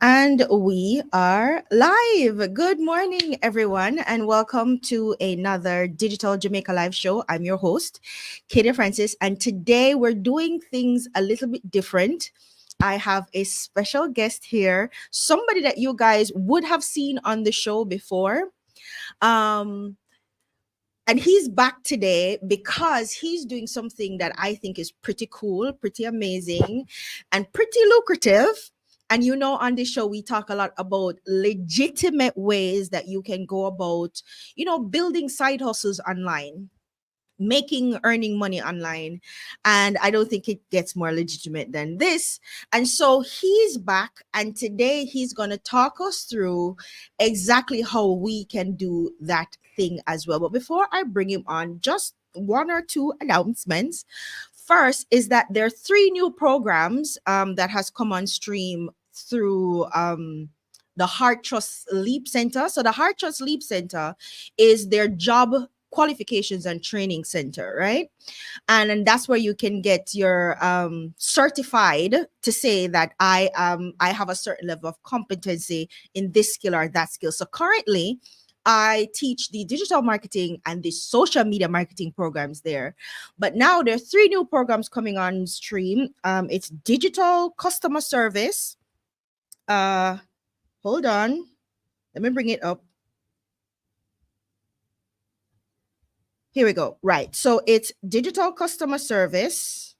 And we are live. Good morning, everyone, and welcome to another Digital Jamaica Live show. I'm your host, Katie Francis, and today we're doing things a little bit different. I have a special guest here, somebody that you guys would have seen on the show before. Um, and he's back today because he's doing something that I think is pretty cool, pretty amazing, and pretty lucrative. And on this show, we talk a lot about legitimate ways that you can go about, building side hustles online, earning money online. And I don't think it gets more legitimate than this. And so he's back, and today he's going to talk us through exactly how we can do that thing as well. But before I bring him on, just one or two announcements. First is that there are three new programs that has come on stream through the Heart Trust Leap Center. So the Heart Trust Leap Center is their job qualifications and training center, right? And that's where you can get your certified to say that I have a certain level of competency in this skill or that skill. So currently I teach the digital marketing and the social media marketing programs there. But now there are three new programs coming on stream. It's digital customer service. Hold on. Let me bring it up. Here we go. Right. So it's digital customer service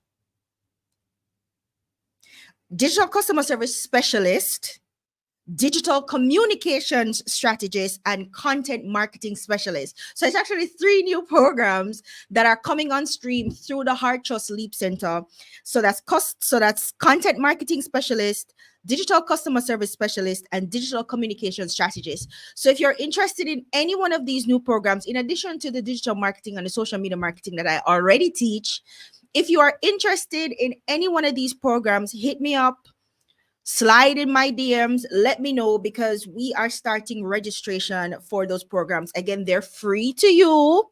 specialist, digital communications strategist, and content marketing specialist. So it's actually three new programs that are coming on stream through the Heart Trust Leap Center. So that's content marketing specialist, digital customer service specialist, and digital communication strategist. So if you're interested in any one of these new programs, in addition to the digital marketing and the social media marketing that I already teach, if you are interested in any one of these programs, hit me up, slide in my DMs, let me know, because we are starting registration for those programs. Again, they're free to you,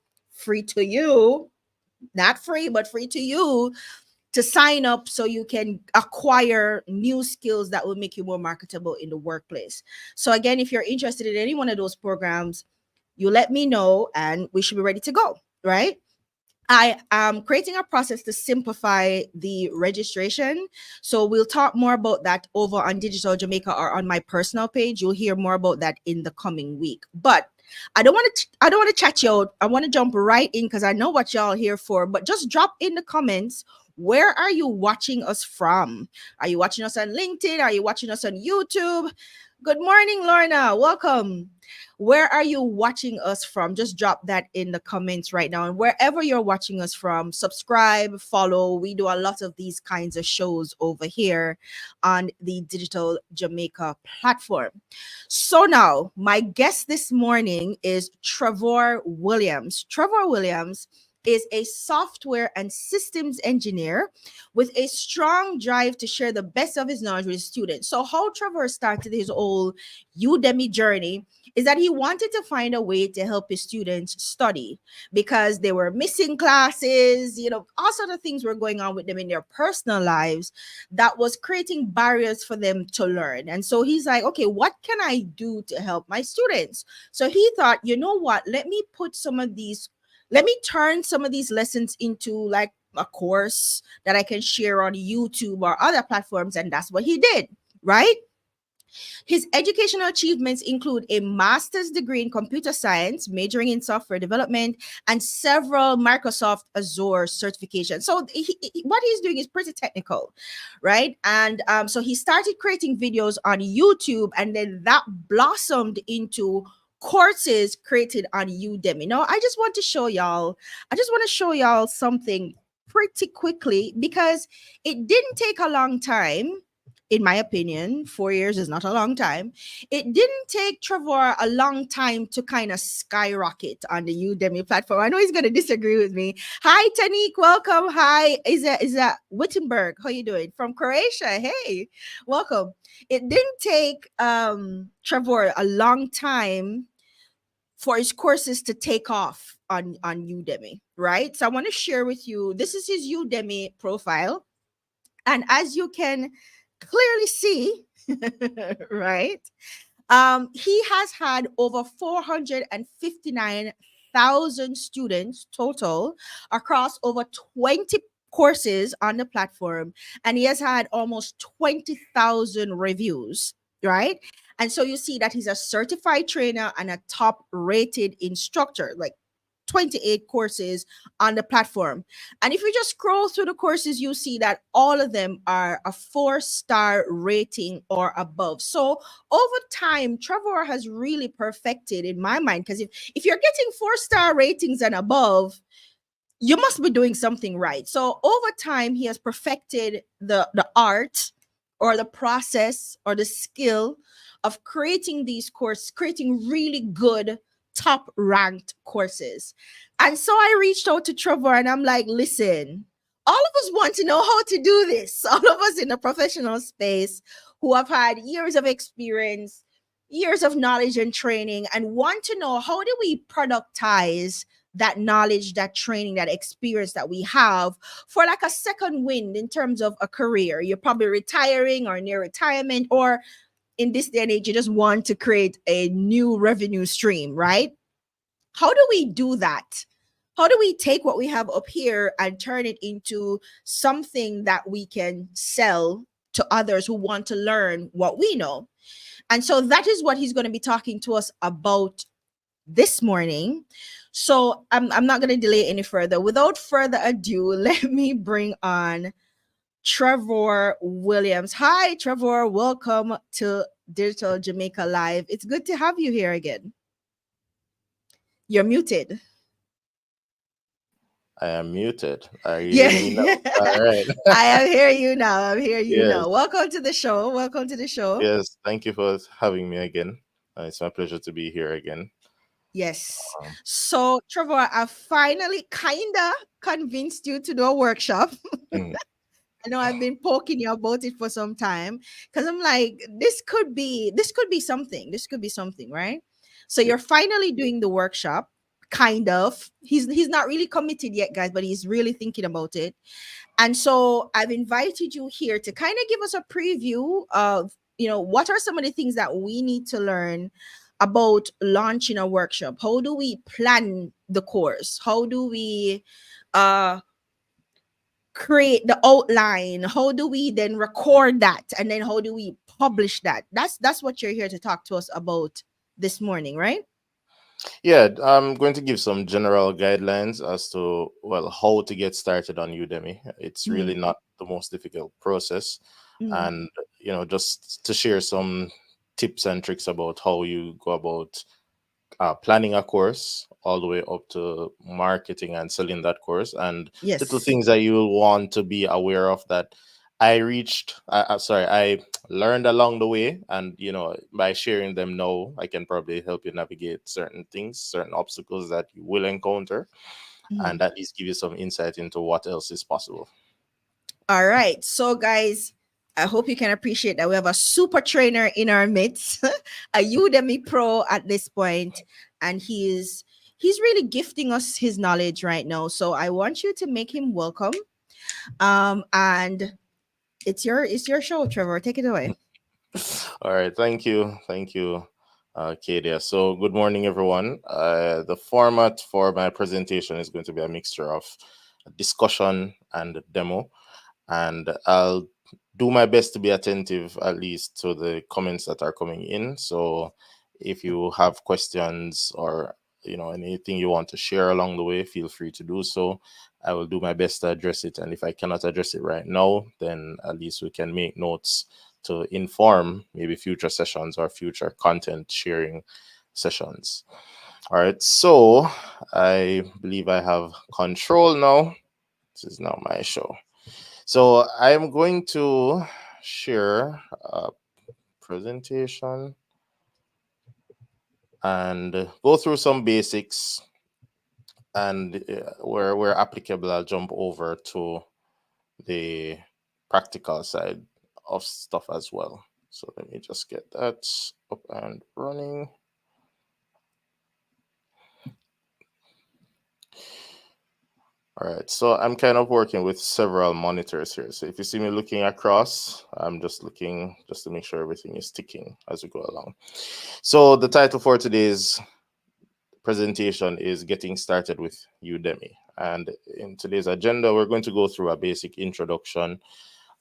not free, but free to you to sign up so you can acquire new skills that will make you more marketable in the workplace. So again, if you're interested in any one of those programs, you let me know and we should be ready to go, right? I am creating a process to simplify the registration. So we'll talk more about that over on Digital Jamaica or on my personal page. You'll hear more about that in the coming week. But I don't want to chat you out. I want to jump right in because I know what y'all here for. But just drop in the comments, where are you watching us from? Are you watching us on LinkedIn? Are you watching us on YouTube? Good morning, Lorna. Welcome. Where are you watching us from? Just drop that in the comments right now. And wherever you're watching us from, subscribe, follow. We do a lot of these kinds of shows over here on the Digital Jamaica platform. So now, my guest this morning is Trevor Williams. Trevor Williams is a software and systems engineer with a strong drive to share the best of his knowledge with his students. So how Trevor started his whole Udemy journey is that he wanted to find a way to help his students study because they were missing classes, all sorts of things were going on with them in their personal lives that was creating barriers for them to learn. And so he's like, okay, what can I do to help my students? So he thought, you know what, let me turn some of these lessons into like a course that I can share on YouTube or other platforms. And that's what he did, right? His educational achievements include a master's degree in computer science, majoring in software development, and several Microsoft Azure certifications. So what he's doing is pretty technical, right? And so he started creating videos on YouTube, and then that blossomed into courses created on Udemy. Now, I just want to show y'all something pretty quickly because it didn't take a long time. In my opinion, 4 years is not a long time. It didn't take Trevor a long time to kind of skyrocket on the Udemy platform. I know he's going to disagree with me. Hi, Tanik. Welcome. Hi. Is that Wittenberg? How you doing? From Croatia. Hey, welcome. It didn't take Trevor a long time for his courses to take off on Udemy, right? So I want to share with you, this is his Udemy profile. And as you can clearly see, right? He has had over 459,000 students total across over 20 courses on the platform, and he has had almost 20,000 reviews, right? And so you see that he's a certified trainer and a top rated instructor, like 28 courses on the platform. And if you just scroll through the courses, you see that all of them are a 4-star rating or above. So over time, Trevor has really perfected in my mind, because if you're getting 4-star ratings and above, you must be doing something right. So over time, he has perfected the art or the process or the skill of creating these courses, creating really good top ranked courses. And so I reached out to Trevor and I'm like, listen, all of us want to know how to do this. All of us in the professional space who have had years of experience, years of knowledge and training, and want to know, how do we productize that knowledge, that training, that experience that we have for like a second wind in terms of a career? You're probably retiring or near retirement, or in this day and age, you just want to create a new revenue stream, right? How do we do that? How do we take what we have up here and turn it into something that we can sell to others who want to learn what we know? And so that is what he's going to be talking to us about this morning. So I'm not going to delay any further. Without further ado, let me bring on Trevor Williams. Hi, Trevor. Welcome to Digital Jamaica Live. It's good to have you here again. You're muted. I am muted. Are you Yeah. hearing me now? All right. I am hearing you now. I'm hearing you now. Yes. Welcome to the show. Welcome to the show. Yes. Thank you for having me again. It's my pleasure to be here again. Yes. Um, So, Trevor, I finally kind of convinced you to do a workshop. mm, I know I've been poking you about it for some time, because I'm like, this could be something. This could be something, right? So yeah. you're finally doing the workshop, kind of. He's not really committed yet, guys, but he's really thinking about it. And so I've invited you here to kind of give us a preview of, what are some of the things that we need to learn about launching a workshop? How do we plan the course? How do we uh create the outline? How do we then record that, and then how do we publish that? That's what you're here to talk to us about this morning, right? Yeah, I'm going to give some general guidelines as to, well, how to get started on Udemy. It's Mm-hmm. really not the most difficult process. Mm-hmm. And, just to share some tips and tricks about how you go about planning a course all the way up to marketing and selling that course, and little Yes. things that you will want to be aware of that I learned along the way, and by sharing them now, I can probably help you navigate certain things, certain obstacles that you will encounter, Mm-hmm. and at least give you some insight into what else is possible. All right. So, guys, I hope you can appreciate that we have a super trainer in our midst, a Udemy pro at this point, and he's really gifting us his knowledge right now. So I want you to make him welcome. And it's your show, Trevor. Take it away. All right, thank you, Kadia. So, good morning, everyone. The format for my presentation is going to be a mixture of discussion and demo, and I'll do my best to be attentive at least to the comments that are coming in. So, if you have questions or anything you want to share along the way, feel free to do so. I will do my best to address it, and if I cannot address it right now, then at least we can make notes to inform maybe future sessions or future content sharing sessions. All right, so I believe I have control now. This is now my show. So I'm going to share a presentation and go through some basics, and where applicable, I'll jump over to the practical side of stuff as well. So let me just get that up and running. All right, so I'm kind of working with several monitors here. So if you see me looking across, I'm just looking just to make sure everything is ticking as we go along. So the title for today's presentation is Getting Started with Udemy. And in today's agenda, we're going to go through a basic introduction.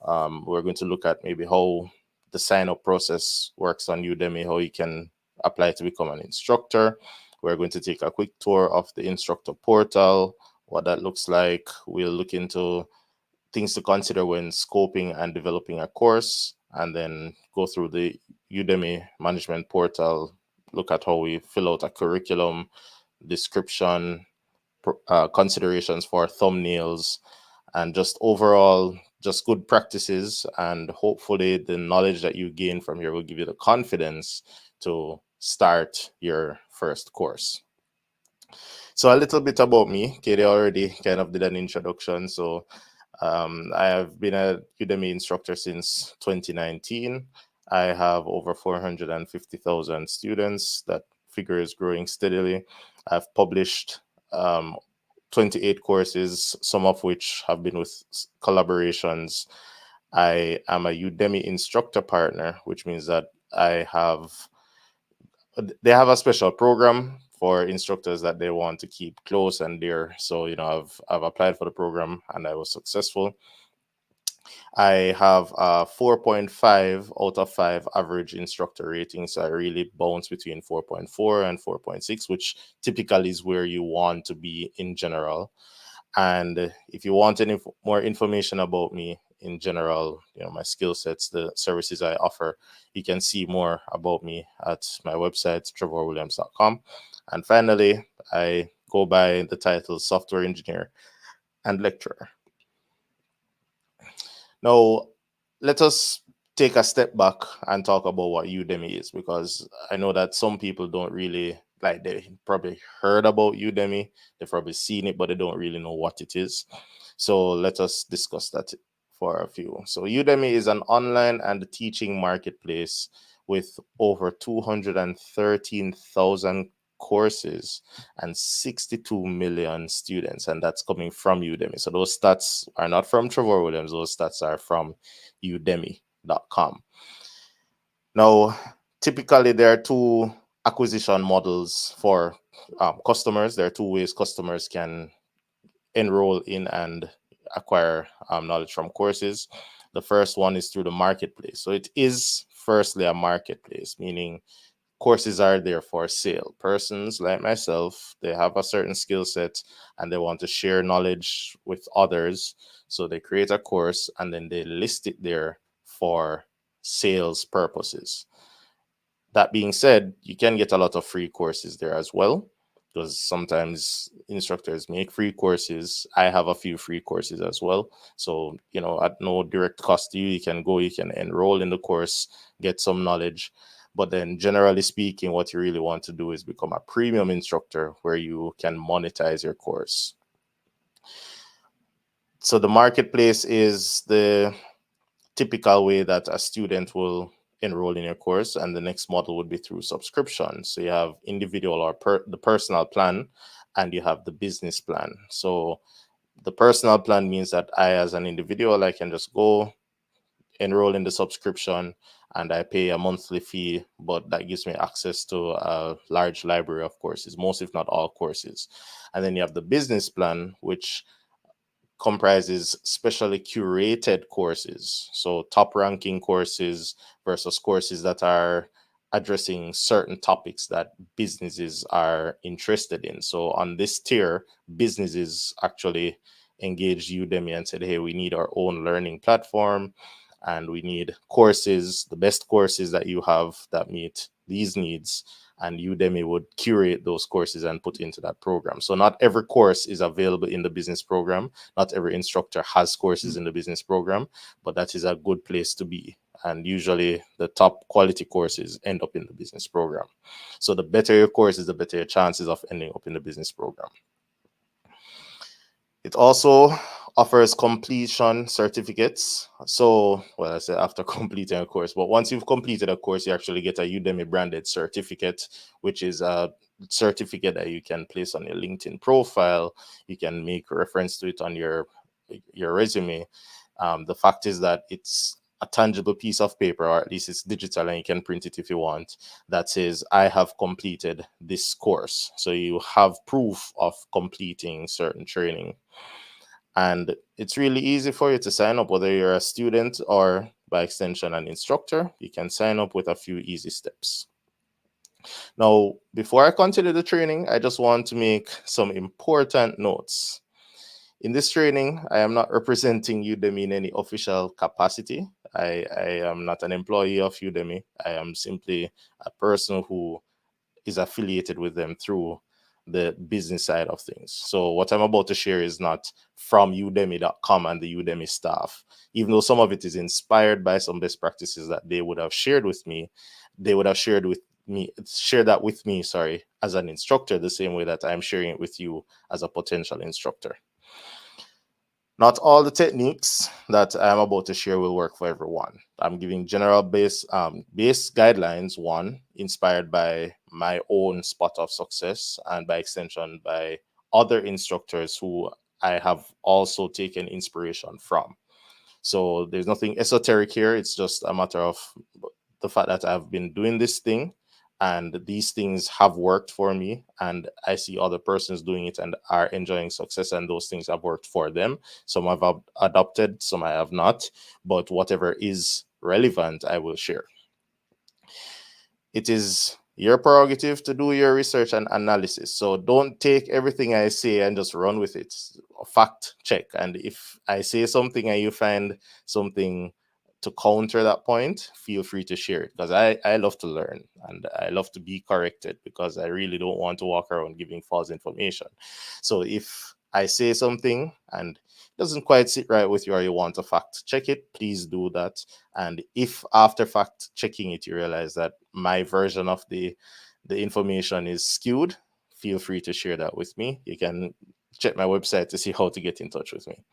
We're going to look at maybe how the sign up process works on Udemy, how you can apply to become an instructor. We're going to take a quick tour of the instructor portal, what that looks like. We'll look into things to consider when scoping and developing a course, and then go through the Udemy management portal, look at how we fill out a curriculum, description, considerations for thumbnails, and just overall just good practices. And hopefully the knowledge that you gain from here will give you the confidence to start your first course. So a little bit about me. Katie already kind of did an introduction. So I have been a Udemy instructor since 2019. I have over 450,000 students. That figure is growing steadily. I've published 28 courses, some of which have been with collaborations. I am a Udemy instructor partner, which means that they have a special program for instructors that they want to keep close and dear. So, I've applied for the program and I was successful. I have a 4.5 out of 5 average instructor rating. So I really bounce between 4.4 and 4.6, which typically is where you want to be in general. And if you want any more information about me in general, my skill sets, the services I offer, you can see more about me at my website, trevorwilliams.com. And finally, I go by the title software engineer and lecturer. Now, let us take a step back and talk about what Udemy is, because I know that some people don't really like, they probably heard about Udemy, they've probably seen it, but they don't really know what it is. So let us discuss that for a few. So Udemy is an online and teaching marketplace with over 213,000 courses and 62 million students, and that's coming from Udemy. So those stats are not from Trevor Williams, those stats are from udemy.com. Now, typically there are two acquisition models for customers. There are two ways customers can enroll in and acquire knowledge from courses. The first one is through the marketplace. So it is firstly a marketplace, meaning courses are there for sale. Persons like myself, they have a certain skill set and they want to share knowledge with others. So they create a course and then they list it there for sales purposes. That being said, you can get a lot of free courses there as well, because sometimes instructors make free courses. I have a few free courses as well. So, at no direct cost to you, you can enroll in the course, get some knowledge. But then generally speaking, what you really want to do is become a premium instructor where you can monetize your course. So the marketplace is the typical way that a student will enroll in your course, and the next model would be through subscription. So you have individual or the personal plan, and you have the business plan. So the personal plan means that I, as an individual, I can just go enroll in the subscription and I pay a monthly fee, but that gives me access to a large library of courses, most if not all courses. And then you have the business plan, which comprises specially curated courses. So top ranking courses versus courses that are addressing certain topics that businesses are interested in. So on this tier, businesses actually engaged Udemy and said, hey, we need our own learning platform and we need courses, the best courses that you have that meet these needs. And Udemy would curate those courses and put into that program. So not every course is available in the business program. Not every instructor has courses in the business program, but that is a good place to be. And usually the top quality courses end up in the business program. So the better your course is, the better your chances of ending up in the business program. It also offers completion certificates. So, well, I said after completing a course, but once you've completed a course, you actually get a Udemy branded certificate, which is a certificate that you can place on your LinkedIn profile. You can make reference to it on your resume. The fact is that it's a tangible piece of paper, or at least it's digital, and you can print it if you want, that says, I have completed this course. So you have proof of completing certain training. And it's really easy for you to sign up, whether you're a student or by extension an instructor. You can sign up with a few easy steps. Now, before I continue the training, I just want to make some important notes. In this training, I am not representing Udemy in any official capacity. I am not an employee of Udemy. I am simply a person who is affiliated with them through the business side of things. So what I'm about to share is not from udemy.com and the Udemy staff. Even though some of it is inspired by some best practices that they would have shared with me, they would have shared that with me, sorry, as an instructor, the same way that I'm sharing it with you as a potential instructor. Not all the techniques that I'm about to share will work for everyone. I'm giving general base guidelines, one, inspired by my own spot of success and by extension by other instructors who I have also taken inspiration from. So there's nothing esoteric here. It's just a matter of the fact that I've been doing this thing and these things have worked for me, and I see other persons doing it and are enjoying success, and those things have worked for them. Some I've adopted, some I have not, but whatever is relevant, I will share. It is your prerogative to do your research and analysis. So don't take everything I say and just run with it. Fact check. And if I say something and you find something to counter that point, feel free to share it, because I love to learn and I love to be corrected, because I really don't want to walk around giving false information. So if I say something and it doesn't quite sit right with you or you want to fact check it, please do that. And if after fact checking it you realize that my version of the information is skewed, feel free to share that with me. You can check my website to see how to get in touch with me.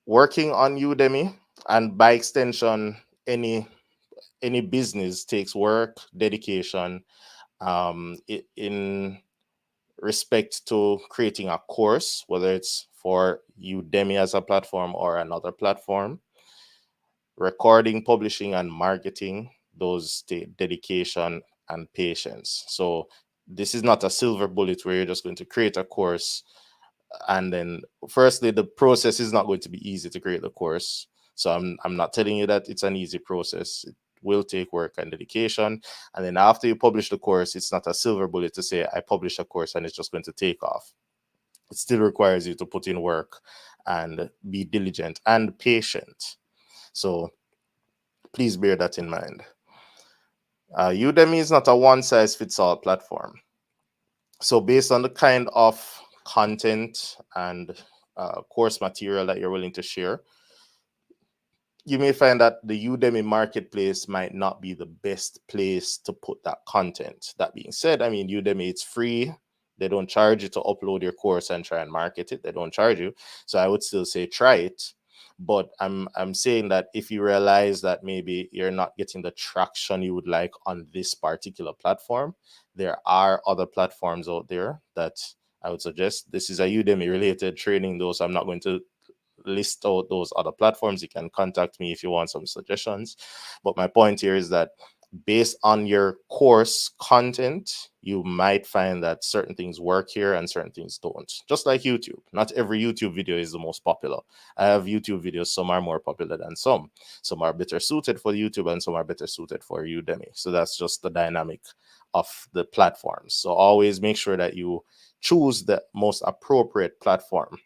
Working on Udemy, and by extension any business, takes work, dedication, in respect to creating a course, whether it's for Udemy as a platform or another platform. Recording, publishing, and marketing, those take dedication and patience. So this is not a silver bullet where you're just going to create a course and then, firstly, the process is not going to be easy to create the course. So I'm not telling you that it's an easy process. It will take work and dedication. And then after you publish the course, it's not a silver bullet to say I publish a course and it's just going to take off. It still requires you to put in work and be diligent and patient. So please bear that in mind. Udemy is not a one size fits all platform. So based on the kind of content and course material that you're willing to share, you may find that the Udemy marketplace might not be the best place to put that content. That being said, I mean, Udemy, it's free. They don't charge you to upload your course and try and market it. They don't charge you. So I would still say try it. But I'm saying that if you realize that maybe you're not getting the traction you would like on this particular platform, there are other platforms out there that I would suggest. This is a Udemy related training, though, so I'm not going to list out those other platforms. You can contact me if you want some suggestions. But my point here is that based on your course content, you might find that certain things work here and certain things don't. Just like YouTube. Not every YouTube video is the most popular. I have YouTube videos, some are more popular than some. Some are better suited for YouTube and some are better suited for Udemy. So that's just the dynamic of the platforms. So always make sure that you choose the most appropriate platform.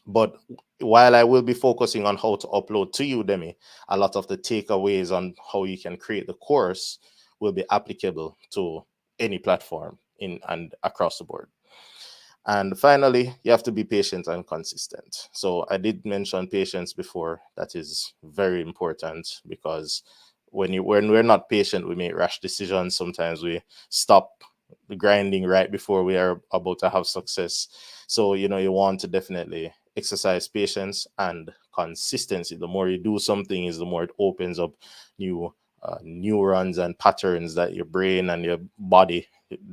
But while I will be focusing on how to upload to Udemy, a lot of the takeaways on how you can create the course will be applicable to any platform in and across the board. And finally, you have to be patient and consistent. So I did mention patience before. That is very important, because when we're not patient, we make rash decisions. Sometimes we stop grinding right before we are about to have success. So, you want to definitely exercise patience and consistency. The more you do something, is the more it opens up new neurons and patterns that your brain and your body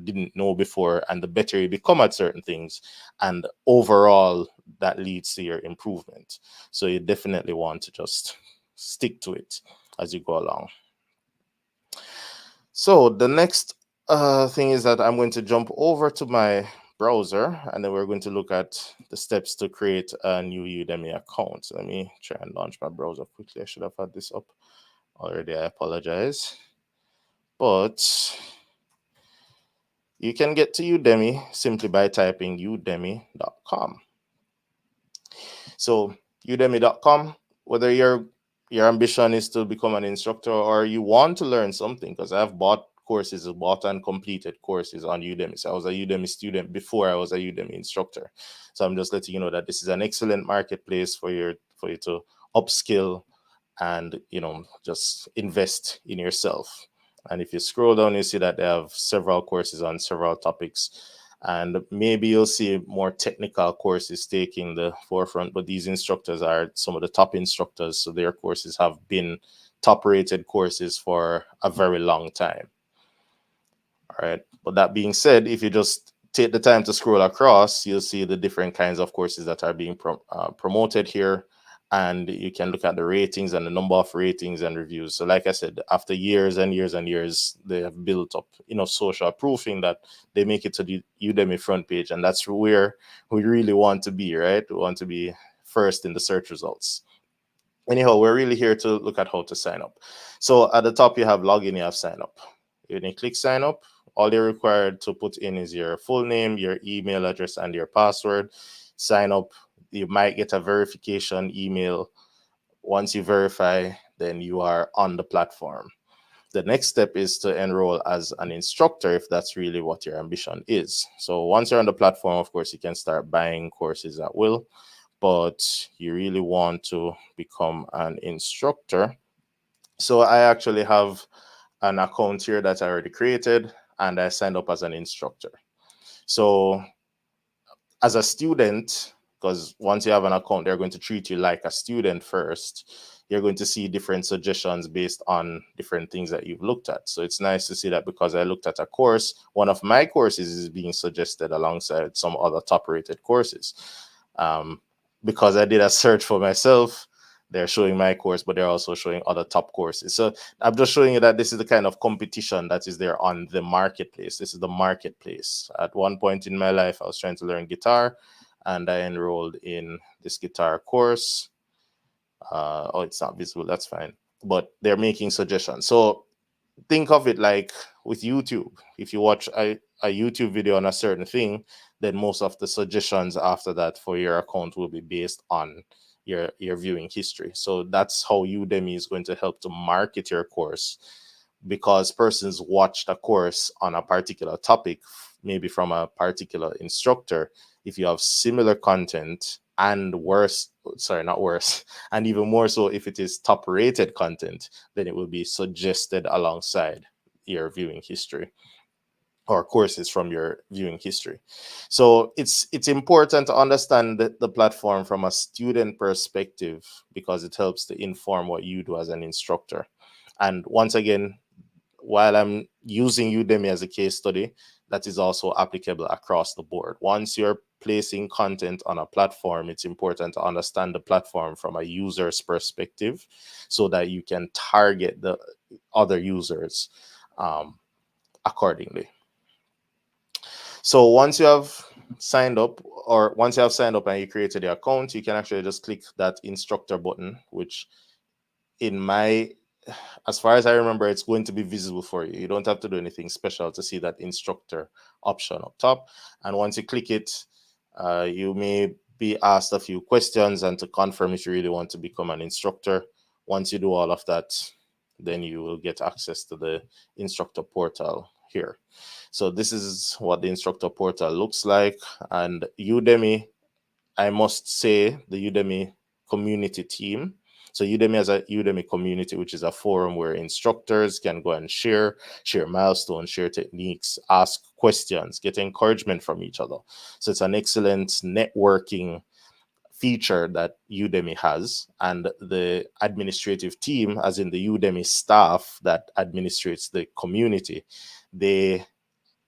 didn't know before, and the better you become at certain things, and overall that leads to your improvement. So you definitely want to just stick to it as you go along. So the next thing is that I'm going to jump over to my browser, and then we're going to look at the steps to create a new Udemy account. Let me try and launch my browser quickly. I should have had this up already. I apologize. But you can get to Udemy simply by typing udemy.com. So udemy.com, whether your ambition is to become an instructor or you want to learn something, because I've bought and completed courses on Udemy. So I was a Udemy student before I was a Udemy instructor. So I'm just letting you know that this is an excellent marketplace for you to upskill and just invest in yourself. And if you scroll down, you see that they have several courses on several topics, and maybe you'll see more technical courses taking the forefront, but these instructors are some of the top instructors, so their courses have been top rated courses for a very long time. All right, but that being said, if you just take the time to scroll across, you'll see the different kinds of courses that are being promoted here, and you can look at the ratings and the number of ratings and reviews. So like I said, after years and years and years, they have built up enough social proofing that they make it to the Udemy front page, and that's where we really want to be, right? We want to be first in the search results. Anyhow, we're really here to look at how to sign up. So at the top, you have login, you have sign up. When you click sign up, all you're required to put in is your full name, your email address, and your password. Sign up. You might get a verification email. Once you verify, then you are on the platform. The next step is to enroll as an instructor if that's really what your ambition is. So once you're on the platform, of course, you can start buying courses at will, but you really want to become an instructor. So I actually have an account here that I already created, and I signed up as an instructor. So as a student, because once you have an account, they're going to treat you like a student first. You're going to see different suggestions based on different things that you've looked at. So it's nice to see that because I looked at a course, one of my courses is being suggested alongside some other top rated courses. Because I did a search for myself, they're showing my course, but they're also showing other top courses. So I'm just showing you that this is the kind of competition that is there on the marketplace. This is the marketplace. At one point in my life, I was trying to learn guitar, and I enrolled in this guitar course. Oh, it's not visible. That's fine. But they're making suggestions. So think of it like with YouTube. If you watch a YouTube video on a certain thing, then most of the suggestions after that for your account will be based on your viewing history. So that's how Udemy is going to help to market your course, because persons watched a course on a particular topic, maybe from a particular instructor. If you have similar content, and worse, sorry, not worse, and even more so if it is top rated content, then it will be suggested alongside your viewing history or courses from your viewing history. So it's important to understand the platform from a student perspective, because it helps to inform what you do as an instructor. And once again, while I'm using Udemy as a case study, that is also applicable across the board. Once you're placing content on a platform, it's important to understand the platform from a user's perspective so that you can target the other users accordingly. So once you have signed up and you created your account, you can actually just click that instructor button, which as far as I remember, it's going to be visible for you. You don't have to do anything special to see that instructor option up top. And once you click it, you may be asked a few questions and to confirm if you really want to become an instructor. Once you do all of that, then you will get access to the instructor portal here. So this is what the instructor portal looks like. And Udemy, I must say, the Udemy community team So Udemy has a Udemy community, which is a forum where instructors can go and share milestones, share techniques, ask questions, get encouragement from each other. So it's an excellent networking feature that Udemy has, and the administrative team, as in the Udemy staff that administrates the community, they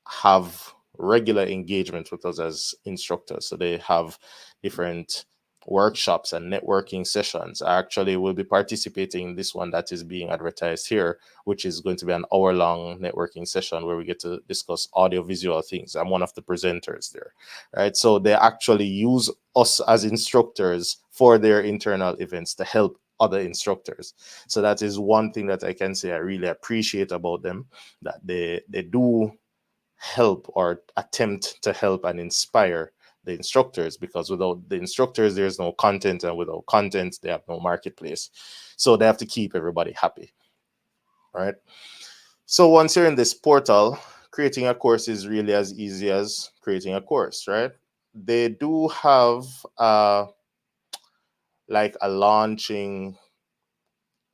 have regular engagement with us as instructors. So they have different workshops and networking sessions. I actually will be participating in this one that is being advertised here, which is going to be an hour-long networking session where we get to discuss audio-visual things. I'm one of the presenters there, right? So they actually use us as instructors for their internal events to help other instructors. So that is one thing that I can say I really appreciate about them, that they do help or attempt to help and inspire the instructors, because without the instructors there's no content, and without content they have no marketplace. So they have to keep everybody happy, right? So once you're in this portal, creating a course is really as easy as creating a course, right? They do have like a launching,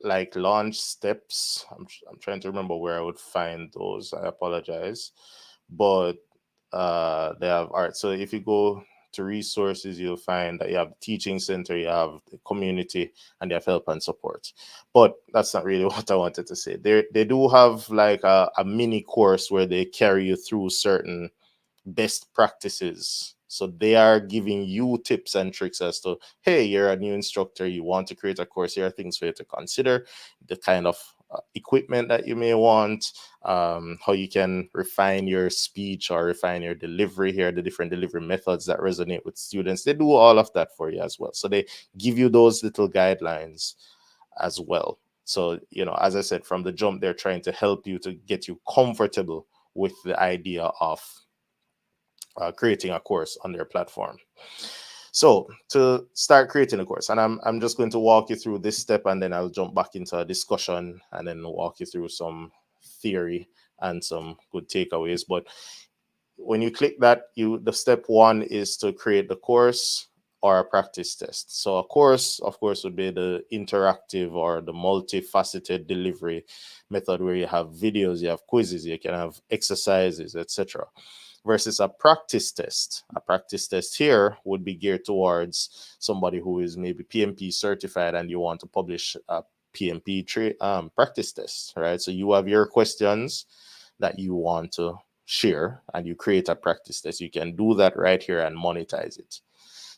like launch steps. I'm trying to remember where I would find those. I apologize, but they have art. So if you go to resources, you'll find that you have the teaching center, you have the community, and you have help and support. But that's not really what I wanted to say. They do have like a mini course where they carry you through certain best practices. So they are giving you tips and tricks as to, hey, you're a new instructor, you want to create a course, here are things for you to consider, the kind of equipment that you may want, how you can refine your speech or refine your delivery, here the different delivery methods that resonate with students. They do all of that for you as well. So they give you those little guidelines as well. So, as I said, from the jump, they're trying to help you to get you comfortable with the idea of creating a course on their platform. So to start creating a course, and I'm just going to walk you through this step, and then I'll jump back into a discussion and then walk you through some theory and some good takeaways. But when you click that, the step one is to create the course or a practice test. So a course, of course, would be the interactive or the multifaceted delivery method where you have videos, you have quizzes, you can have exercises, etc. Versus a practice test. A practice test here would be geared towards somebody who is maybe PMP certified and you want to publish a PMP practice test, right? So you have your questions that you want to share and you create a practice test. You can do that right here and monetize it.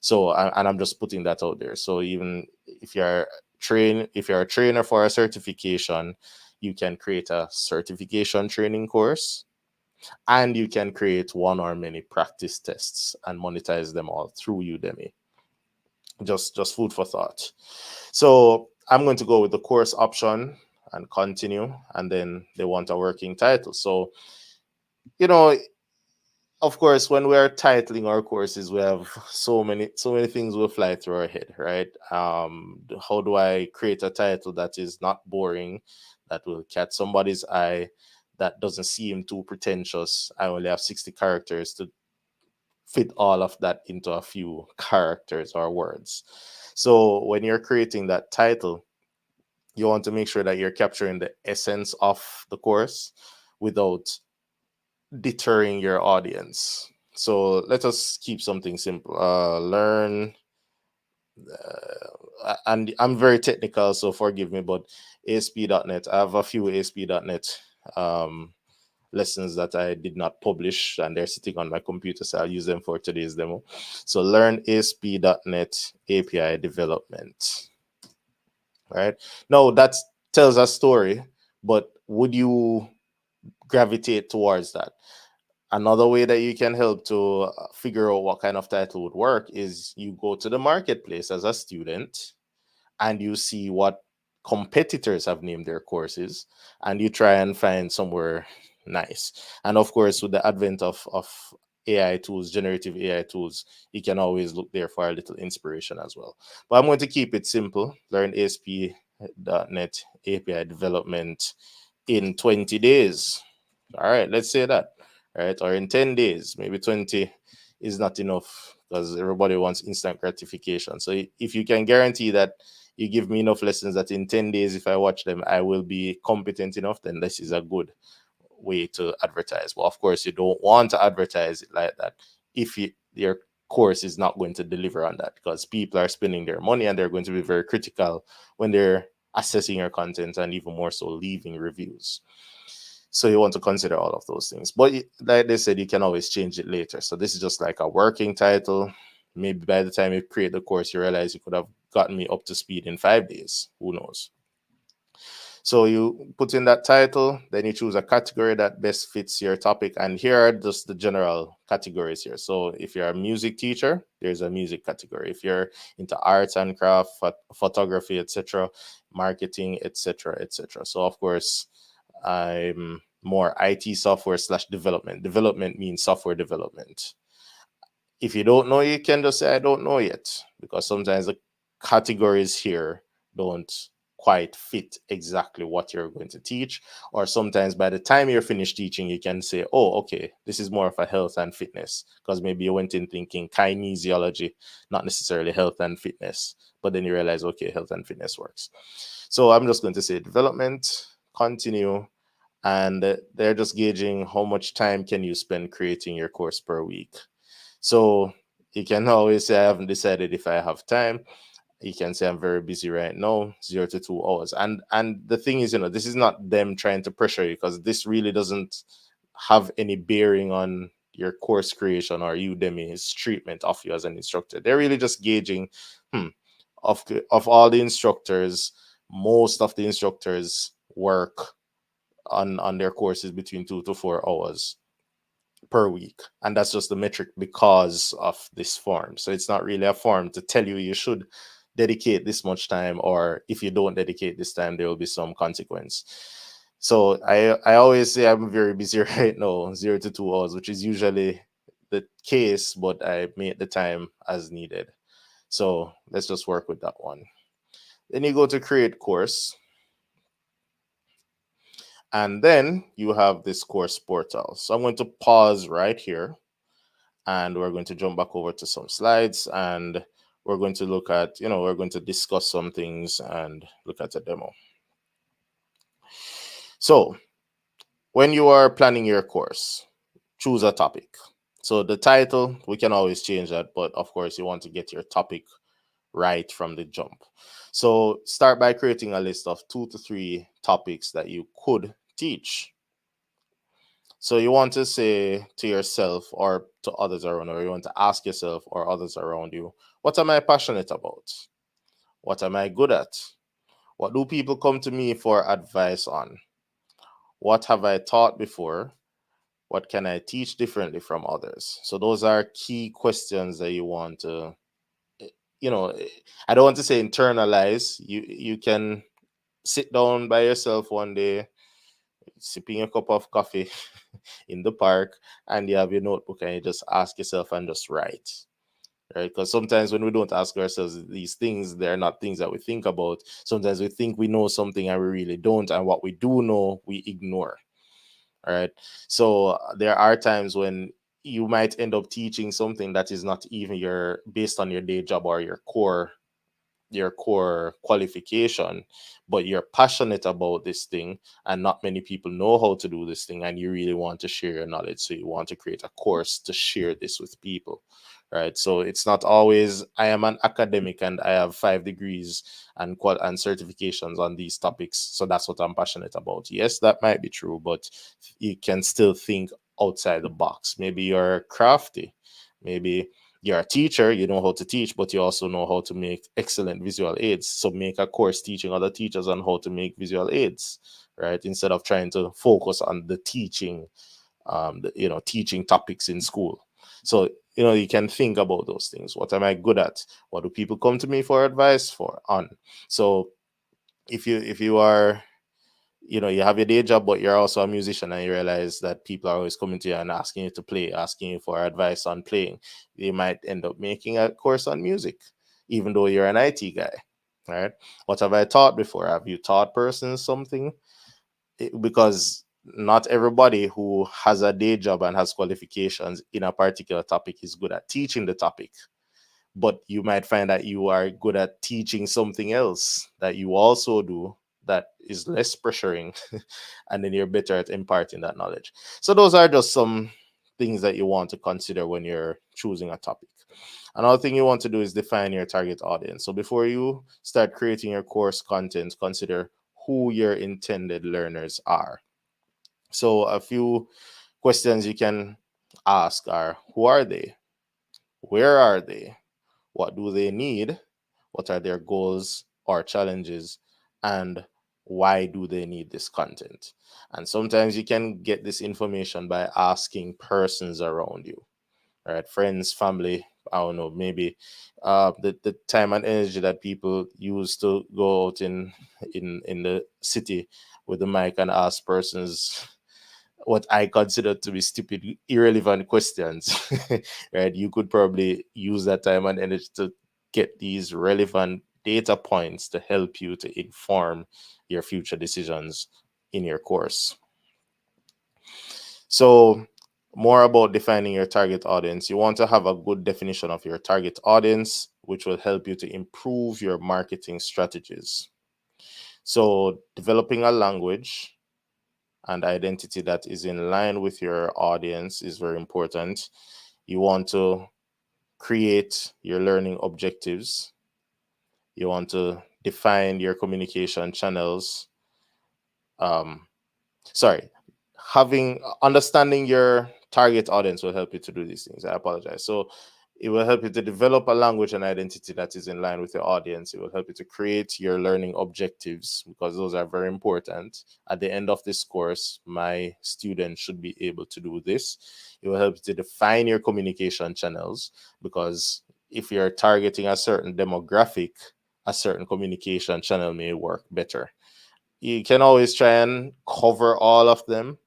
So, and I'm just putting that out there. So even if you're a trainer for a certification, you can create a certification training course, and you can create one or many practice tests and monetize them all through Udemy. Just food for thought. So I'm going to go with the course option and continue, and then they want a working title. So, of course, when we are titling our courses, we have so many things will fly through our head, right? How do I create a title that is not boring, that will catch somebody's eye, that doesn't seem too pretentious? I only have 60 characters to fit all of that into a few characters or words. So when you're creating that title, you want to make sure that you're capturing the essence of the course without deterring your audience. So let us keep something simple. Learn, and I'm very technical, so forgive me, but ASP.NET, I have a few ASP.NET lessons that I did not publish, and they're sitting on my computer, so I'll use them for today's demo. So learn ASP.NET API development. Right now, that tells a story, but would you gravitate towards that? Another way that you can help to figure out what kind of title would work is you go to the marketplace as a student and you see what competitors have named their courses, and you try and find somewhere nice. And of course, with the advent of AI tools, generative AI tools, you can always look there for a little inspiration as well. But I'm going to keep it simple. Learn ASP.NET API development in 20 days. All right, let's say that. All right, or in 10 days. Maybe 20 is not enough because everybody wants instant gratification. So if you can guarantee that You give me enough lessons that in 10 days, if I watch them, I will be competent enough, then this is a good way to advertise. But of course, you don't want to advertise it like that if your course is not going to deliver on that, because people are spending their money and they're going to be very critical when they're assessing your content, and even more so leaving reviews. So you want to consider all of those things. But like they said, you can always change it later. So this is just like a working title. Maybe by the time you create the course, you realize you could have gotten me up to speed in 5 days. Who knows? So you put in that title, then you choose a category that best fits your topic. And here are just the general categories here. So if you're a music teacher, there's a music category. If you're into arts and craft, photography, etc., marketing, etc., etc. So of course, I'm more IT software slash development. Development means software development. If you don't know, you can just say I don't know yet, because sometimes the categories here don't quite fit exactly what you're going to teach. Or sometimes by the time you're finished teaching, you can say, oh, okay, this is more of a health and fitness, because maybe you went in thinking kinesiology, not necessarily health and fitness, but then you realize, okay, health and fitness works. So I'm just going to say development, continue, and they're just gauging how much time can you spend creating your course per week. So you can always say, I haven't decided if I have time. You can say I'm very busy right now, 0 to 2 hours. And the thing is, this is not them trying to pressure you, because this really doesn't have any bearing on your course creation or Udemy's treatment of you as an instructor. They're really just gauging, hmm, of all the instructors, most of the instructors work on their courses between 2 to 4 hours per week, and that's just the metric because of this form. So it's not really a form to tell you you should dedicate this much time, or if you don't dedicate this time there will be some consequence. So I always say I'm very busy right now, 0 to 2 hours, which is usually the case, but I make the time as needed. So let's just work with that one. Then you go to create course, and then you have this course portal. So I'm going to pause right here, and we're going to jump back over to some slides, and we're going to look at, we're going to discuss some things and look at a demo. So when you are planning your course, choose a topic. So the title, we can always change that, but of course you want to get your topic right from the jump. So start by creating a list of 2 to 3 topics that you could teach. So you want to say to yourself or to others around, or you want to ask yourself or others around you, what am I passionate about? What am I good at? What do people come to me for advice on? What have I taught before? What can I teach differently from others? So those are key questions that you want to, you know, I don't want to say internalize. You can sit down by yourself one day, sipping a cup of coffee in the park, and you have your notebook and you just ask yourself and just write. Right? Because sometimes when we don't ask ourselves these things, they're not things that we think about. Sometimes we think we know something and we really don't, and what we do know, we ignore. All right. So there are times when you might end up teaching something that is not even your based on your day job or your core qualification, but you're passionate about this thing and not many people know how to do this thing, and you really want to share your knowledge, so you want to create a course to share this with people. Right? So it's not always I am an academic and I have 5 degrees and certifications on these topics, so that's what I'm passionate about. Yes, that might be true, but you can still think outside the box. Maybe you're crafty, maybe you're a teacher, you know how to teach, but you also know how to make excellent visual aids. So make a course teaching other teachers on how to make visual aids, right? Instead of trying to focus on the teaching, teaching topics in school. So, you can think about those things. What am I good at? What do people come to me for advice for on? So if you are you have your day job, but you're also a musician, and you realize that people are always coming to you and asking you to play, asking you for advice on playing, you might end up making a course on music, even though you're an IT guy, right? What have I taught before? Have you taught persons something? Because not everybody who has a day job and has qualifications in a particular topic is good at teaching the topic. but you might find that you are good at teaching something else that you also do that is less pressuring, and then you're better at imparting that knowledge. So those are just some things that you want to consider when you're choosing a topic. Another thing you want to do is define your target audience. So before you start creating your course content, consider who your intended learners are. So a few questions you can ask are: who are they? Where are they? What do they need? What are their goals or challenges? And why do they need this content? And sometimes you can get this information by asking persons around you, right? Friends, family, I don't know, maybe the time and energy that people use to go out in the city with the mic and ask persons what I consider to be stupid, irrelevant questions, right? You could probably use that time and energy to get these relevant data points to help you to inform your future decisions in your course. So, more about defining your target audience. You want to have a good definition of your target audience, which will help you to improve your marketing strategies. So, developing a language and identity that is in line with your audience is very important. You want to create your learning objectives. You want to define your communication channels. Um, sorry, having understanding your target audience will help you to do these things. I apologize. So it will help you to develop a language and identity that is in line with your audience. It will help you to create your learning objectives, because those are very important. At the end of this course, my students should be able to do this. It will help you to define your communication channels, because if you're targeting a certain demographic, a certain communication channel may work better. You can always try and cover all of them,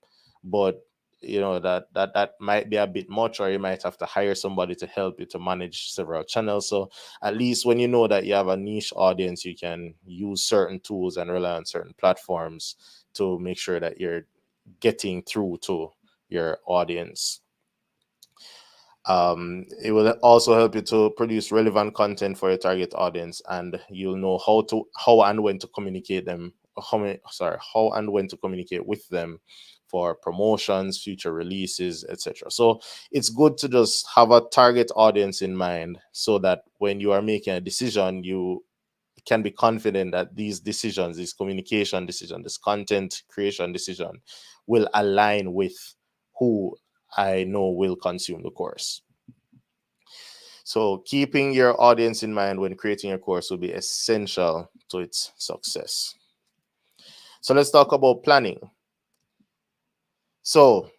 but that might be a bit much, or you might have to hire somebody to help you to manage several channels. So at least when you know that you have a niche audience, you can use certain tools and rely on certain platforms to make sure that you're getting through to your audience. It will also help you to produce relevant content for your target audience, and you'll know how and when to communicate them. How and when to communicate with them for promotions, future releases, etc. So it's good to just have a target audience in mind, so that when you are making a decision, you can be confident that these decisions, this communication decision, this content creation decision, will align with who I know will consume the course. So, keeping your audience in mind when creating a course will be essential to its success. So, let's talk about planning. So,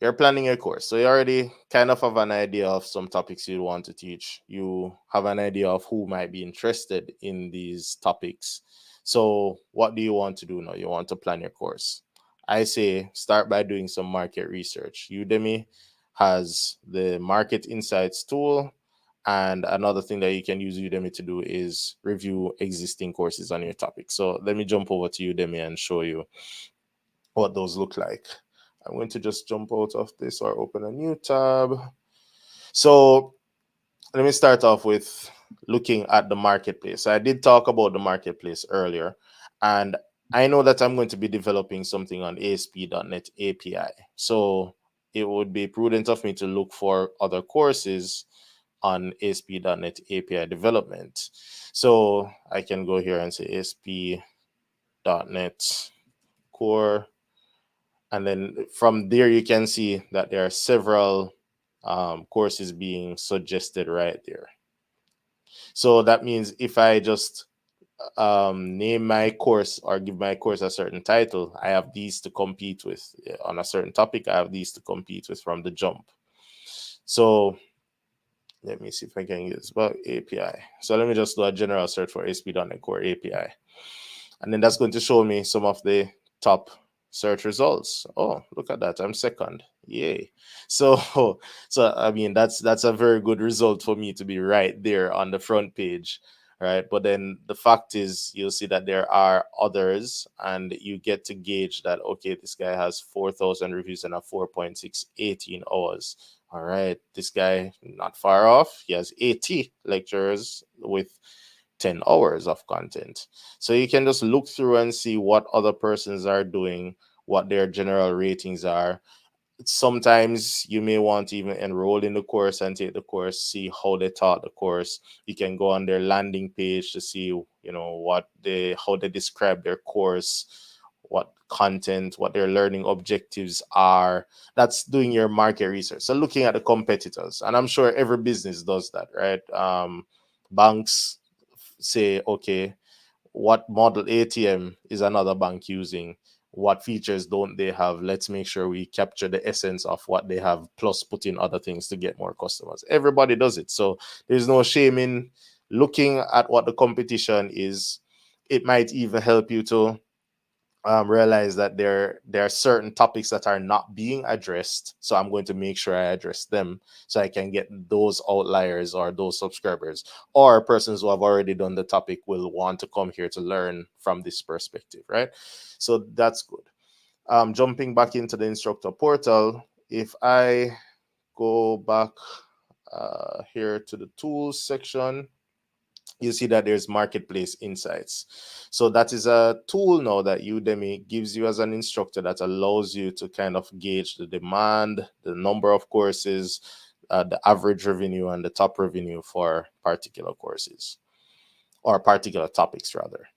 you're planning your course. So, you already kind of have an idea of some topics you want to teach. You have an idea of who might be interested in these topics. So, what do you want to do now? You want to plan your course. I say start by doing some market research. Udemy has the market insights tool. And another thing that you can use Udemy to do is review existing courses on your topic. So let me jump over to Udemy and show you what those look like. I'm going to just jump out of this or open a new tab. So let me start off with looking at the marketplace. So I did talk about the marketplace earlier, and I know that I'm going to be developing something on ASP.NET API. So it would be prudent of me to look for other courses on ASP.NET API development. So I can go here and say ASP.NET core. And then from there, you can see that there are several courses being suggested right there. So that means if I just name my course or give my course a certain title, I have these to compete with. On a certain topic, I have these to compete with from the jump. So let me see if I can use about API. So let me just do a general search for ASP.NET Core API. And then that's going to show me some of the top search results. Oh, look at that. I'm second. Yay. So so I mean that's a very good result for me to be right there on the front page. Right. But then the fact is you'll see that there are others, and you get to gauge that okay, this guy has 4,000 reviews and a 4.618 hours All right, this guy not far off. He has 80 lectures with 10 hours of content. So you can just look through and see what other persons are doing, what their general ratings are. Sometimes you may want to even enroll in the course and take the course, see how they taught the course. You can go on their landing page to see, what they how they describe their course, what content, what their learning objectives are. That's doing your market research. So looking at the competitors, and I'm sure every business does that, right? Banks say, okay, what model ATM is another bank using? What features don't they have? Let's make sure we capture the essence of what they have, plus put in other things to get more customers. Everybody does it. So there's no shame in looking at what the competition is. It might even help you to realize that there are certain topics that are not being addressed. So I'm going to make sure I address them so I can get those outliers or those subscribers, or persons who have already done the topic will want to come here to learn from this perspective, right? So that's good. Jumping back into the instructor portal, if I go back here to the tools section, you see that there's marketplace insights. So that is a tool now that Udemy gives you as an instructor that allows you to kind of gauge the demand, the number of courses, the average revenue, and the top revenue for particular courses, or particular topics rather.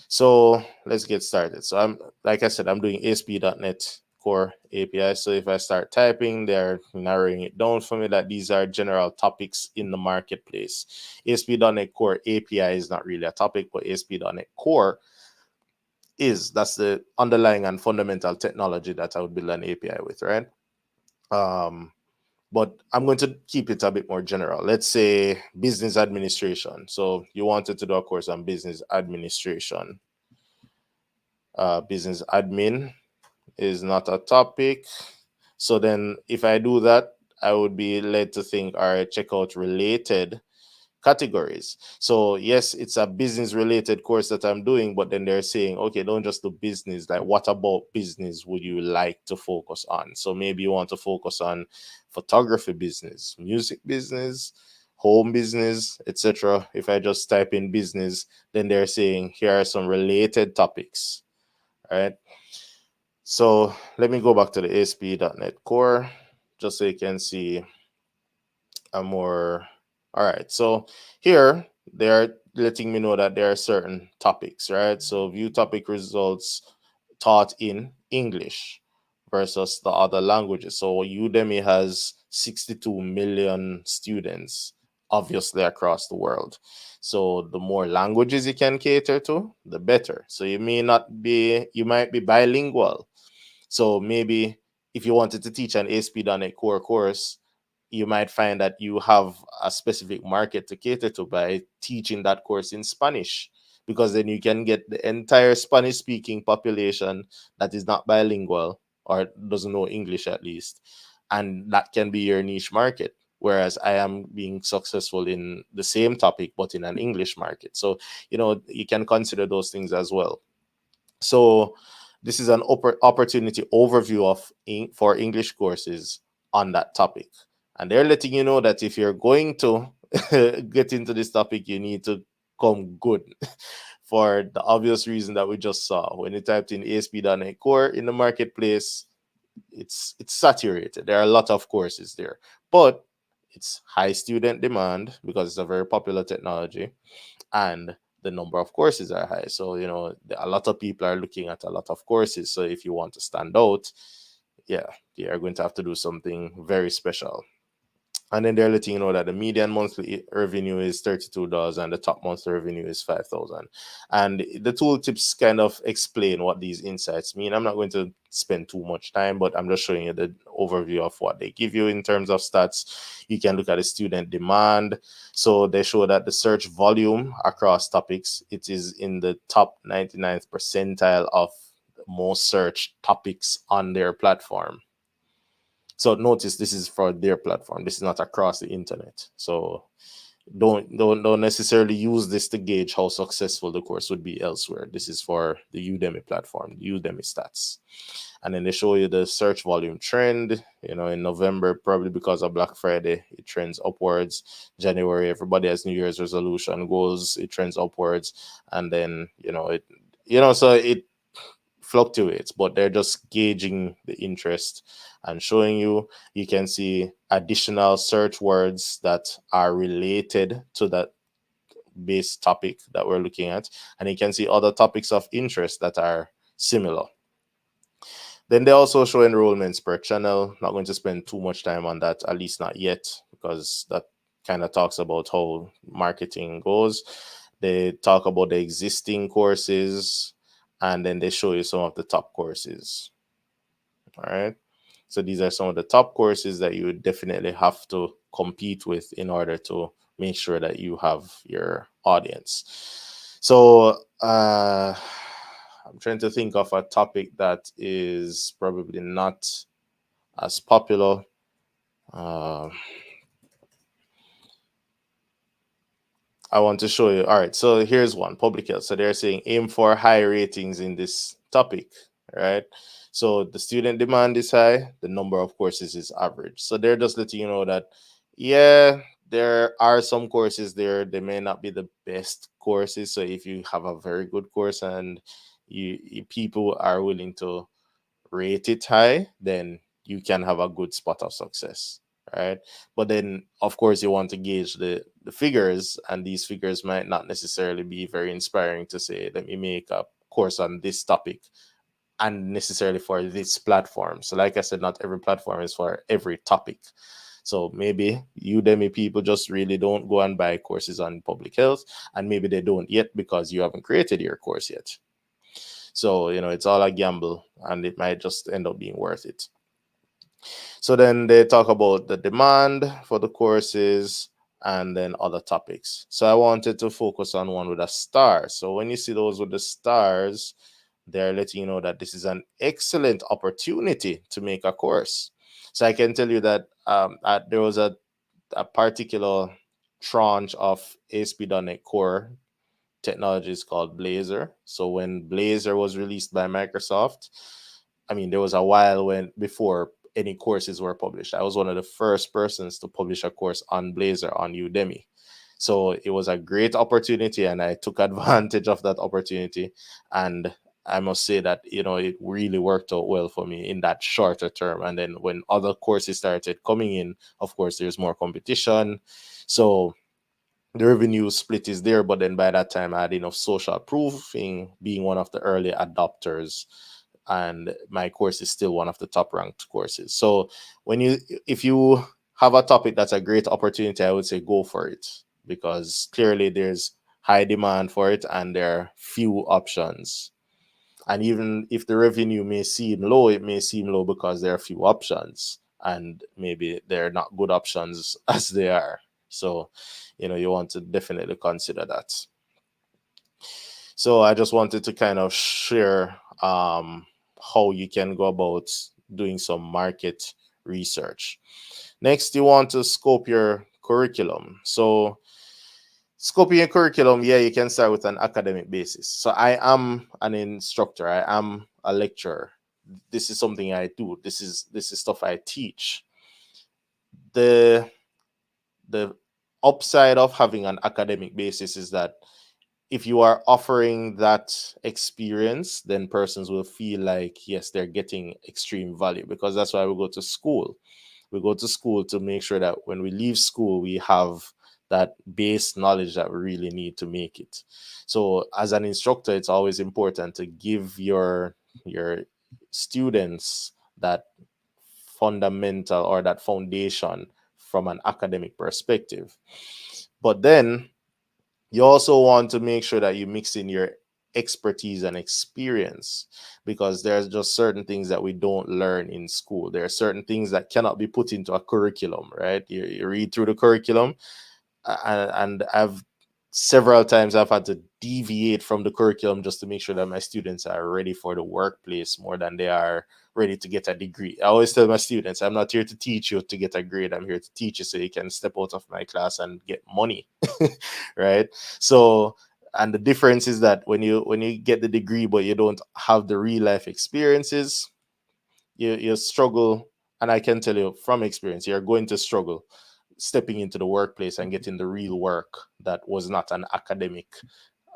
So let's get started. So like I said, I'm doing ASP.NET Core API. So if I start typing, they're narrowing it down for me that these are general topics in the marketplace. ASP.NET Core API is not really a topic, but ASP.NET Core that's the underlying and fundamental technology that I would build an API with, right? But I'm going to keep it a bit more general. Let's say business administration. So you wanted to do a course on business administration. Business admin is not a topic. So then if I do that, I would be led to think, all right, check out related categories. So yes, it's a business related course that I'm doing, but then they're saying, okay, don't just do business. Like, what about business would you like to focus on? So maybe you want to focus on photography business, music business, home business, etc. If I just type in business, then they're saying here are some related topics. All right. So let me go back to the ASP.NET Core just so you can see a more. All right. So here they're letting me know that there are certain topics, right? So view topic results taught in English versus the other languages. So Udemy has 62 million students, obviously across the world. So the more languages you can cater to, the better. So you might be bilingual. So maybe if you wanted to teach an ASP.NET Core course, you might find that you have a specific market to cater to by teaching that course in Spanish, because then you can get the entire Spanish speaking population that is not bilingual or doesn't know English at least. And that can be your niche market. Whereas I am being successful in the same topic, but in an English market. So, you can consider those things as well. So this is an opportunity overview for English courses on that topic. And they're letting you know that if you're going to get into this topic, you need to come good for the obvious reason that we just saw. When you typed in ASP.NET Core in the marketplace, it's saturated. There are a lot of courses there, but it's high student demand because it's a very popular technology, and the number of courses are high. So, a lot of people are looking at a lot of courses. So if you want to stand out, yeah, you are going to have to do something very special. And then they're letting you know that the median monthly revenue is $32 and the top monthly revenue is 5,000. And the tooltips kind of explain what these insights mean. I'm not going to spend too much time, but I'm just showing you the overview of what they give you in terms of stats. You can look at the student demand. So they show that the search volume across topics, it is in the top 99th percentile of most searched topics on their platform. So notice this is for their platform. This is not across the internet. So Don't necessarily use this to gauge how successful the course would be elsewhere. This is for the Udemy platform, Udemy stats. And then they show you the search volume trend. In November, probably because of Black Friday, it trends upwards. January, everybody has New Year's resolution goals, it trends upwards. And then so it fluctuates, but they're just gauging the interest and showing you can see additional search words that are related to that base topic that we're looking at, and you can see other topics of interest that are similar. Then they also show enrollments per channel. Not going to spend too much time on that, at least not yet, because that kind of talks about how marketing goes. They talk about the existing courses, and then they show you some of the top courses. All right. So these are some of the top courses that you would definitely have to compete with in order to make sure that you have your audience. So I'm trying to think of a topic that is probably not as popular. Uh, I want to show you. All right, so here's one, public health. So they're saying aim for high ratings in this topic, right? So the student demand is high, the number of courses is average. So they're just letting you know that, yeah, there are some courses there. They may not be the best courses. So if you have a very good course and people are willing to rate it high, then you can have a good spot of success, right? But then, of course, you want to gauge the figures, and these figures might not necessarily be very inspiring to say, let me make a course on this topic and necessarily for this platform. So, like I said, not every platform is for every topic. So maybe Udemy people just really don't go and buy courses on public health, and maybe they don't yet because you haven't created your course yet. So, it's all a gamble, and it might just end up being worth it. So then they talk about the demand for the courses and then other topics. So I wanted to focus on one with a star. So when you see those with the stars, they're letting you know that this is an excellent opportunity to make a course. So I can tell you that there was a particular tranche of ASP.NET Core technologies called Blazor. So when Blazor was released by Microsoft, I mean, there was a while when before any courses were published. I was one of the first persons to publish a course on Blazor on Udemy. So it was a great opportunity, and I took advantage of that opportunity. And I must say that, it really worked out well for me in that shorter term. And then when other courses started coming in, of course, there's more competition. So the revenue split is there, but then by that time I had enough social proof in being one of the early adopters, and my course is still one of the top ranked courses. So if you have a topic that's a great opportunity, I would say go for it, because clearly there's high demand for it and there are few options. And even if the revenue may seem low, it may seem low because there are few options, and maybe they're not good options as they are. So, you want to definitely consider that. So I just wanted to kind of share how you can go about doing some market research. Next, you want to scope your curriculum. So scoping your curriculum, yeah, you can start with an academic basis. So I am an instructor, I am a lecturer. This is something I do. This is stuff I teach. The the upside of having an academic basis is that if you are offering that experience, then persons will feel like, yes, they're getting extreme value, because that's why we go to school. We go to school to make sure that when we leave school, we have that base knowledge that we really need to make it. So as an instructor, it's always important to give your students that fundamental or that foundation from an academic perspective. But then you also want to make sure that you mix in your expertise and experience, because there's just certain things that we don't learn in school. There are certain things that cannot be put into a curriculum, right? You read through the curriculum, and I've Several times I've had to deviate from the curriculum just to make sure that my students are ready for the workplace more than they are ready to get a degree. I always tell my students, I'm not here to teach you to get a grade. I'm here to teach you so you can step out of my class and get money. Right? So, and the difference is that when you get the degree but you don't have the real life experiences, you struggle. And I can tell you from experience, you're going to struggle stepping into the workplace and getting the real work that was not an academic,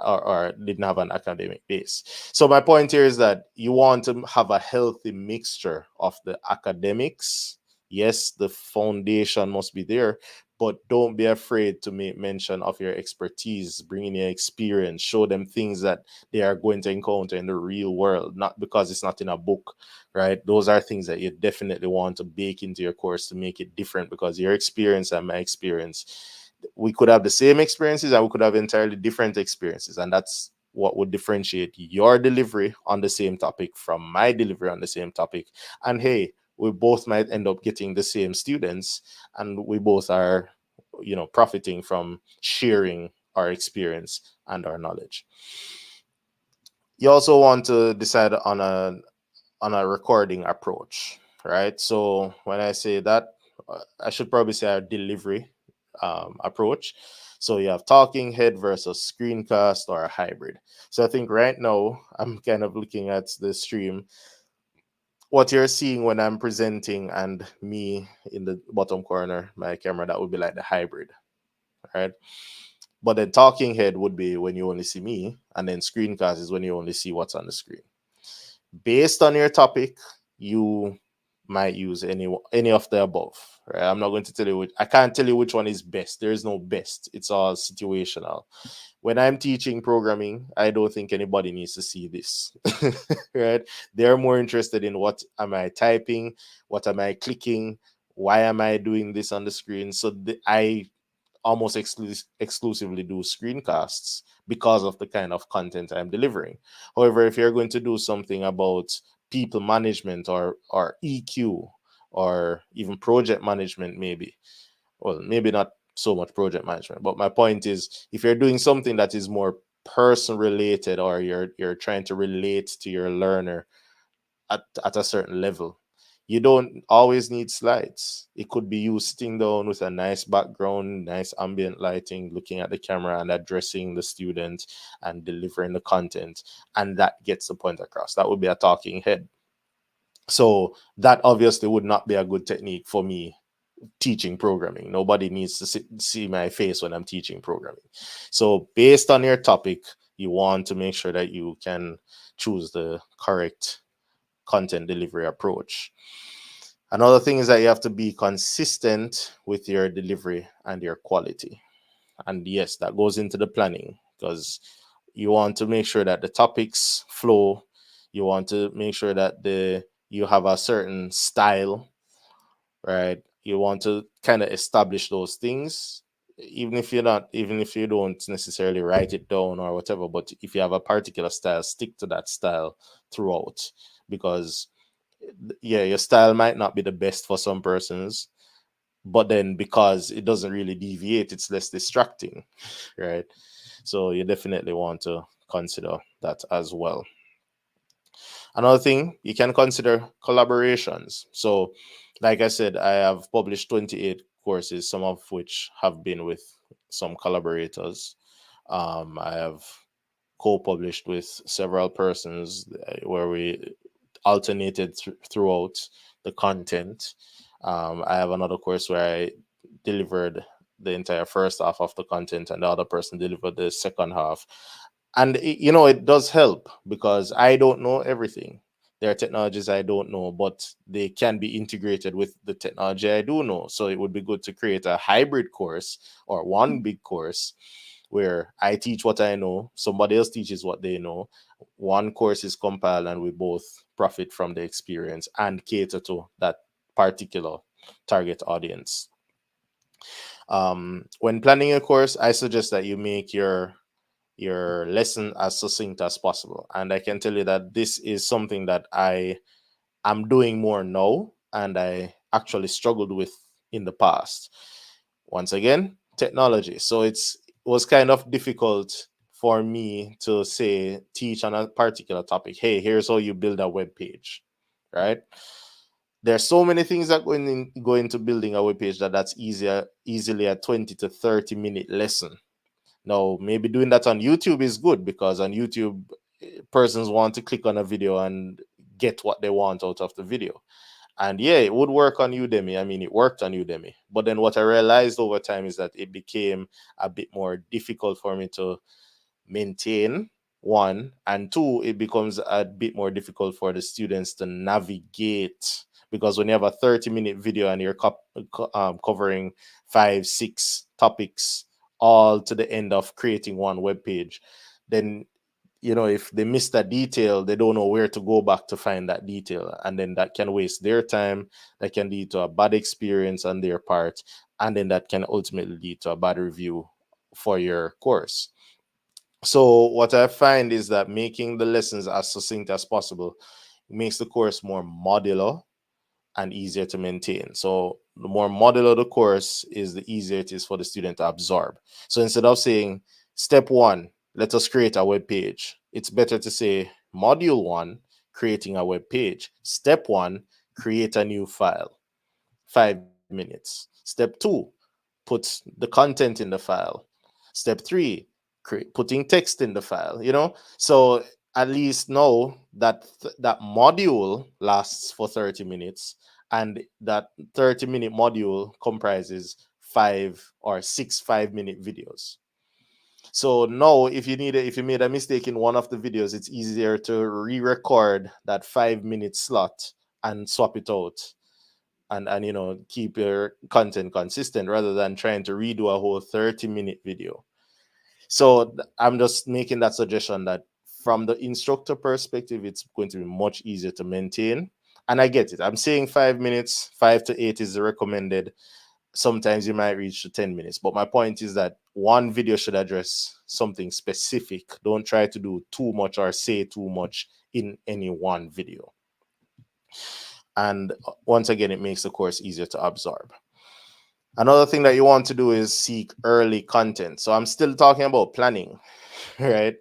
or didn't have an academic base. So my point here is that you want to have a healthy mixture of the academics. Yes, the foundation must be there, but don't be afraid to make mention of your expertise, bring in your experience, show them things that they are going to encounter in the real world, not because it's not in a book, right? Those are things that you definitely want to bake into your course to make it different, because your experience and my experience, we could have the same experiences and we could have entirely different experiences, and that's what would differentiate your delivery on the same topic from my delivery on the same topic. And hey, we both might end up getting the same students, and we both are, profiting from sharing our experience and our knowledge. You also want to decide on a recording approach, right? So when I say that, I should probably say our delivery approach. So you have talking head versus screencast or a hybrid. So I think right now I'm kind of looking at the stream. What you're seeing when I'm presenting and me in the bottom corner, my camera, that would be like the hybrid, right? But then talking head would be when you only see me, and then screencast is when you only see what's on the screen. Based on your topic, you might use any of the above. Right? I'm not going to tell you I can't tell you which one is best. There is no best. It's all situational. When I'm teaching programming, I don't think anybody needs to see this. Right? They're more interested in what am I typing, what am I clicking, why am I doing this on the screen. So I almost exclusively do screencasts because of the kind of content I'm delivering. However, if you're going to do something about people management or EQ or even project management, maybe, well, maybe not so much project management, but my point is, if you're doing something that is more person related, or you're trying to relate to your learner at a certain level, you don't always need slides. It could be you sitting down with a nice background, nice ambient lighting, looking at the camera and addressing the student and delivering the content, and that gets the point across. That would be a talking head. So that obviously would not be a good technique for me teaching programming. Nobody needs to see my face when I'm teaching programming. So based on your topic, you want to make sure that you can choose the correct content delivery approach. Another thing is that you have to be consistent with your delivery and your quality. And yes, that goes into the planning, because you want to make sure that the topics flow. You want to make sure that you have a certain style, right? You want to kind of establish those things, even if you don't necessarily write it down or whatever. But if you have a particular style, stick to that style throughout, because yeah, your style might not be the best for some persons, but then because it doesn't really deviate, it's less distracting, right? So you definitely want to consider that as well. Another thing, you can consider collaborations. So, like I said, I have published 28 courses, some of which have been with some collaborators. I have co-published with several persons, where we alternated throughout the content. I have another course where I delivered the entire first half of the content, and the other person delivered the second half. And it does help, because I don't know everything. There are technologies I don't know, but they can be integrated with the technology I do know. So it would be good to create a hybrid course, or one big course where I teach what I know, somebody else teaches what they know. One course is compiled, and we both profit from the experience and cater to that particular target audience. When planning a course, I suggest that you make your lesson as succinct as possible. And I can tell you that this is something that I am doing more now, and I actually struggled with in the past. Once again, technology. So was kind of difficult for me to say teach on a particular topic. Hey, here's how you build a web page, right? There's so many things that go into building a web page that's easily a 20 to 30 minute lesson. Now, maybe doing that on YouTube is good because on YouTube, persons want to click on a video and get what they want out of the video. And yeah, it would work on Udemy. I mean, it worked on Udemy. But then what I realized over time is that it became a bit more difficult for me to maintain, one, and two, it becomes a bit more difficult for the students to navigate, because when you have a 30-minute video and you're covering 5 6 topics all to the end of creating one web page, then if they miss that detail, they don't know where to go back to find that detail, and then that can waste their time, that can lead to a bad experience on their part, and then that can ultimately lead to a bad review for your course. So what I find is that making the lessons as succinct as possible makes the course more modular and easier to maintain. So the more modular the course is, the easier it is for the student to absorb. So instead of saying step one, let us create a web page, it's better to say module one, creating a web page. Step one, create a new file, 5 minutes. Step two, put the content in the file. Step three, putting text in the file. So at least know that that module lasts for 30 minutes, and that 30-minute module comprises 5 or 6 5-minute videos. So now if you made a mistake in one of the videos, it's easier to re-record that 5-minute slot and swap it out, and keep your content consistent rather than trying to redo a whole 30-minute video. So I'm just making that suggestion that from the instructor perspective, it's going to be much easier to maintain. And I get it. I'm saying 5 minutes, 5 to 8 is the recommended. Sometimes you might reach to 10 minutes. But my point is that one video should address something specific. Don't try to do too much or say too much in any one video. And once again, it makes the course easier to absorb. Another thing that you want to do is seek early content. So I'm still talking about planning, right?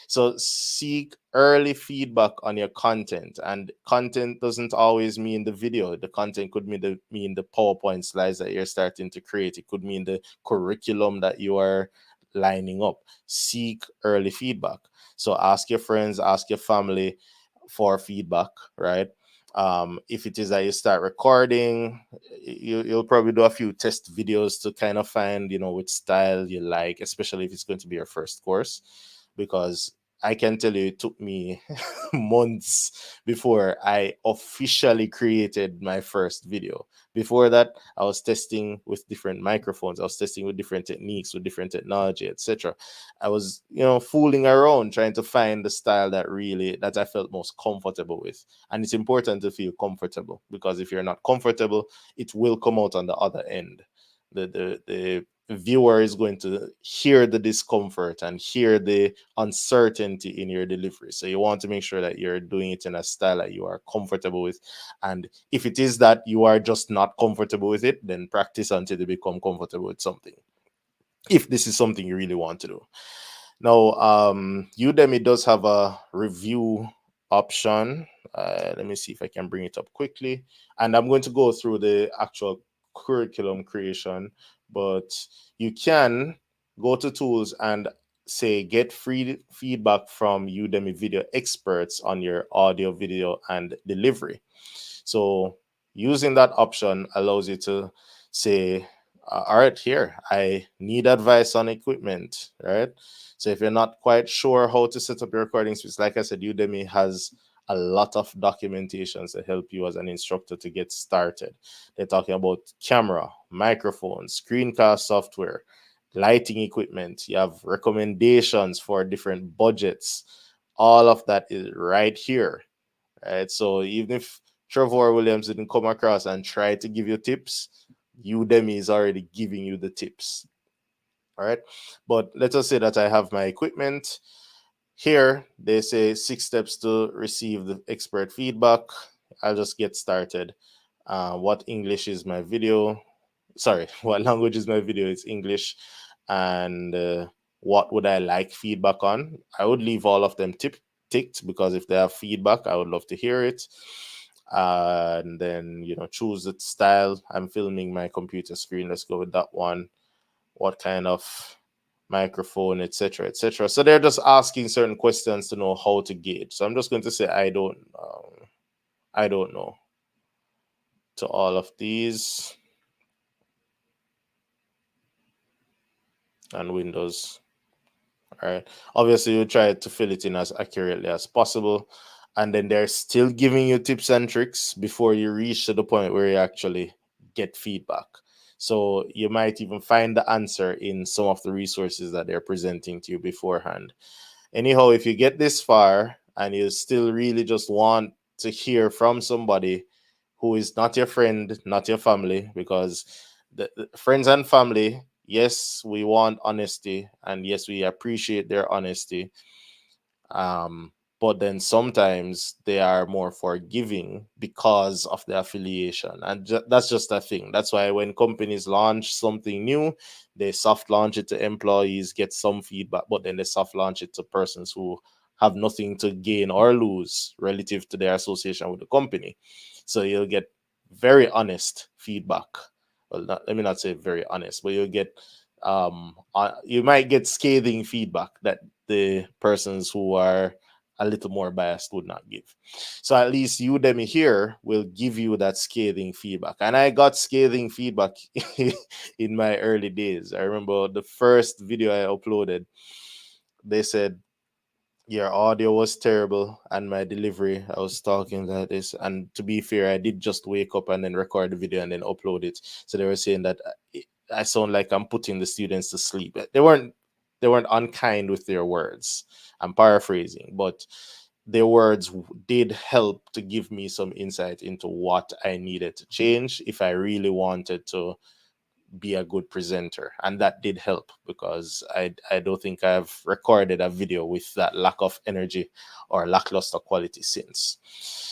So seek early feedback on your content. And content doesn't always mean the video. The content could mean the PowerPoint slides that you're starting to create. It could mean the curriculum that you are lining up. Seek early feedback. So ask your friends, ask your family for feedback, right? If it is that you start recording, you'll probably do a few test videos to kind of find, which style you like, especially if it's going to be your first course, because I can tell you it took me months before I officially created my first video. Before that, I was testing with different microphones. I was testing with different techniques, with different technology, etc. I was, fooling around trying to find the style that I felt most comfortable with. And it's important to feel comfortable, because if you're not comfortable, it will come out on the other end. The viewer is going to hear the discomfort and hear the uncertainty in your delivery. So you want to make sure that you're doing it in a style that you are comfortable with. And if it is that you are just not comfortable with it, then practice until you become comfortable with something, if this is something you really want to do. Now, Udemy does have a review option. Let me see if I can bring it up quickly. And I'm going to go through the actual curriculum creation, but you can go to tools and say get free feedback from Udemy video experts on your audio, video, and delivery. So using that option allows you to say, all right, here, I need advice on equipment, right? So if you're not quite sure how to set up your recording space, like I said, Udemy has a lot of documentations to help you as an instructor to get started. They're talking about camera, microphone, screencast software, lighting equipment. You have recommendations for different budgets. All of that is right here, right? So even if Trevor Williams didn't come across and try to give you tips, Udemy is already giving you the tips. All right. But let us say that I have my equipment. Here, they say 6 steps to receive the expert feedback. I'll just get started. What English is my video? Sorry, what language is my video? It's English. and what would I like feedback on. I would leave all of them ticked, because if they have feedback, I would love to hear it. And then, choose the style. I'm filming my computer screen. Let's go with that one. What kind of microphone, etc., etc. So they're just asking certain questions to know how to gauge. So I'm just going to say I don't know to all of these, and Windows. All right. Obviously, you try to fill it in as accurately as possible, and then they're still giving you tips and tricks before you reach to the point where you actually get feedback. So you might even find the answer in some of the resources that they're presenting to you beforehand. Anyhow, if you get this far and you still really just want to hear from somebody who is not your friend, not your family, because the friends and family, yes, we want honesty, and yes, we appreciate their honesty. Um, but then sometimes they are more forgiving because of the affiliation, and that's just a thing. That's why when companies launch something new, they soft launch it to employees, get some feedback, but then they soft launch it to persons who have nothing to gain or lose relative to their association with the company. So you'll get very honest feedback. Well, let me not say very honest, but you'll get you might get scathing feedback that the persons who are a little more biased would not give. So at least Udemy here will give you that scathing feedback. And I got scathing feedback in my early days. I remember the first video I uploaded, they said your audio was terrible and my delivery, I was talking like this. And to be fair, I did just wake up and then record the video and then upload it. So they were saying that I sound like I'm putting the students to sleep. They weren't unkind with their words. I'm paraphrasing, but their words did help to give me some insight into what I needed to change if I really wanted to be a good presenter, and that did help, because I don't think I've recorded a video with that lack of energy or lackluster quality since.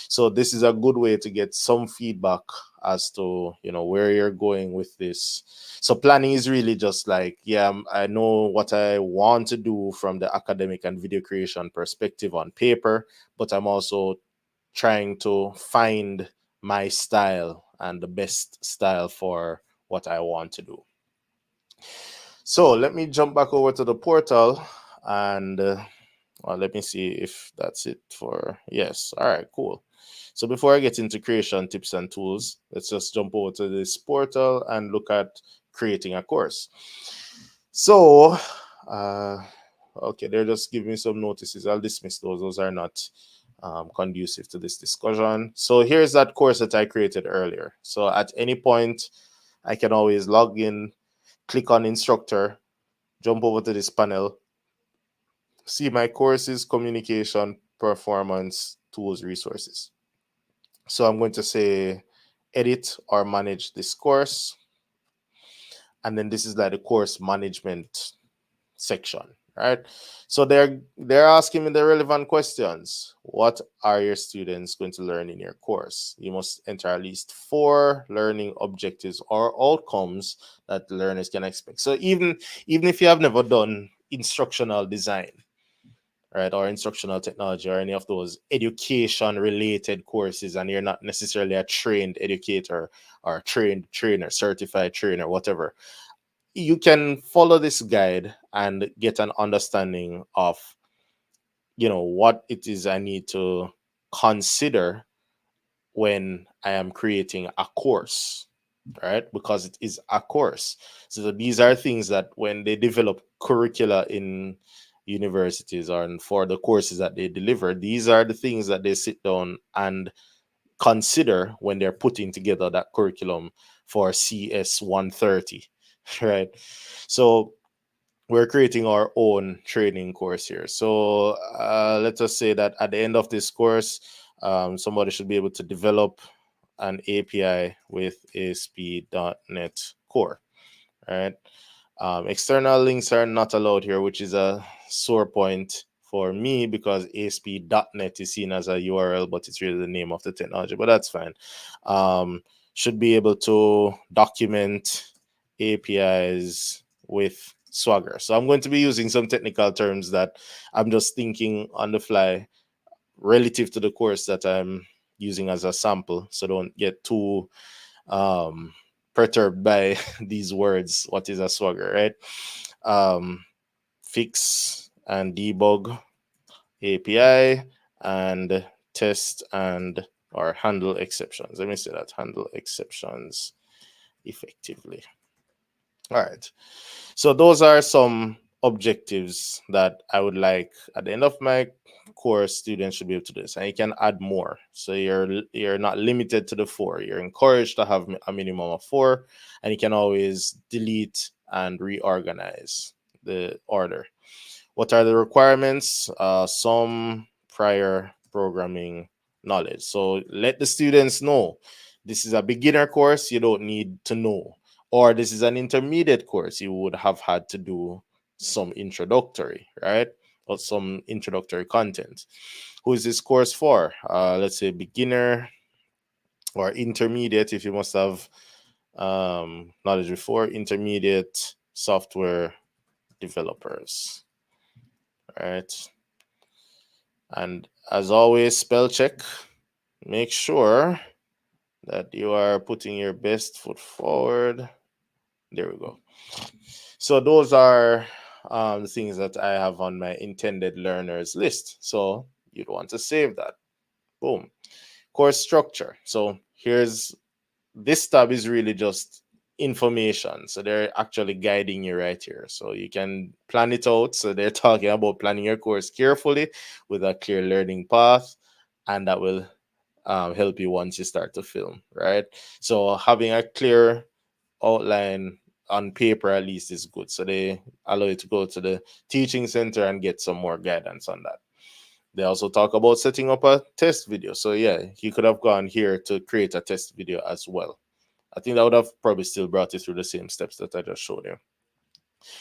So this is a good way to get some feedback as to where you're going with this. So planning is really just like, yeah, I know what I want to do from the academic and video creation perspective on paper, but I'm also trying to find my style and the best style for what I want to do. So let me jump back over to the portal, and well, let me see if that's it for yes. All right, cool. So before I get into creation tips and tools, let's just jump over to this portal and look at creating a course. So okay, they're just giving me some notices. I'll dismiss those. Those are not conducive to this discussion. So here's that course that I created earlier. So at any point, I can always log in, click on instructor, jump over to this panel, see my courses, communication, performance, tools, resources. So I'm going to say edit or manage this course. And then this is like the course management section, right? So they're asking me the relevant questions. What are your students going to learn in your course? You must enter at least 4 learning objectives or outcomes that the learners can expect. So even if you have never done instructional design, right, or instructional technology or any of those education related courses, and you're not necessarily a trained educator or trained trainer, certified trainer, whatever, you can follow this guide and get an understanding of what it is I need to consider when I am creating a course, right? Because it is a course. So these are things that when they develop curricula in universities or for the courses that they deliver, these are the things that they sit down and consider when they're putting together that curriculum for CS 130, right? So we're creating our own training course here. So let us say that at the end of this course, somebody should be able to develop an API with ASP.NET Core, right? External links are not allowed here, which is a sore point for me because ASP.NET is seen as a URL, but it's really the name of the technology, but that's fine. Should be able to document APIs with swagger. So I'm going to be using some technical terms that I'm just thinking on the fly relative to the course that I'm using as a sample. So don't get too um, perturbed by these words. What is a swagger, right? Fix and debug API and test and or handle exceptions. Let me say that, handle exceptions effectively. All right. So those are some objectives that I would like at the end of my course students should be able to do this, and you can add more. So you're not limited to the four. You're encouraged to have a minimum of four, and you can always delete and reorganize the order. What are the requirements? Some prior programming knowledge. So let the students know this is a beginner course, you don't need to know. Or this is an intermediate course, you would have had to do some introductory, right? Or some introductory content. Who is this course for? Let's say beginner or intermediate, if you must have knowledge before, intermediate software developers, right? And as always, spell check. Make sure that you are putting your best foot forward. There we go. So those are the things that I have on my intended learners list. So you'd want to save that. Boom. Course structure. So here's this tab is really just information. So they're actually guiding you right here. So you can plan it out. So they're talking about planning your course carefully with a clear learning path, and that will help you once you start to film, right? So having a clear outline on paper at least is good. So they allow you to go to the teaching center and get some more guidance on that. They also talk about setting up a test video. So yeah, you could have gone here to create a test video as well. I think that would have probably still brought you through the same steps that I just showed you.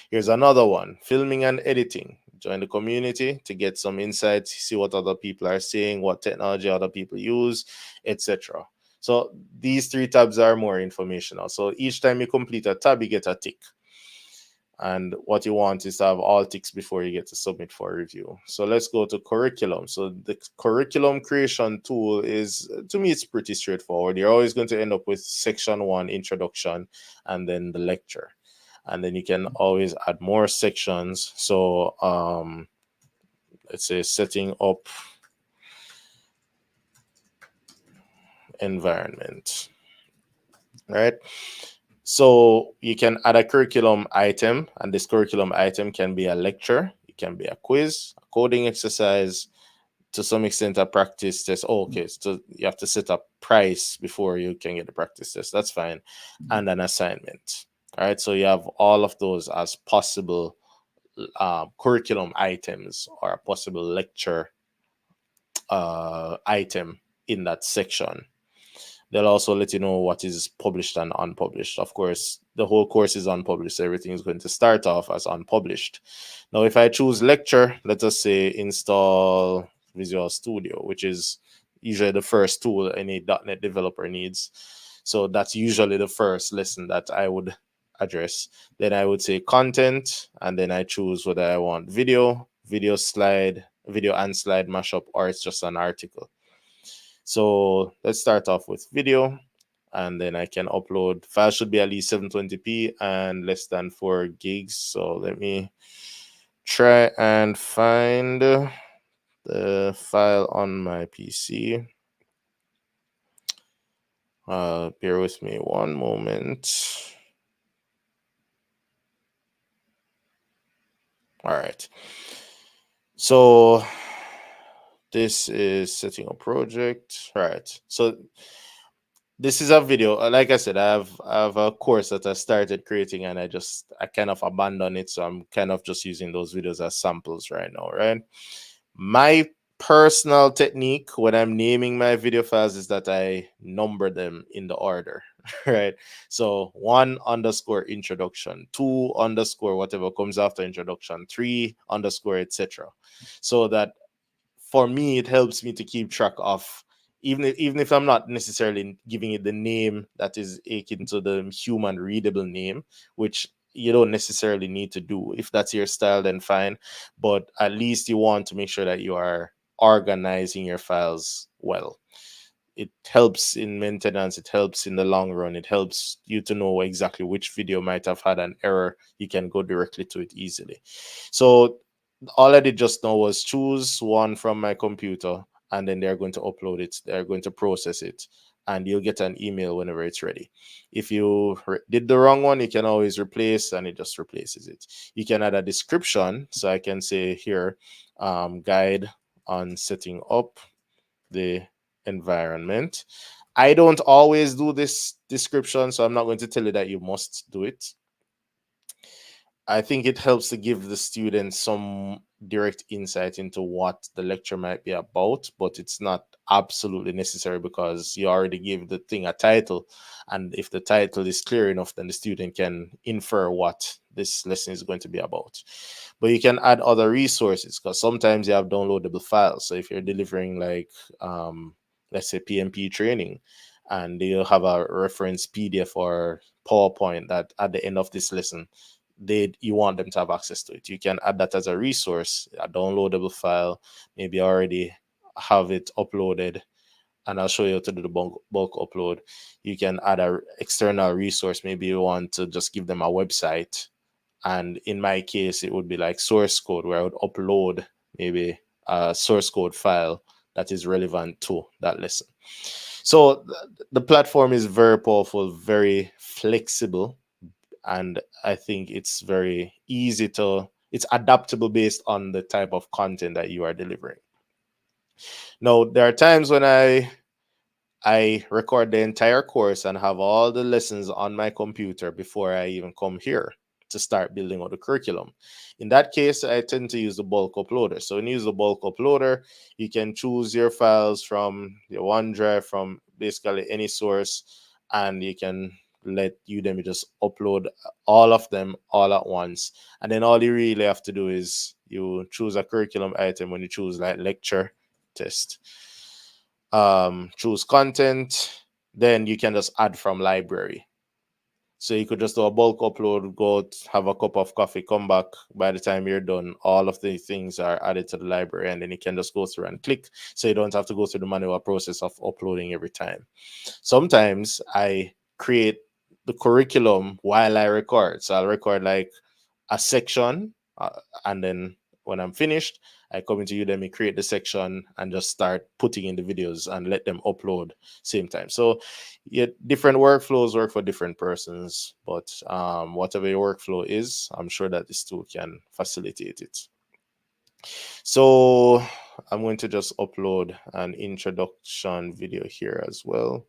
Here's another one, filming and editing. Join the community to get some insights, see what other people are saying, what technology other people use, etc. So these three tabs are more informational. So each time you complete a tab, you get a tick. And what you want is to have all ticks before you get to submit for review. So let's go to curriculum. So the curriculum creation tool is, to me, it's pretty straightforward. You're always going to end up with section 1, introduction, and then the lecture. And then you can always add more sections. So let's say setting up environment, right? So you can add a curriculum item, and this curriculum item can be a lecture, it can be a quiz, a coding exercise, to some extent a practice test. Oh, okay, so you have to set up price before you can get the practice test. That's fine. And an assignment. All right, so you have all of those as possible curriculum items or a possible lecture item in that section. They'll also let you know what is published and unpublished. Of course, the whole course is unpublished, so everything is going to start off as unpublished. Now, if I choose lecture, let us say install Visual Studio, which is usually the first tool any .NET developer needs. So that's usually the first lesson that I would address. Then I would say content, and then I choose whether I want video, video and slide mashup, or it's just an article. So let's start off with video, and then I can upload. File should be at least 720p and less than 4 gigs. So let me try and find the file on my PC. Bear with me one moment. All right. So this is setting a project. All right. So this is a video. Like I said, I have a course that I started creating, and I kind of abandoned it. So I'm kind of just using those videos as samples right now, right? My personal technique when I'm naming my video files is that I number them in the order, right? So 1 underscore introduction, 2 underscore whatever comes after introduction, 3 underscore etc. So that for me it helps me to keep track of, even if I'm not necessarily giving it the name that is akin to the human readable name, which you don't necessarily need to do. If that's your style, then fine. But at least you want to make sure that you are organizing your files well. It helps in maintenance, it helps in the long run, it helps you to know exactly which video might have had an error. You can go directly to it easily. So all I did just now was choose one from my computer, and then they're going to upload it, they're going to process it, and you'll get an email whenever it's ready. If you did the wrong one, you can always replace, and it just replaces it. You can add a description, so I can say here, guide on setting up the environment. I don't always do this description, so I'm not going to tell you that you must do it. I think it helps to give the students some direct insight into what the lecture might be about, but it's not absolutely necessary because you already gave the thing a title. And if the title is clear enough, then the student can infer what this lesson is going to be about. But you can add other resources because sometimes you have downloadable files. So if you're delivering like, let's say PMP training, and you'll have a reference PDF or PowerPoint that at the end of this lesson, you want them to have access to it. You can add that as a resource, a downloadable file, maybe already have it uploaded, and I'll show you how to do the bulk upload. You can add a external resource. Maybe you want to just give them a website, and in my case, it would be like source code, where I would upload maybe a source code file that is relevant to that lesson. So the platform is very powerful, very flexible, and I think it's very easy to, it's adaptable based on the type of content that you are delivering. Now, there are times when I record the entire course and have all the lessons on my computer before I even come here to start building out the curriculum. In that case, I tend to use the bulk uploader. So when you use the bulk uploader, you can choose your files from your OneDrive, from basically any source, and you can let Udemy just upload all of them all at once. And then all you really have to do is you choose a curriculum item. When you choose like lecture, test, choose content, then you can just add from library. So you could just do a bulk upload, go out, have a cup of coffee, come back. By the time you're done, all of the things are added to the library, and then you can just go through and click. So you don't have to go through the manual process of uploading every time. Sometimes I create the curriculum while I record. So I'll record like a section, and then when I'm finished, I come into Udemy, create the section, and just start putting in the videos and let them upload same time. So yeah, different workflows work for different persons, but whatever your workflow is, I'm sure that this tool can facilitate it. So I'm going to just upload an introduction video here as well.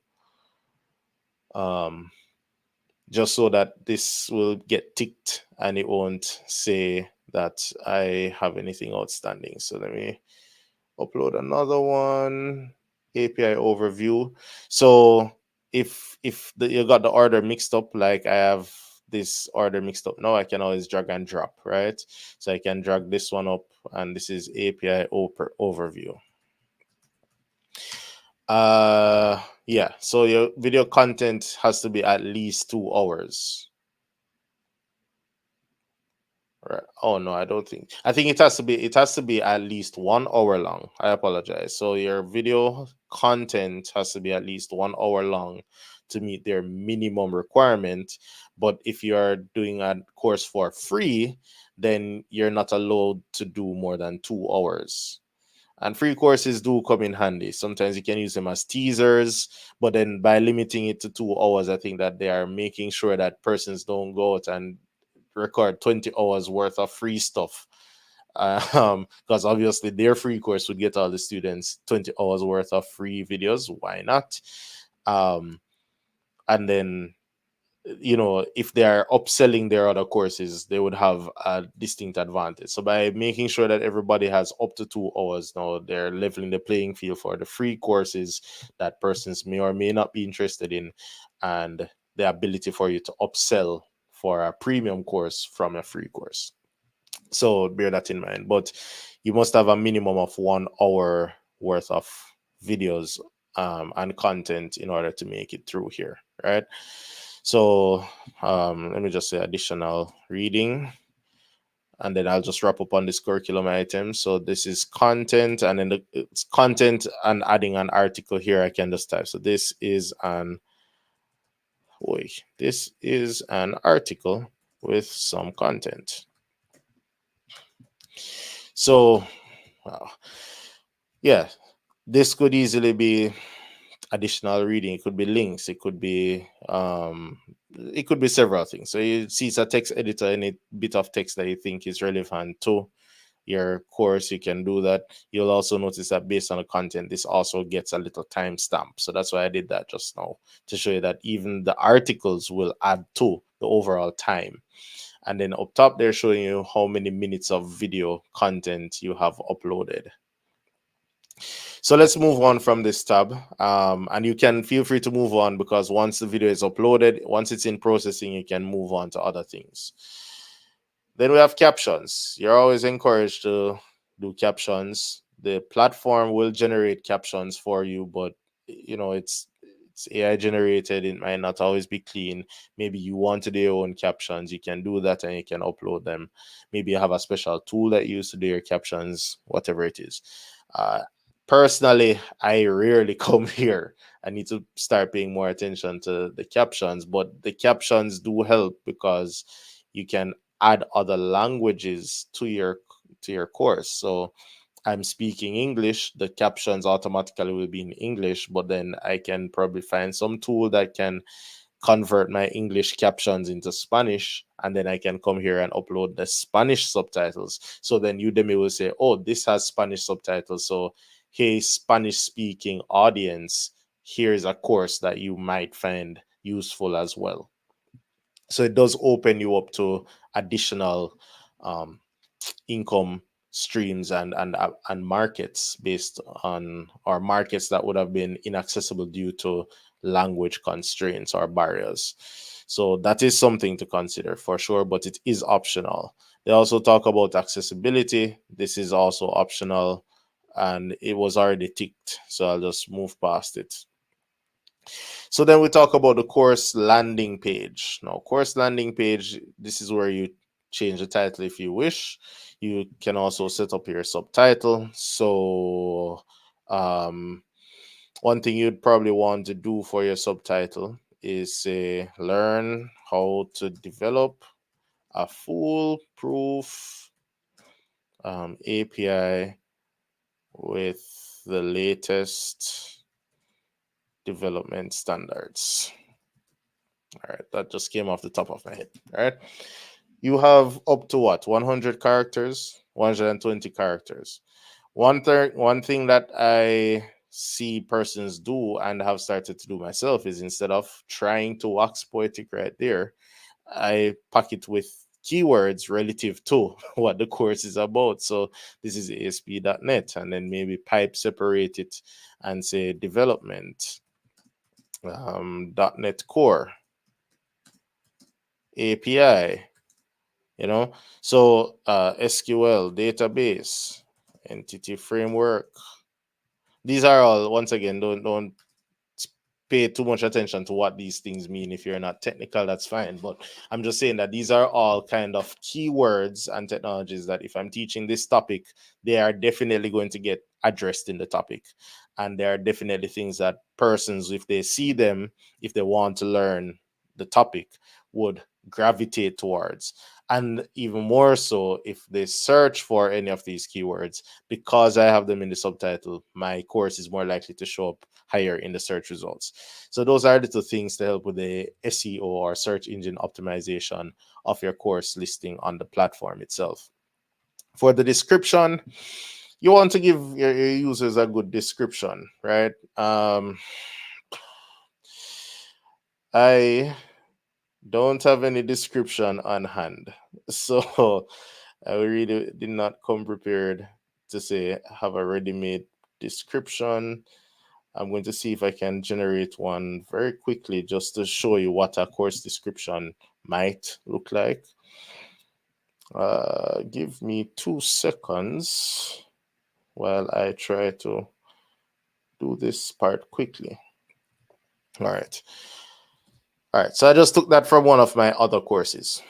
Just so that this will get ticked and it won't say that I have anything outstanding. So let me upload another one, API overview. So if you got the order mixed up, like I have this order mixed up now, I can always drag and drop, right? So I can drag this one up, and this is API overview. Yeah, so your video content has to be at least 2 hours. Right. Oh no, I don't think. I think it has to be at least 1 hour long. I apologize. So your video content has to be at least 1 hour long to meet their minimum requirement. But if you are doing a course for free, then you're not allowed to do more than 2 hours. And free courses do come in handy. Sometimes you can use them as teasers, but then by limiting it to 2 hours, I think that they are making sure that persons don't go out and record 20 hours worth of free stuff. Because obviously their free course would get all the students 20 hours worth of free videos. Why not? And then, if they are upselling their other courses, they would have a distinct advantage. So by making sure that everybody has up to 2 hours now, they're leveling the playing field for the free courses that persons may or may not be interested in, and the ability for you to upsell for a premium course from a free course. So bear that in mind. But you must have a minimum of 1 hour worth of videos and content in order to make it through here, right? So let me just say additional reading, and then I'll just wrap up on this curriculum item. So this is content, and then it's content and adding an article here. I can just type. So this is an article with some content. So yeah, this could easily be additional reading. It could be links. It could be several things. So you see it's a text editor, any bit of text that you think is relevant to your course, you can do that. You'll also notice that based on the content, this also gets a little timestamp. So that's why I did that just now, to show you that even the articles will add to the overall time. And then up top, they're showing you how many minutes of video content you have uploaded. So let's move on from this tab. And you can feel free to move on, because once the video is uploaded, once it's in processing, you can move on to other things. Then we have captions. You're always encouraged to do captions. The platform will generate captions for you, but it's AI generated. It might not always be clean. Maybe you want to do your own captions. You can do that and you can upload them. Maybe you have a special tool that you use to do your captions, whatever it is. Uh, Personally, I rarely come here. I need to start paying more attention to the captions, but the captions do help because you can add other languages to your course. So I'm speaking English, the captions automatically will be in English, but then I can probably find some tool that can convert my English captions into Spanish, and then I can come here and upload the Spanish subtitles. So then Udemy will say, oh, this has Spanish subtitles. So, hey, Spanish speaking audience, here's a course that you might find useful as well. So it does open you up to additional um, income streams and markets based on, or markets that would have been inaccessible due to language constraints or barriers. So that is something to consider for sure, but it is optional. They also talk about accessibility. This is also optional, and it was already ticked, so I'll just move past it. So then we talk about the course landing page. Now, course landing page, this is where you change the title if you wish. You can also set up your subtitle. So, one thing you'd probably want to do for your subtitle is say, learn how to develop a foolproof API with the latest development standards. All right, that just came off the top of my head. All right, you have up to what, 100 characters, 120 characters. One thing that I see persons do and have started to do myself is, instead of trying to wax poetic right there, I pack it with keywords relative to what the course is about. So this is ASP.NET, and then maybe pipe separate it and say development, .NET Core, API, so SQL, database, entity framework. These are all, once again, don't pay too much attention to what these things mean. If you're not technical, that's fine, but I'm just saying that these are all kind of keywords and technologies that, if I'm teaching this topic, they are definitely going to get addressed in the topic, and there are definitely things that persons, if they see them, if they want to learn the topic, would gravitate towards. And even more so if they search for any of these keywords, because I have them in the subtitle, my course is more likely to show up higher in the search results. So those are little things to help with the SEO, or search engine optimization, of your course listing on the platform itself. For the description, you want to give your users a good description, right? I don't have any description on hand, so I really did not come prepared to say have a ready-made description. I'm going to see if I can generate one very quickly, just to show you what a course description might look like. Give me 2 seconds while I try to do this part quickly. All right. All right, so I just took that from one of my other courses.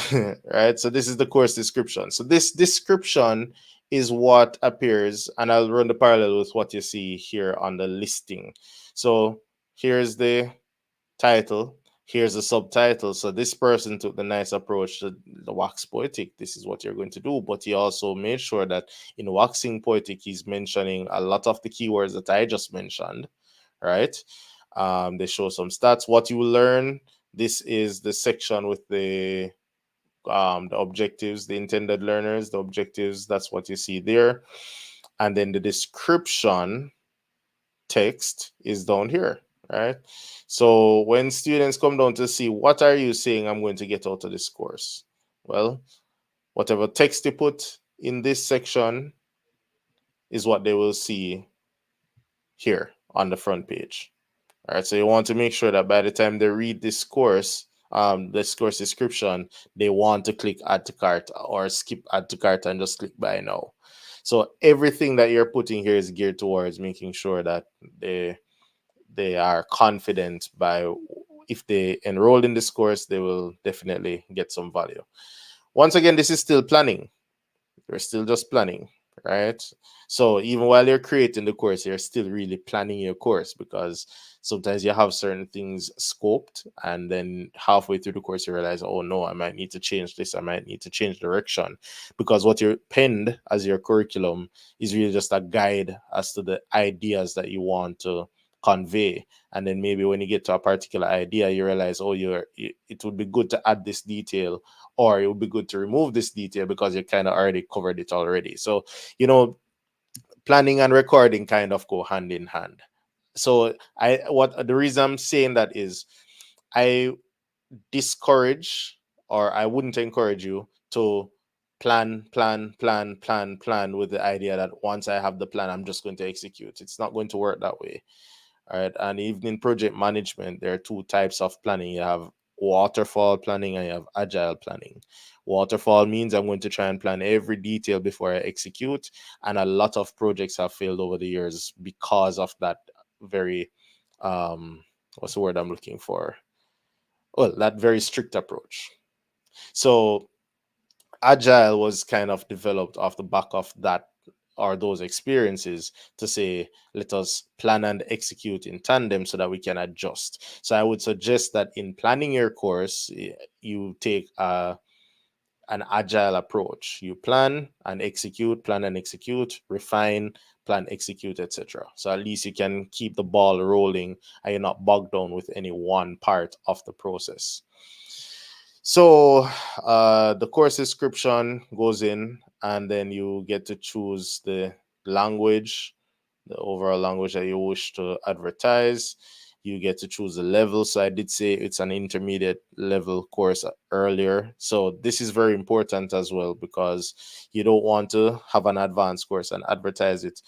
Right, so this is the course description. So this description is what appears, and I'll run the parallel with what you see here on the listing. So here's the title, here's the subtitle. So this person took the nice approach to the wax poetic. This is what you're going to do, but he also made sure that in waxing poetic he's mentioning a lot of the keywords that I just mentioned, right? They show some stats, what you will learn. This is the section with the objectives, the intended learners, the objectives. That's what you see there. And then the description text is down here, right? So when students come down to see what are you saying I'm going to get out of this course, well, whatever text you put in this section is what they will see here on the front page. All right, so you want to make sure that by the time they read this course description, they want to click add to cart or skip add to cart and just click buy now. So everything that you're putting here is geared towards making sure that they are confident by if they enroll in this course, they will definitely get some value. Once again, this is still planning. You're still just planning, right? So even while you're creating the course, you're still really planning your course, because sometimes you have certain things scoped and then halfway through the course you realize, oh no, I might need to change this, I might need to change direction, because what you penned as your curriculum is really just a guide as to the ideas that you want to convey. And then maybe when you get to a particular idea, you realize, oh, it would be good to add this detail, or it would be good to remove this detail because you kind of already covered it already. So, planning and recording kind of go hand in hand. So the reason I'm saying that is I discourage, or I wouldn't encourage you to plan with the idea that once I have the plan, I'm just going to execute. It's not going to work that way. All right. And even in project management, there are two types of planning. You have waterfall planning and you have agile planning. Waterfall means I'm going to try and plan every detail before I execute. And a lot of projects have failed over the years because of that very, what's the word I'm looking for? Well, that very strict approach. So agile was kind of developed off the back of that, or those experiences, to say let us plan and execute in tandem so that we can adjust. So I would suggest that in planning your course, you take an agile approach. You plan and execute, refine, plan, execute, etc. So at least you can keep the ball rolling and you're not bogged down with any one part of the process. So the course description goes in, and then you get to choose the language, the overall language that you wish to advertise. You get to choose the level. So I did say it's an intermediate level course earlier. So this is very important as well, because you don't want to have an advanced course and advertise it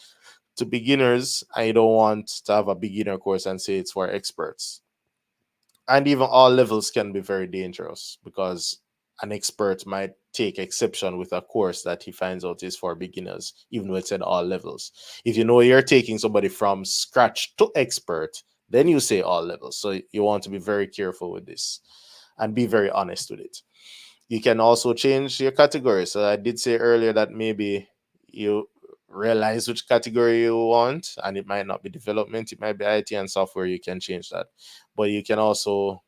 to beginners, and you don't want to have a beginner course and say it's for experts. And even all levels can be very dangerous, because an expert might take exception with a course that he finds out is for beginners, even though it said all levels. If you know you're taking somebody from scratch to expert, then you say all levels. So you want to be very careful with this and be very honest with it. You can also change your category. So I did say earlier that maybe you realize which category you want, and it might not be development, it might be IT and software. You can change that, but you can also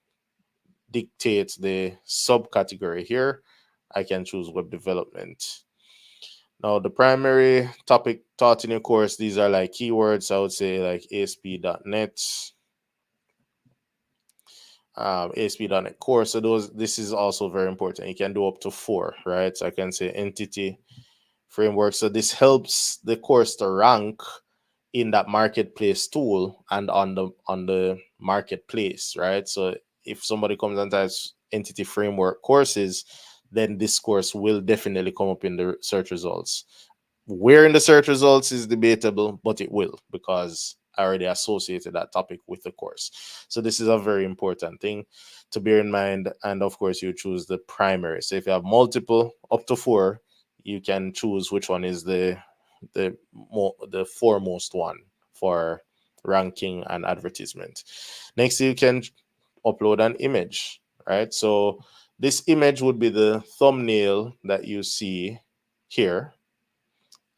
dictate the subcategory here. I can choose web development. Now, the primary topic taught in your course, these are like keywords. I would say like ASP.NET, ASP.NET Core. So this is also very important. You can do up to 4, right? So I can say entity framework. So this helps the course to rank in that marketplace tool and on the marketplace, right? So if somebody comes and types entity framework courses, then this course will definitely come up in the search results. Where in the search results is debatable, but it will, because I already associated that topic with the course. So this is a very important thing to bear in mind. And of course, you choose the primary. So if you have multiple, up to 4, you can choose which one is the foremost one for ranking and advertisement. Next, you can upload an image, right? So this image would be the thumbnail that you see here,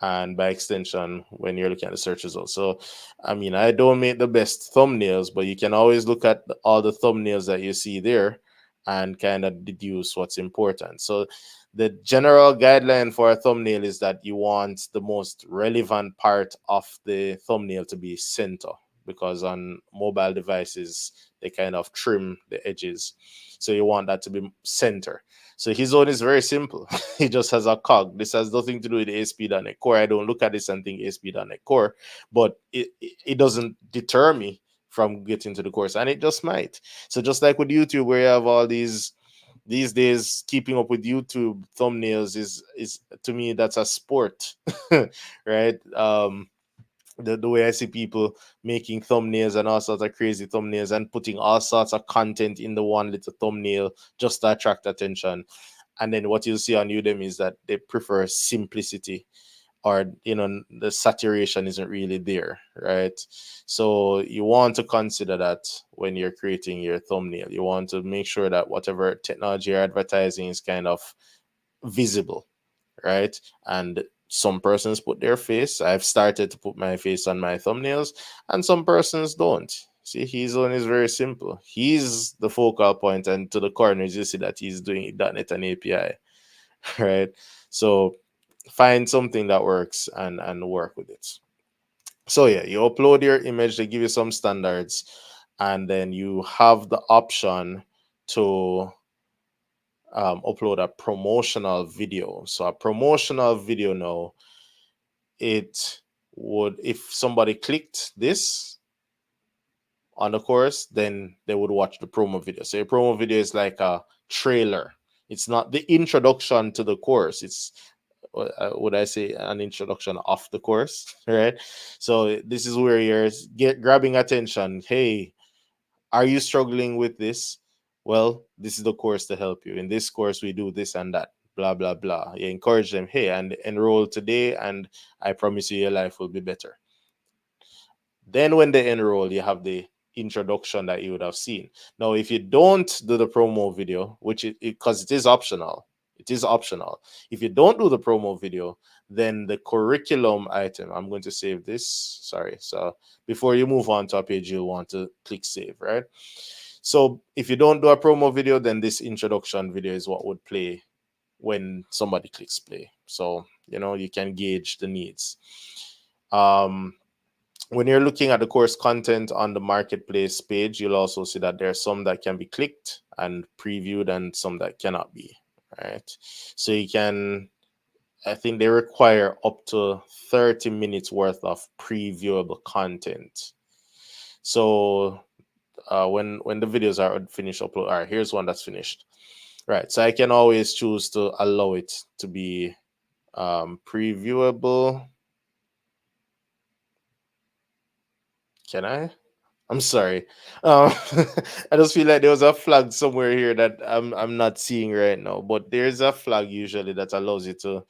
and by extension when you're looking at the search results. So I mean, I don't make the best thumbnails, but you can always look at all the thumbnails that you see there and kind of deduce what's important. So the general guideline for a thumbnail is that you want the most relevant part of the thumbnail to be center, because on mobile devices they kind of trim the edges, so you want that to be center. So his own is very simple. He just has a cog. This has nothing to do with ASP.NET Core. I don't look at this and think ASP.NET Core, but it doesn't deter me from getting to the course, and it just might. So just like with YouTube, where you have all these days, keeping up with YouTube thumbnails is to me, that's a sport, right? The way I see people making thumbnails and all sorts of crazy thumbnails and putting all sorts of content in the one little thumbnail just to attract attention. And then what you'll see on Udemy is that they prefer simplicity, or the saturation isn't really there, right? So you want to consider that when you're creating your thumbnail. You want to make sure that whatever technology you're advertising is kind of visible, right? And some persons put their face. I've started to put my face on my thumbnails, and some persons don't. See, his one is very simple. He's the focal point, and to the corners, you see that he's doing .NET and API, right? So find something that works and work with it. So yeah, you upload your image. They give you some standards, and then you have the option to upload a promotional video. So a promotional video now, it would, if somebody clicked this on the course, then they would watch the promo video. So a promo video is like a trailer. It's not the introduction to the course. It's would I say an introduction of the course, right? So this is where you're grabbing attention. Hey, are you struggling with this? Well, this is the course to help you. In this course, we do this and that, blah, blah, blah. You encourage them, hey, and enroll today, and I promise you your life will be better. Then when they enroll, you have the introduction that you would have seen. Now, if you don't do the promo video, which because it is optional, it is optional. If you don't do the promo video, then the curriculum item, I'm going to save this. Sorry. So before you move on to a page, you'll want to click save, right? So if you don't do a promo video, then this introduction video is what would play when somebody clicks play. So, you can gauge the needs. When you're looking at the course content on the marketplace page, you'll also see that there are some that can be clicked and previewed and some that cannot be, right? So I think they require up to 30 minutes worth of previewable content. So when the videos are finished upload, all right, here's one that's finished, right? So I can always choose to allow it to be previewable. Can I? I'm sorry. I just feel like there was a flag somewhere here that I'm not seeing right now. But there's a flag usually that allows you to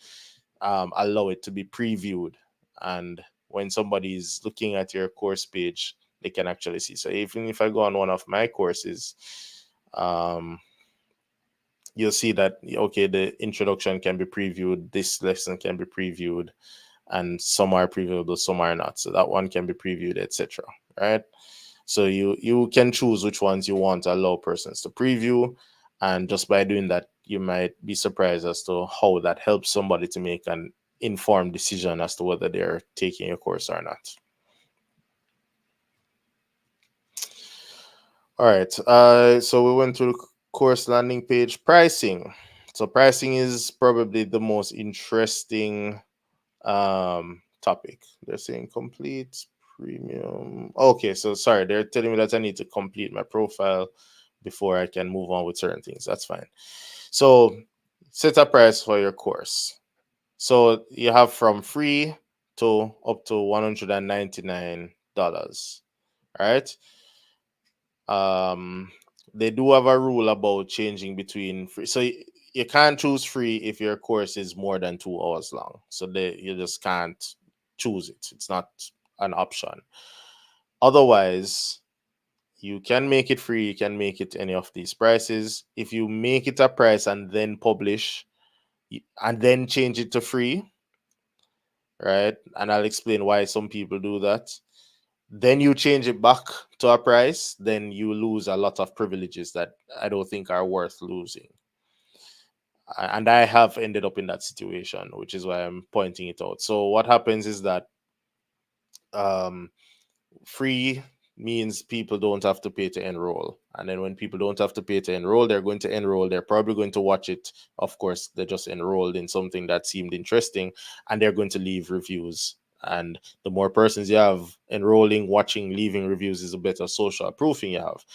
allow it to be previewed, and when somebody is looking at your course page, they can actually see. So even if I go on one of my courses, um, you'll see that okay, the introduction can be previewed, this lesson can be previewed, and some are previewable, some are not. So that one can be previewed, etc. Right? So you can choose which ones you want to allow persons to preview, and just by doing that, you might be surprised as to how that helps somebody to make an informed decision as to whether they're taking your course or not. All right. So we went to the course landing page. Pricing. So pricing is probably the most interesting topic. They're saying complete premium. Okay, so sorry, they're telling me that I need to complete my profile before I can move on with certain things. That's fine. So set a price for your course. So you have from free to up to $199. Right? They do have a rule about changing between free. So you can't choose free if your course is more than 2 hours long. So you just can't choose it. It's not an option. Otherwise, You can make it free, you can make it any of these prices. If you make it a price and then publish and then change it to free, right? And I'll explain why some people do that. Then you change it back to a price, then you lose a lot of privileges that I don't think are worth losing. And I have ended up in that situation, which is why I'm pointing it out. So what happens is that um, free means people don't have to pay to enroll. And then when people don't have to pay to enroll, they're going to enroll. They're probably going to watch it. Of course, they just enrolled in something that seemed interesting, and they're going to leave reviews. And the more persons you have enrolling, watching, leaving reviews is the better social proofing you have.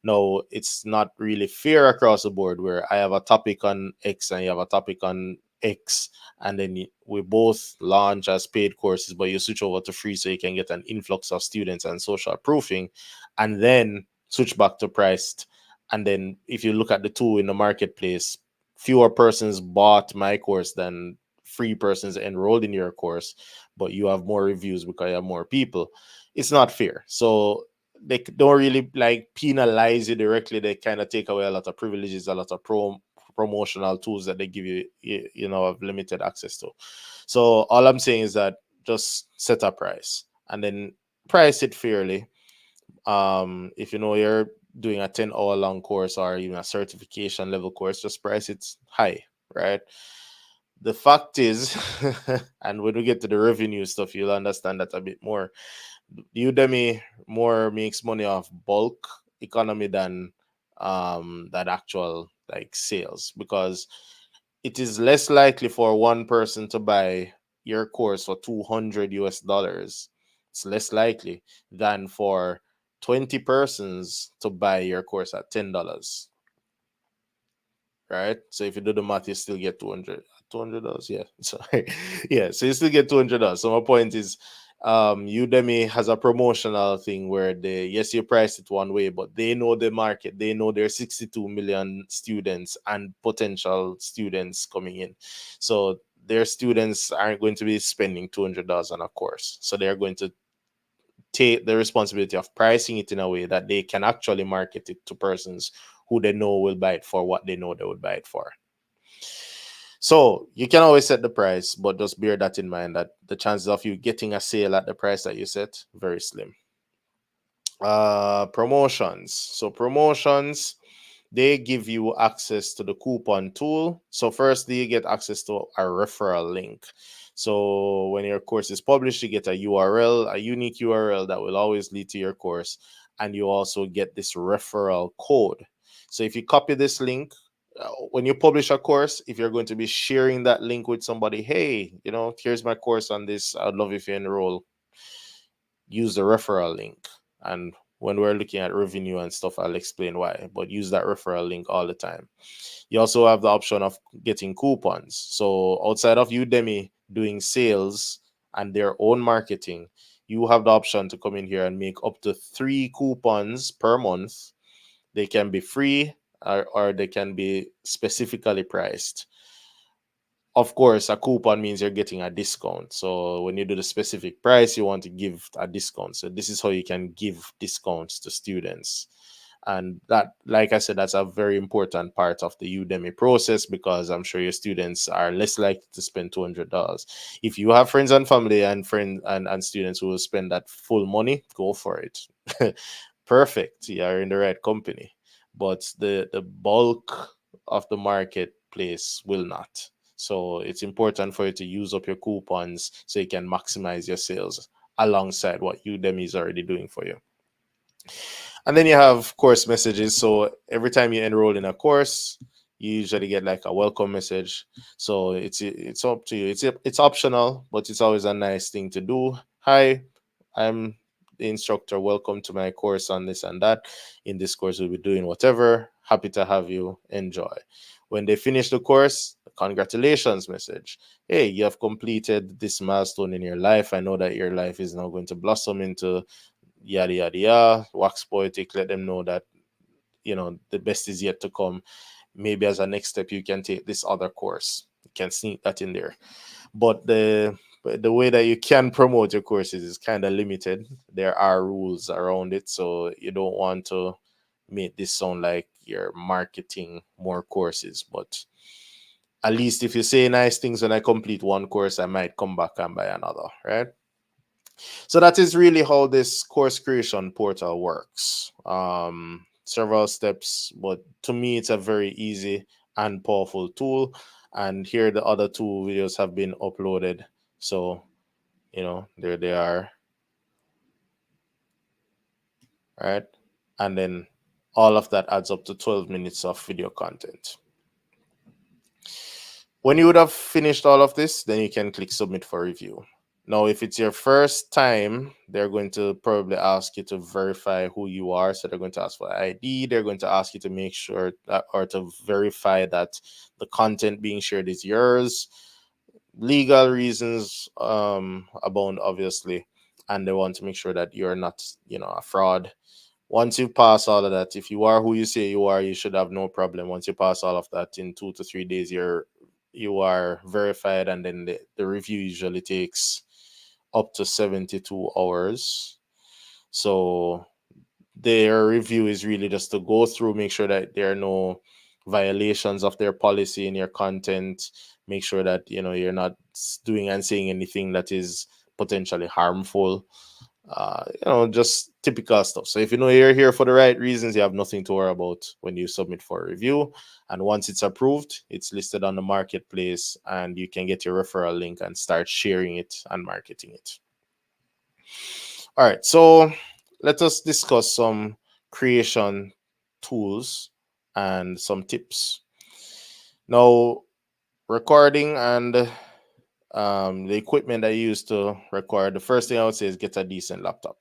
No, it's not really fair across the board where I have a topic on X and you have a topic on X, and then we both launch as paid courses, but you switch over to free so you can get an influx of students and social proofing, and then switch back to priced. And then if you look at the two in the marketplace, fewer persons bought my course than free persons enrolled in your course, but you have more reviews because you have more people. It's not fair. So they don't really like penalize you directly. They kind of take away a lot of privileges, a lot of promotional tools that they give you, you know, have limited access to. So all I'm saying is that just set a price and then price it fairly. If you know you're doing a 10-hour long course or even a certification level course, just price it high, right? The fact is, and when we get to the revenue stuff, you'll understand that a bit more. Udemy more makes money off bulk economy than that actual like sales, because it is less likely for one person to buy your course for 200 US dollars. It's less likely than for 20 persons to buy your course at $10, right? So if you do the math, you still get $200. Yeah. Sorry. Yeah. So you still get $200. So my point is, Udemy has a promotional thing where they, yes, you price it one way, but they know the market. They know there are 62 million students and potential students coming in. So their students aren't going to be spending $200 on a course. So they're going to take the responsibility of pricing it in a way that they can actually market it to persons who they know will buy it for what they know they would buy it for. So you can always set the price, but just bear that in mind that the chances of you getting a sale at the price that you set, very slim. Promotions. So promotions, they give you access to the coupon tool. So firstly, you get access to a referral link. So when your course is published, you get a URL, a unique URL that will always lead to your course. And you also get this referral code. So if you copy this link, when you publish a course, if you're going to be sharing that link with somebody, hey, you know, here's my course on this. I'd love if you enroll, use the referral link. And when we're looking at revenue and stuff, I'll explain why, but use that referral link all the time. You also have the option of getting coupons. So outside of Udemy doing sales and their own marketing, you have the option to come in here and make up to 3 coupons per month. They can be free, or they can be specifically priced. Of course, a coupon means you're getting a discount. So when you do the specific price, you want to give a discount. So this is how you can give discounts to students. And that, like I said, that's a very important part of the Udemy process, because I'm sure your students are less likely to spend $200. If you have friends and family and and students who will spend that full money, go for it. Perfect. You're in the right company. But the bulk of the marketplace will not. So it's important for you to use up your coupons so you can maximize your sales alongside what Udemy is already doing for you. And then you have course messages. So every time you enroll in a course, you usually get like a welcome message. So it's up to you. It's optional, but it's always a nice thing to do. Hi, I'm the instructor. Welcome to my course on this and that. In this course, we'll be doing whatever. Happy to have you. Enjoy. When they finish the course, congratulations message. Hey, you have completed this milestone in your life. I know that your life is now going to blossom into yada yada yada. Wax poetic. Let them know that, you know, the best is yet to come. Maybe as a next step, you can take this other course. You can sneak that in there. But the but the way that you can promote your courses is kind of limited. There are rules around it, so you don't want to make this sound like you're marketing more courses. But at least if you say nice things when I complete one course, I might come back and buy another, right? So that is really how this course creation portal works. Several steps, but to me, it's a very easy and powerful tool. And here, the other two videos have been uploaded. So, there they are, right? And then all of that adds up to 12 minutes of video content. When you would have finished all of this, then you can click submit for review. Now, if it's your first time, they're going to probably ask you to verify who you are. So they're going to ask for ID. They're going to ask you to make sure that, or to verify that the content being shared is yours. Legal reasons abound, obviously, and they want to make sure that you're not, a fraud. Once you pass all of that, if you are who you say you are, you should have no problem. Once you pass all of that, in 2 to 3 days, you are verified, and then the review usually takes up to 72 hours. So their review is really just to go through, make sure that there are no violations of their policy in your content, make sure that you're not doing and saying anything that is potentially harmful, just typical stuff. So if you know you're here for the right reasons, you have nothing to worry about when you submit for a review. And once it's approved, it's listed on the marketplace, and you can get your referral link and start sharing it and marketing it. All right, so let us discuss some creation tools and some tips. Now, recording and the equipment I use to record, the first thing I would say is get a decent laptop.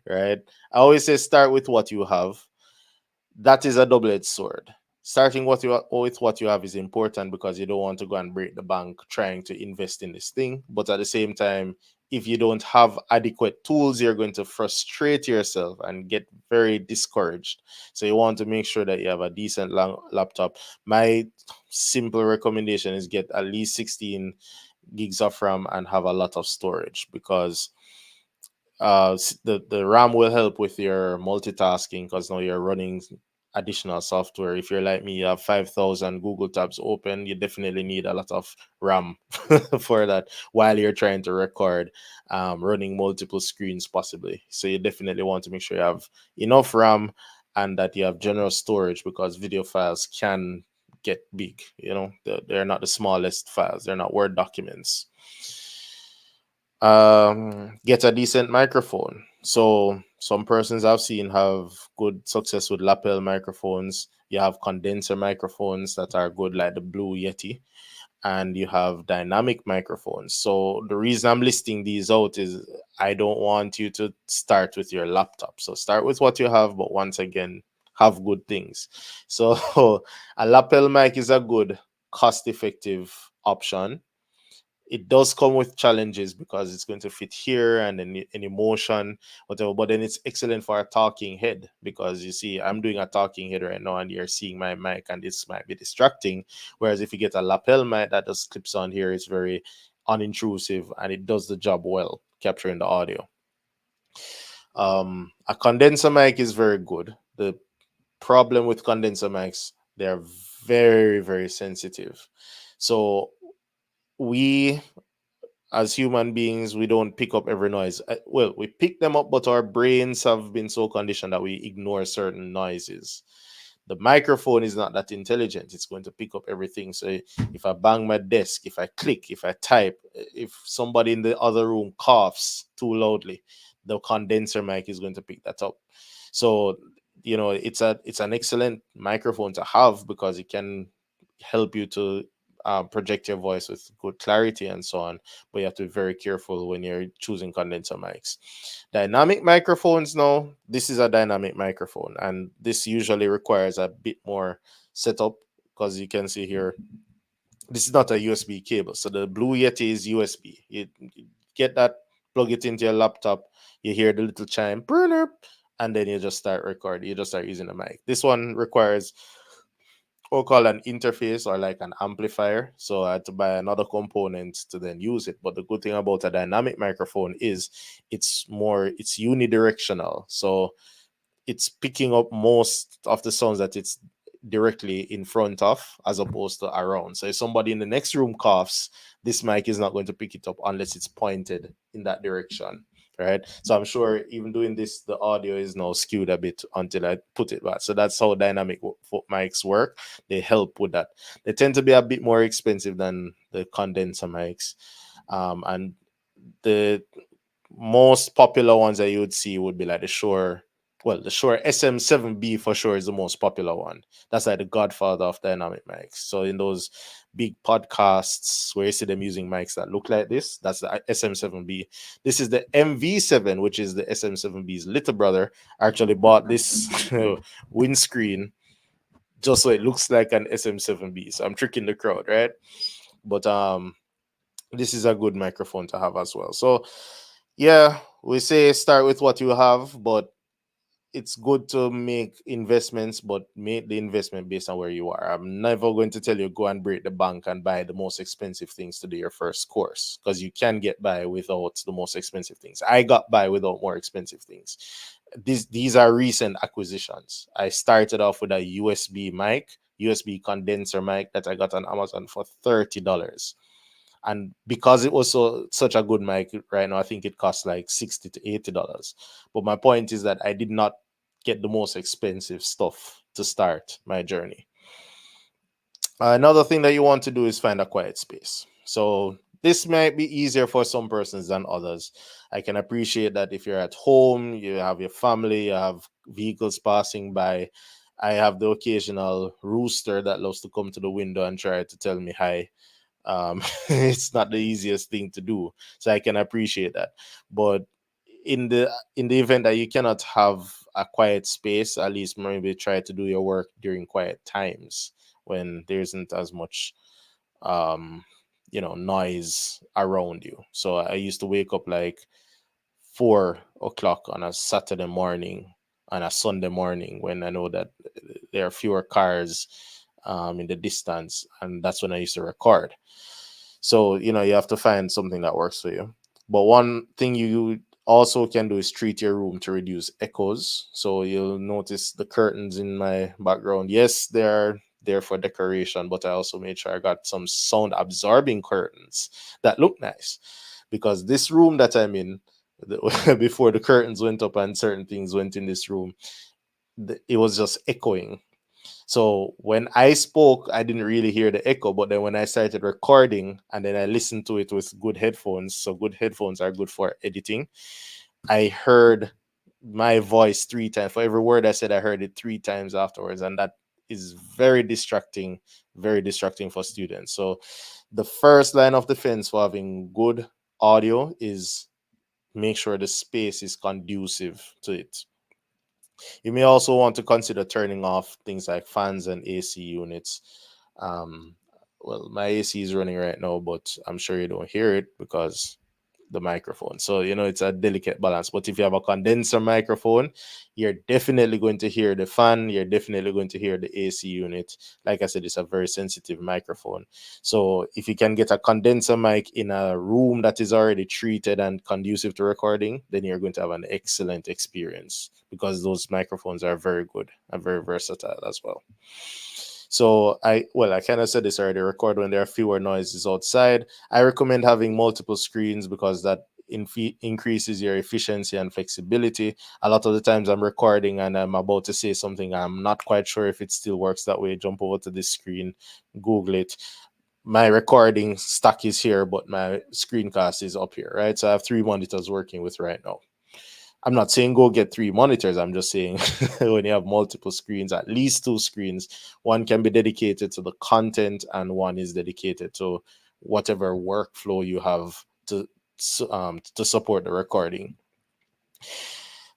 Right? I always say start with what you have. That is a double-edged sword. Starting with what you have is important because you don't want to go and break the bank trying to invest in this thing. But at the same time, if you don't have adequate tools, you're going to frustrate yourself and get very discouraged. So you want to make sure that you have a decent laptop. My simple recommendation is get at least 16 gigs of RAM and have a lot of storage, because the RAM will help with your multitasking, because now you're running additional software. If you're like me, you have 5,000 Google tabs open, you definitely need a lot of RAM for that while you're trying to record, running multiple screens possibly. So you definitely want to make sure you have enough RAM and that you have general storage, because video files can get big. They're not the smallest files, they're not Word documents. Get a decent microphone. So some persons I've seen have good success with lapel microphones. You have condenser microphones that are good, like the Blue Yeti, and you have dynamic microphones. So the reason I'm listing these out is I don't want you to start with your laptop. So start with what you have, but once again, have good things. So a lapel mic is a good cost-effective option. It does come with challenges because it's going to fit here and then any motion, whatever. But then it's excellent for a talking head, because you see, I'm doing a talking head right now and you're seeing my mic, and this might be distracting. Whereas if you get a lapel mic that just clips on here, it's very unintrusive and it does the job well, capturing the audio. A condenser mic is very good. The problem with condenser mics, they're very, very sensitive. So we, as human beings, we don't pick up every noise. Well, we pick them up, but our brains have been so conditioned that we ignore certain noises. The microphone is not that intelligent. It's going to pick up everything. So if I bang my desk, if I click, if I type, if somebody in the other room coughs too loudly, the condenser mic is going to pick that up. So it's an excellent microphone to have, because it can help you to project your voice with good clarity and so on. But you have to be very careful when you're choosing condenser mics. Dynamic microphones, now, this is a dynamic microphone, and this usually requires a bit more setup, because you can see here, this is not a USB cable. So the Blue Yeti is USB. You get that, plug it into your laptop, you hear the little chime, and then you just start recording. You just start using the mic. This one requires what we call an interface or like an amplifier. So I had to buy another component to then use it. But the good thing about a dynamic microphone is it's unidirectional. So it's picking up most of the sounds that it's directly in front of as opposed to around. So if somebody in the next room coughs, this mic is not going to pick it up unless it's pointed in that direction. Right. So I'm sure even doing this, the audio is now skewed a bit until I put it back. So that's how dynamic mics work. They help with that. They tend to be a bit more expensive than the condenser mics. And the most popular ones that you would see would be like the Shure SM7B for sure is the most popular one. That's like the godfather of dynamic mics. So in those big podcasts where you see them using mics that look like this, that's the SM7B. This is the MV7, which is the SM7B's little brother. I actually bought this windscreen just so it looks like an SM7B. So I'm tricking the crowd, right? But this is a good microphone to have as well. So yeah, we say start with what you have, but it's good to make investments, but make the investment based on where you are. I'm never going to tell you go and break the bank and buy the most expensive things to do your first course, because you can get by without the most expensive things. I got by without more expensive things. These are recent acquisitions. I started off with a USB condenser mic that I got on Amazon for $30. And because it was such a good mic right now, I think it costs like $60 to $80. But my point is that I did not get the most expensive stuff to start my journey. Another thing that you want to do is find a quiet space. So this might be easier for some persons than others. I can appreciate that if you're at home, you have your family, you have vehicles passing by. I have the occasional rooster that loves to come to the window and try to tell me hi. It's not the easiest thing to do, so I can appreciate that. But in the event that you cannot have a quiet space, at least maybe try to do your work during quiet times when there isn't as much um noise around you. So I used to wake up like 4 o'clock on a Saturday morning, on a Sunday morning, when I know that there are fewer cars in the distance, and that's when I used to record. So, you have to find something that works for you. But one thing you also can do is treat your room to reduce echoes. So you'll notice the curtains in my background. Yes, they're there for decoration, but I also made sure I got some sound absorbing curtains that look nice. Because this room that I'm in, before the curtains went up and certain things went in this room, it was just echoing. So when I spoke, I didn't really hear the echo. But then when I started recording and then I listened to it with good headphones, so good headphones are good for editing, I heard my voice 3 times. For every word I said, I heard it 3 times afterwards. And that is very distracting for students. So the first line of defense for having good audio is make sure the space is conducive to it. You may also want to consider turning off things like fans and AC units. Um, well, my AC is running right now, but I'm sure you don't hear it because the microphone. So, it's a delicate balance. But if you have a condenser microphone, you're definitely going to hear the fan. You're definitely going to hear the AC unit. Like I said, it's a very sensitive microphone. So if you can get a condenser mic in a room that is already treated and conducive to recording, then you're going to have an excellent experience because those microphones are very good and very versatile as well. So I kind of said this already, record when there are fewer noises outside. I recommend having multiple screens because that increases your efficiency and flexibility. A lot of the times I'm recording and I'm about to say something, I'm not quite sure if it still works that way. Jump over to this screen, Google it. My recording stack is here, but my screencast is up here, right? So I have 3 monitors working with right now. I'm not saying go get 3 monitors. I'm just saying when you have multiple screens, at least 2 screens, one can be dedicated to the content and one is dedicated to whatever workflow you have to support the recording.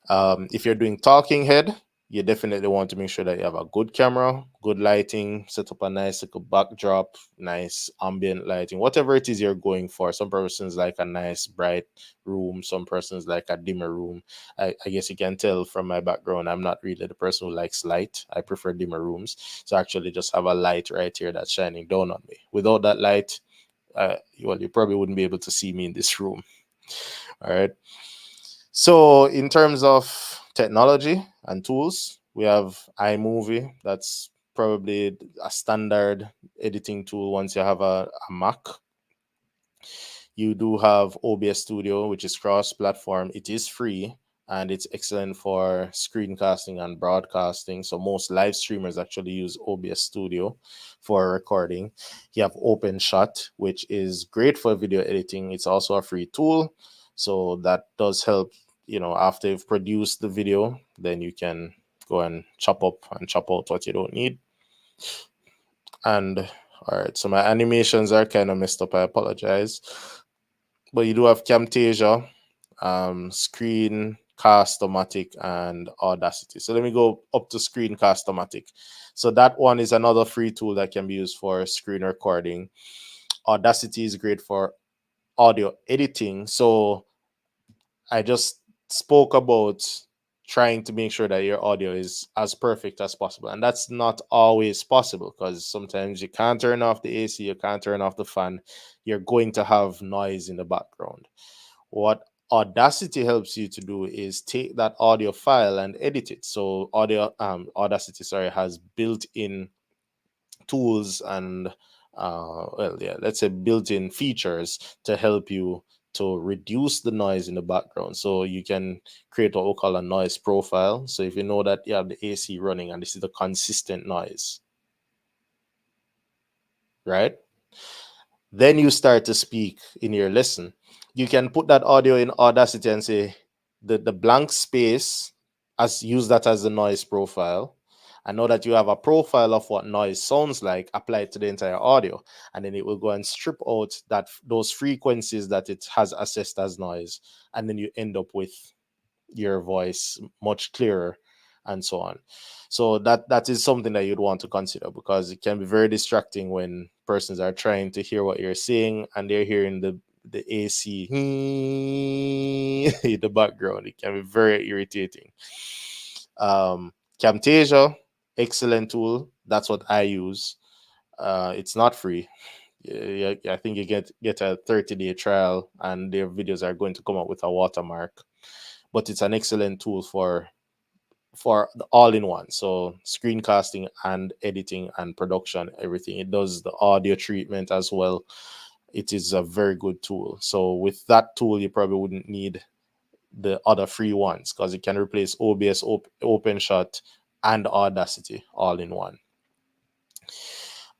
If you're doing talking head, you definitely want to make sure that you have a good camera, good lighting, set up a nice little backdrop, nice ambient lighting, whatever it is you're going for. Some persons like a nice bright room, some persons like a dimmer room. I guess you can tell from my background, I'm not really the person who likes light. I prefer dimmer rooms. So actually just have a light right here that's shining down on me. Without that light, well, you probably wouldn't be able to see me in this room. All right. So, in terms of technology and tools, we have iMovie. That's probably a standard editing tool once you have a Mac. You do have OBS Studio, which is cross platform. It is free and it's excellent for screencasting and broadcasting. So, most live streamers actually use OBS Studio for recording. You have OpenShot, which is great for video editing. It's also a free tool. So, that does help. After you've produced the video, then you can go and chop up and chop out what you don't need. And all right, so my animations are kind of messed up. I apologize. But you do have Camtasia, Screencast-O-Matic, and Audacity. So let me go up to Screencast-O-Matic. So that one is another free tool that can be used for screen recording. Audacity is great for audio editing. So I just spoke about trying to make sure that your audio is as perfect as possible. And that's not always possible because sometimes you can't turn off the AC, you can't turn off the fan. You're going to have noise in the background. What Audacity helps you to do is take that audio file and edit it. So Audacity, sorry, has built-in tools and let's say built-in features to help you to reduce the noise in the background. So you can create what we call a noise profile. So if you know that you have the AC running and this is the consistent noise, right? Then you start to speak in your lesson. You can put that audio in Audacity and say the blank space, as use that as the noise profile. And know that you have a profile of what noise sounds like, apply it to the entire audio, and then it will go and strip out those frequencies that it has assessed as noise, and then you end up with your voice much clearer and so on. So that is something that you'd want to consider because it can be very distracting when persons are trying to hear what you're saying and they're hearing the AC in the background. It can be very irritating. Camtasia, excellent tool. That's what I use. It's not free. Yeah, I think you get a 30-day trial and their videos are going to come up with a watermark, but it's an excellent tool for the all-in-one. So screencasting and editing and production, everything. It does the audio treatment as well. It is a very good tool. So with that tool, you probably wouldn't need the other free ones because it can replace OBS, OpenShot, and Audacity all in one.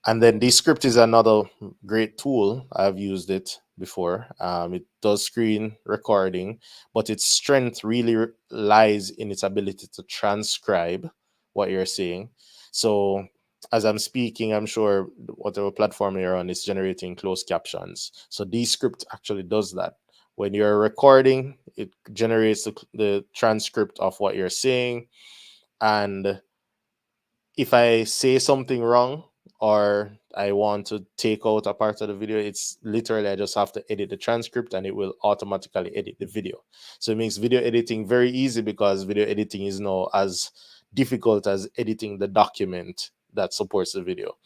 And then Descript is another great tool. I've used it before. It does screen recording, but its strength really lies in its ability to transcribe what you're saying. So as I'm speaking, I'm sure whatever platform you're on is generating closed captions. So Descript actually does that. When you're recording, it generates the transcript of what you're saying. And if I say something wrong or I want to take out a part of the video, it's literally I just have to edit the transcript and it will automatically edit the video. So it makes video editing very easy because video editing is now as difficult as editing the document that supports the video.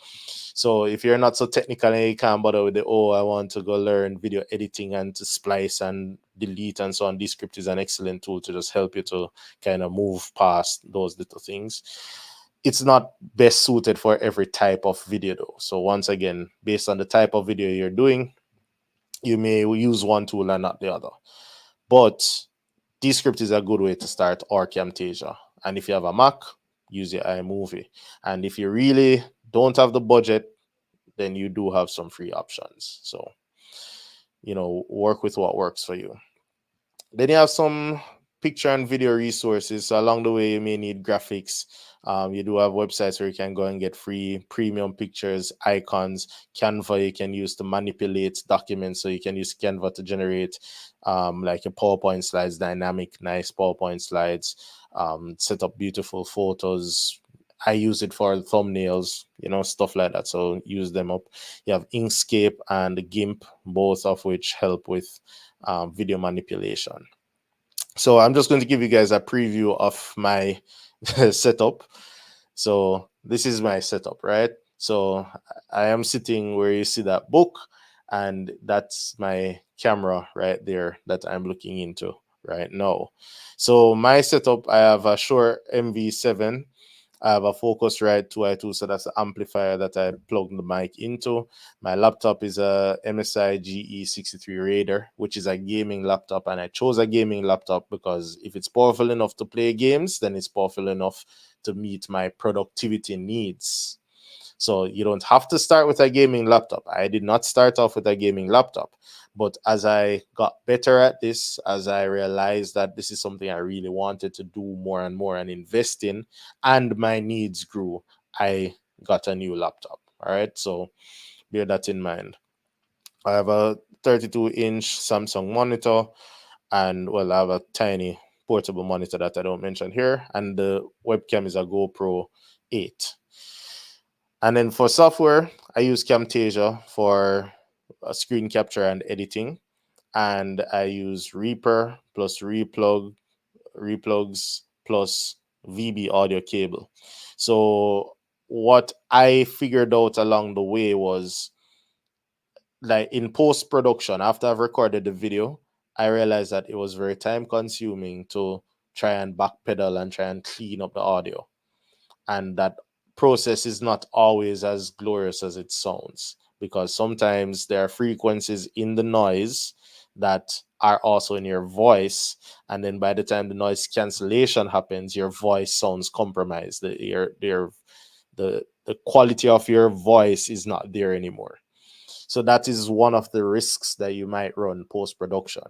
So if you're not so technical and you can't bother with I want to go learn video editing and to splice and delete and so on, Descript is an excellent tool to just help you to kind of move past those little things. It's not best suited for every type of video though. So once again, based on the type of video you're doing, you may use one tool and not the other. But Descript is a good way to start, or Camtasia. And if you have a Mac, use your iMovie. And if you really don't have the budget, then you do have some free options. So, work with what works for you. Then you have some picture and video resources. So along the way, you may need graphics. You do have websites where you can go and get free premium pictures, icons. Canva you can use to manipulate documents. So you can use Canva to generate like your PowerPoint slides, dynamic, nice PowerPoint slides. set up beautiful photos. I use it for thumbnails, stuff like that. So use them up. You have Inkscape and GIMP, both of which help with video manipulation. So I'm just going to give you guys a preview of my setup. So this is my setup, right? So I am sitting where you see that book, and that's my camera right there that I'm looking into right now. So my setup, I have a Shure MV7. I have a Focusrite 2i2, so that's the amplifier that I plug the mic into. My laptop is a MSI GE63 Raider, which is a gaming laptop, and I chose a gaming laptop because if it's powerful enough to play games, then it's powerful enough to meet my productivity needs. So you don't have to start with a gaming laptop. I did not start off with a gaming laptop. But as I got better at this, as I realized that this is something I really wanted to do more and more and invest in, and my needs grew, I got a new laptop. All right. So bear that in mind. I have a 32-inch Samsung monitor, and well, I have a tiny portable monitor that I don't mention here, and the webcam is a GoPro 8. And then for software, I use Camtasia for screen capture and editing, and I use Reaper plus replugs plus VB audio cable. So what I figured out along the way was, like, in post production, after I've recorded the video, I realized that it was very time consuming to try and backpedal and try and clean up the audio, and that process is not always as glorious as it sounds, because sometimes there are frequencies in the noise that are also in your voice, and then by the time the noise cancellation happens, your voice sounds compromised. The quality of your voice is not there anymore. So that is one of the risks that you might run post production.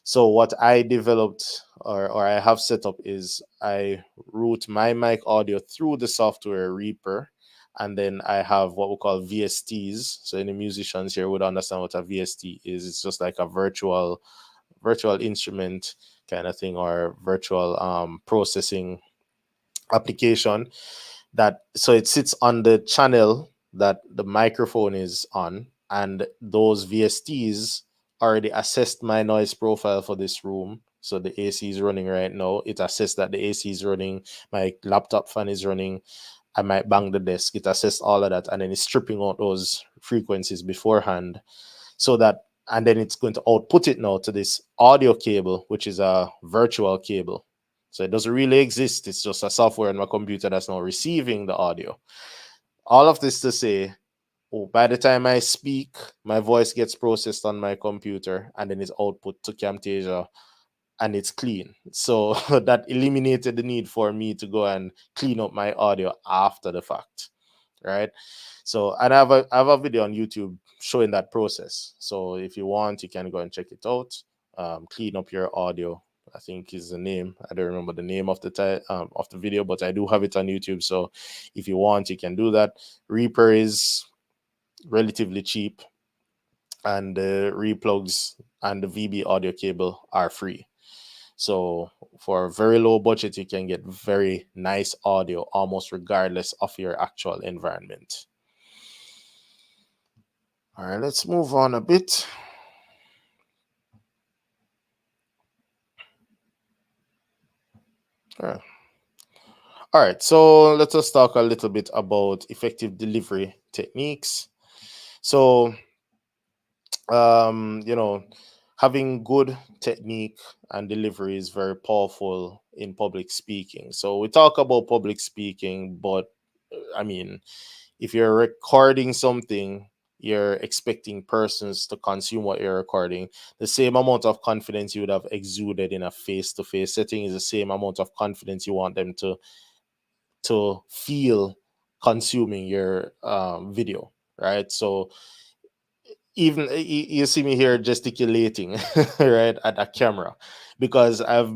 So what I developed, or I have set up, is I route my mic audio through the software Reaper, and then I have what we call VSTs. So any musicians here would understand what a VST is. It's just like a virtual instrument kind of thing, or virtual processing application, that so it sits on the channel that the microphone is on, and those VSTs already assessed my noise profile for this room. So the AC is running right now. It assessed that the AC is running, my laptop fan is running, I might bang the desk. It assessed all of that, and then it's stripping out those frequencies beforehand, so that, and then it's going to output it now to this audio cable, which is a virtual cable. So it doesn't really exist. It's just a software on my computer that's now receiving the audio. All of this to say, by the time I speak, my voice gets processed on my computer and then it's output to Camtasia, and it's clean. So that eliminated the need for me to go and clean up my audio after the fact, right? So, and I have a video on YouTube showing that process. So if you want, you can go and check it out. Clean up your audio, I think, is the name. I don't remember the name of of the video, but I do have it on YouTube. So if you want, you can do that. Reaper is relatively cheap, and the replugs and the VB audio cable are free. So for a very low budget, you can get very nice audio almost regardless of your actual environment. All right, let's move on a bit. All right. All right, so let us talk a little bit about effective delivery techniques. So, you know, having good technique and delivery is very powerful in public speaking. So we talk about public speaking, but I mean, if you're recording something, you're expecting persons to consume what you're recording. The same amount of confidence you would have exuded in a face-to-face setting is the same amount of confidence you want them to feel consuming your video, right? So even you see me here gesticulating right at a camera, because I've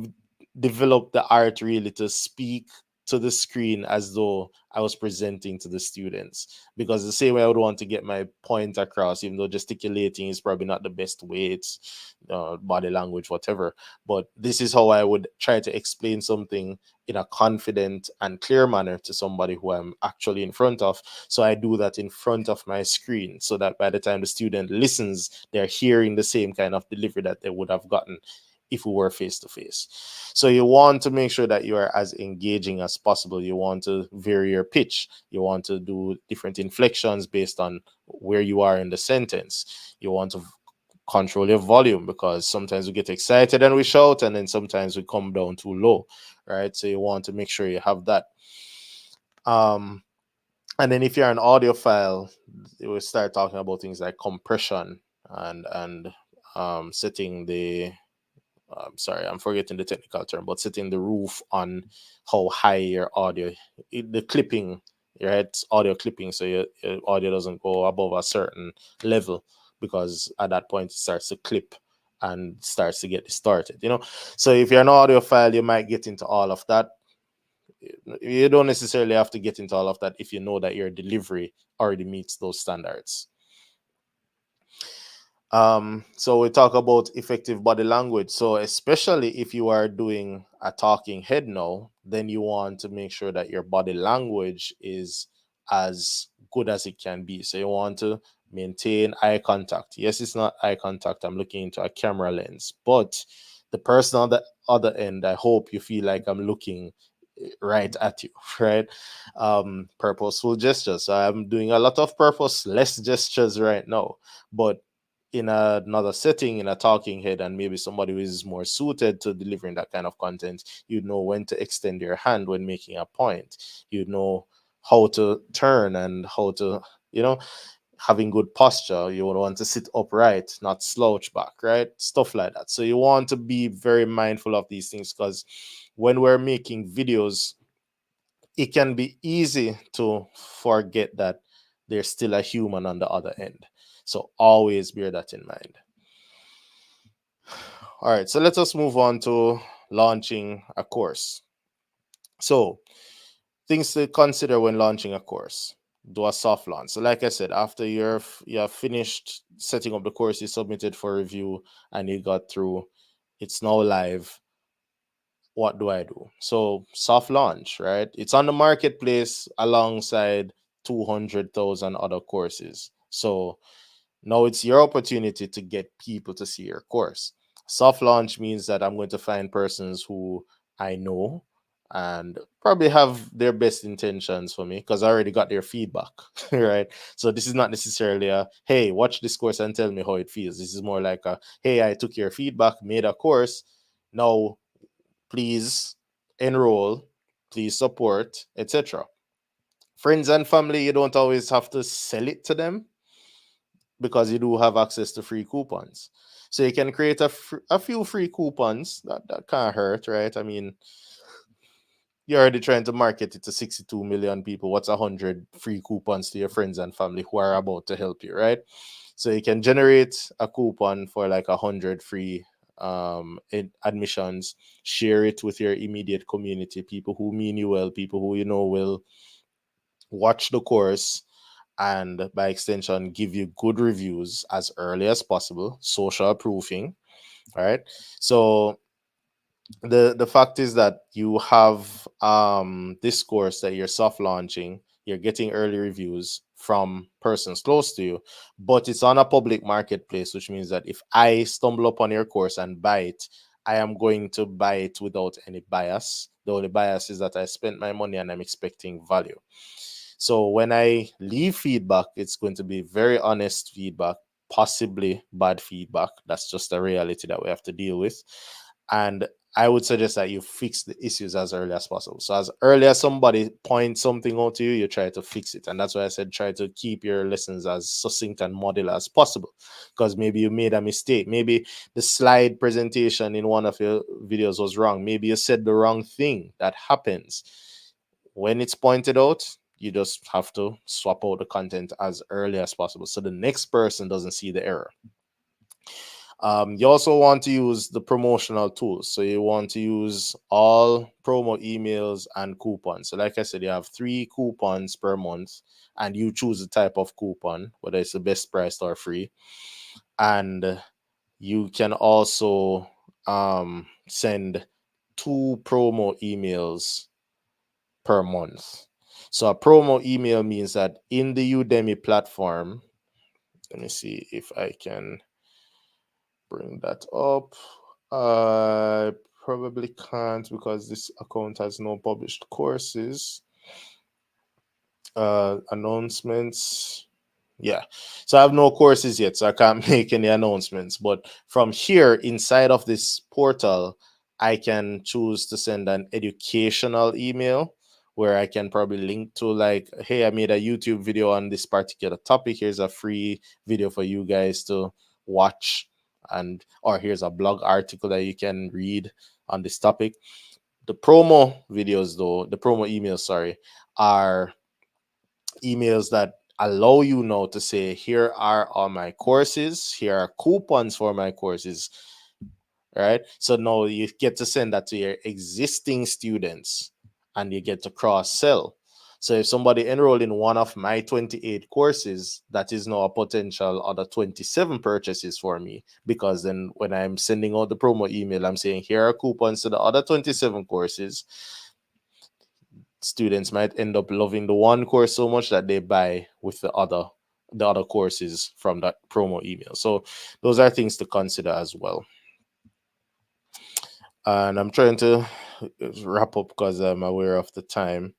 developed the art really to speak to the screen as though I was presenting to the students, because the same way I would want to get my point across, even though gesticulating is probably not the best way, it's body language, whatever. But this is how I would try to explain something in a confident and clear manner to somebody who I'm actually in front of. So I do that in front of my screen, so that by the time the student listens, they're hearing the same kind of delivery that they would have gotten if we were face to face. So you want to make sure that you are as engaging as possible. You want to vary your pitch. You want to do different inflections based on where you are in the sentence. You want to control your volume, because sometimes we get excited and we shout, and then sometimes we come down too low, right? So you want to make sure you have that. Um, and then if you're an audiophile, you will start talking about things like compression and setting the sorry, I'm forgetting the technical term, but setting the roof on how high your audio, the clipping, right? It's audio clipping, so your audio doesn't go above a certain level, because at that point it starts to clip and starts to get distorted, you know. So if you're an audiophile, you might get into all of that. You don't necessarily have to get into all of that if you know that your delivery already meets those standards. So we talk about effective body language. So especially if you are doing a talking head now, then you want to make sure that your body language is as good as it can be. So you want to maintain eye contact. Yes, it's not eye contact. I'm looking into a camera lens, but the person on the other end, I hope you feel like I'm looking right at you, right? Purposeful gestures. So I'm doing a lot of purposeless gestures right now, but in another setting, in a talking head, and maybe somebody who is more suited to delivering that kind of content, you know when to extend your hand when making a point. You know how to turn and how to, you know, having good posture. You would want to sit upright, not slouch back, right? Stuff like that. So you want to be very mindful of these things, because when we're making videos, it can be easy to forget that there's still a human on the other end. So always bear that in mind. All right, so let us move on to launching a course. So, things to consider when launching a course. Do a soft launch. So, like I said, after you have finished setting up the course, you submitted for review, and you got through, it's now live. What do I do? So, soft launch, right? It's on the marketplace alongside 200,000 other courses. So, now it's your opportunity to get people to see your course. Soft launch means that I'm going to find persons who I know and probably have their best intentions for me, because I already got their feedback, right? So this is not necessarily a, hey, watch this course and tell me how it feels. This is more like a, hey, I took your feedback, made a course. Now, please enroll, please support, etc. Friends and family, you don't always have to sell it to them, because you do have access to free coupons. So you can create a few free coupons. That can't hurt, right? I mean, you're already trying to market it to 62 million people. What's 100 free coupons to your friends and family who are about to help you, right? So you can generate a coupon for like 100 free admissions, share it with your immediate community, people who mean you well, people who you know will watch the course, and by extension give you good reviews as early as possible, social proofing. All right, so the fact is that you have this course that you're soft launching, you're getting early reviews from persons close to you, but it's on a public marketplace, which means that if I stumble upon your course and buy it, I am going to buy it without any bias. The only bias is that I spent my money and I'm expecting value. So when I leave feedback, it's going to be very honest feedback, possibly bad feedback. That's just a reality that we have to deal with. And I would suggest that you fix the issues as early as possible. So as early as somebody points something out to you, you try to fix it. And that's why I said try to keep your lessons as succinct and modular as possible. Because maybe you made a mistake. Maybe the slide presentation in one of your videos was wrong. Maybe you said the wrong thing. That happens. When it's pointed out, you just have to swap out the content as early as possible so the next person doesn't see the error. You also want to use the promotional tools. So you want to use all promo emails and coupons. So like I said, you have 3 coupons per month, and you choose the type of coupon, whether it's the best price or free. And you can also send 2 promo emails per month. So a promo email means that in the Udemy platform, let me see if I can bring that up. I probably can't because this account has no published courses. Announcements. Yeah. So I have no courses yet, so I can't make any announcements. But from here, inside of this portal, I can choose to send an educational email where I can probably link to, like, hey, I made a YouTube video on this particular topic. Here's a free video for you guys to watch, and or here's a blog article that you can read on this topic. The promo videos, though, the promo emails, sorry, are emails that allow you now to say, here are all my courses, here are coupons for my courses, right? So now you get to send that to your existing students, and you get to cross sell. So if somebody enrolled in one of my 28 courses, that is now a potential other 27 purchases for me, because then when I'm sending out the promo email, I'm saying, here are coupons to the other 27 courses. Students might end up loving the one course so much that they buy with the other courses from that promo email. So those are things to consider as well. And I'm trying to wrap up because I'm aware of the time.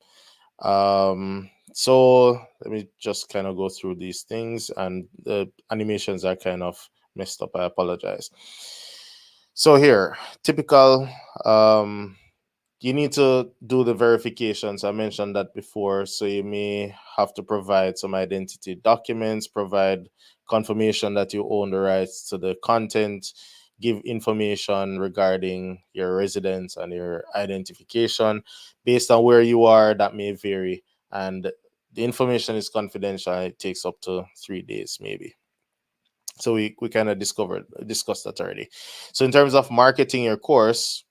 So let me just kind of go through these things, and the animations are kind of messed up. I apologize. So here, typical you need to do the verifications. I mentioned that before. So you may have to provide some identity documents, provide confirmation that you own the rights to the content, give information regarding your residence and your identification. Based on where you are, that may vary. And the information is confidential. It takes up to 3 days, maybe. So we kind of discussed that already. So in terms of marketing your course,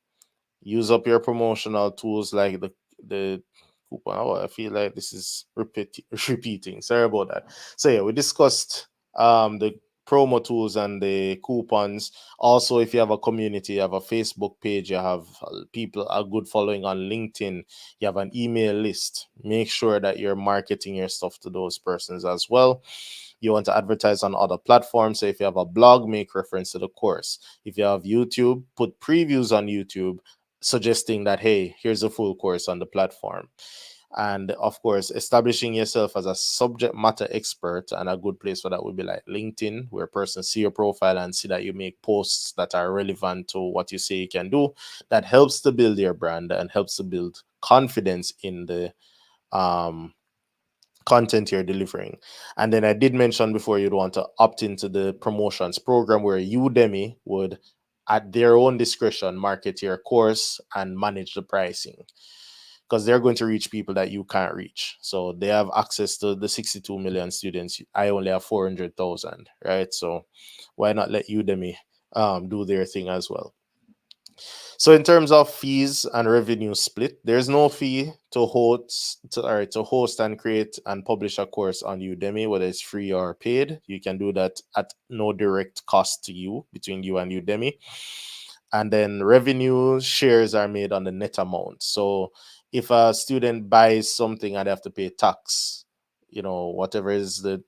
use up your promotional tools like the coupon. Oh, I feel like this is repeating. Sorry about that. So yeah, we discussed the promo tools and the coupons. Also, if you have a community, you have a Facebook page, you have people a good following on LinkedIn, you have an email list, make sure that you're marketing your stuff to those persons as well. You want to advertise on other platforms. So if you have a blog, make reference to the course. If you have YouTube, put previews on YouTube suggesting that, hey, here's a full course on the platform. And of course, establishing yourself as a subject matter expert, and a good place for that would be like LinkedIn, where persons see your profile and see that you make posts that are relevant to what you say you can do. That helps to build your brand and helps to build confidence in the um, content you're delivering. And then I did mention before, you'd want to opt into the promotions program where Udemy would, at their own discretion, market your course and manage the pricing, because they're going to reach people that you can't reach. So they have access to the 62 million students. I only have 400,000, right? So why not let Udemy do their thing as well? So in terms of fees and revenue split, there's no fee to host and create and publish a course on Udemy, whether it's free or paid. You can do that at no direct cost to you, between you and Udemy. And then revenue shares are made on the net amount. So if a student buys something and they have to pay tax, whatever is the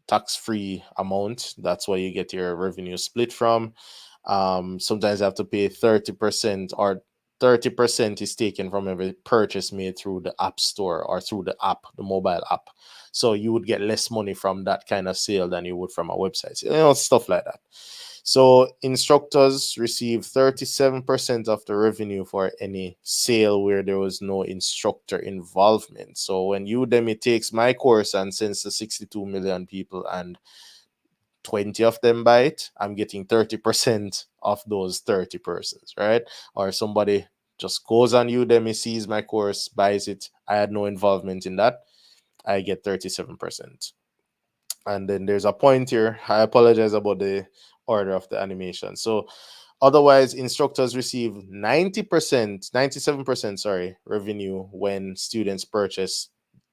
tax-free amount, that's where you get your revenue split from. Sometimes you have to pay 30%, or 30% is taken from every purchase made through the app store or through the app, the mobile app. So you would get less money from that kind of sale than you would from a website, stuff like that. So instructors receive 37% of the revenue for any sale where there was no instructor involvement. So when Udemy takes my course and sends to 62 million people and 20 of them buy it, I'm getting 30% of those 30 persons, right? Or somebody just goes on Udemy, sees my course, buys it. I had no involvement in that. I get 37%. And then there's a point here. I apologize about the order of the animation. So otherwise, instructors receive 90%, 97%, sorry, revenue when students purchase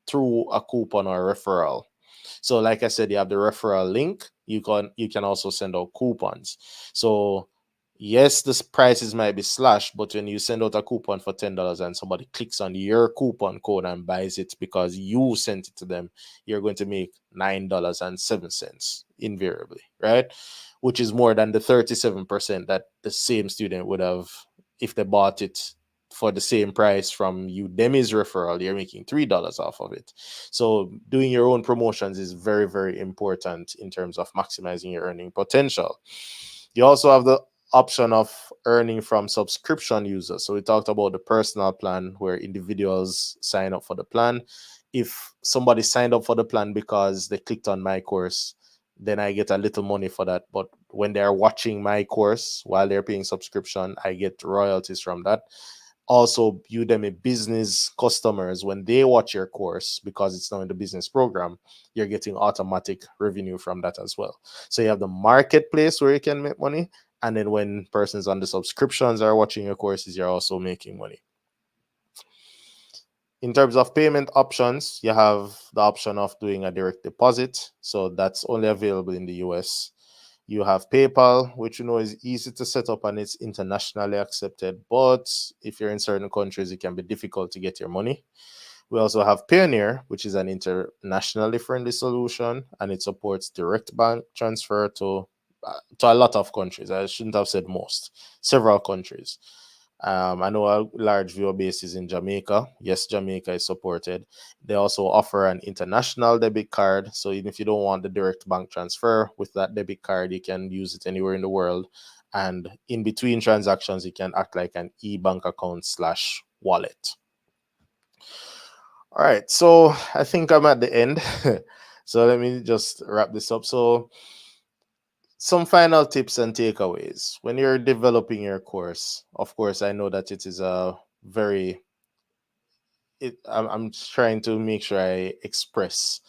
through a coupon or referral. So like I said, you have the referral link. You can also send out coupons. So yes, the prices might be slashed, but when you send out a coupon for $10 and somebody clicks on your coupon code and buys it because you sent it to them, you're going to make $9.07 invariably, right? Which is more than the 37% that the same student would have if they bought it for the same price from Udemy's referral. You're making $3 off of it. So doing your own promotions is very, very important in terms of maximizing your earning potential. You also have the option of earning from subscription users. So we talked about the personal plan where individuals sign up for the plan. If somebody signed up for the plan because they clicked on my course, then I get a little money for that. But when they're watching my course while they're paying subscription, I get royalties from that. Also, Udemy business customers, when they watch your course, because it's now in the business program, you're getting automatic revenue from that as well. So you have the marketplace where you can make money. And then when persons on the subscriptions are watching your courses, you're also making money. In terms of payment options, you have the option of doing a direct deposit. So that's only available in the US. You have PayPal, which you know is easy to set up and it's internationally accepted. But if you're in certain countries, it can be difficult to get your money. We also have Payoneer, which is an internationally friendly solution, and it supports direct bank transfer to a lot of countries. I shouldn't have said most, several countries. I know a large viewer base is in Jamaica. Yes, Jamaica is supported. They also offer an international debit card. So even if you don't want the direct bank transfer with that debit card, you can use it anywhere in the world. And in between transactions, it can act like an e-bank account slash wallet. All right. So I think I'm at the end. So let me just wrap this up. So some final tips and takeaways when you're developing your course. Of course, I know that it is a very I'm trying to make sure I express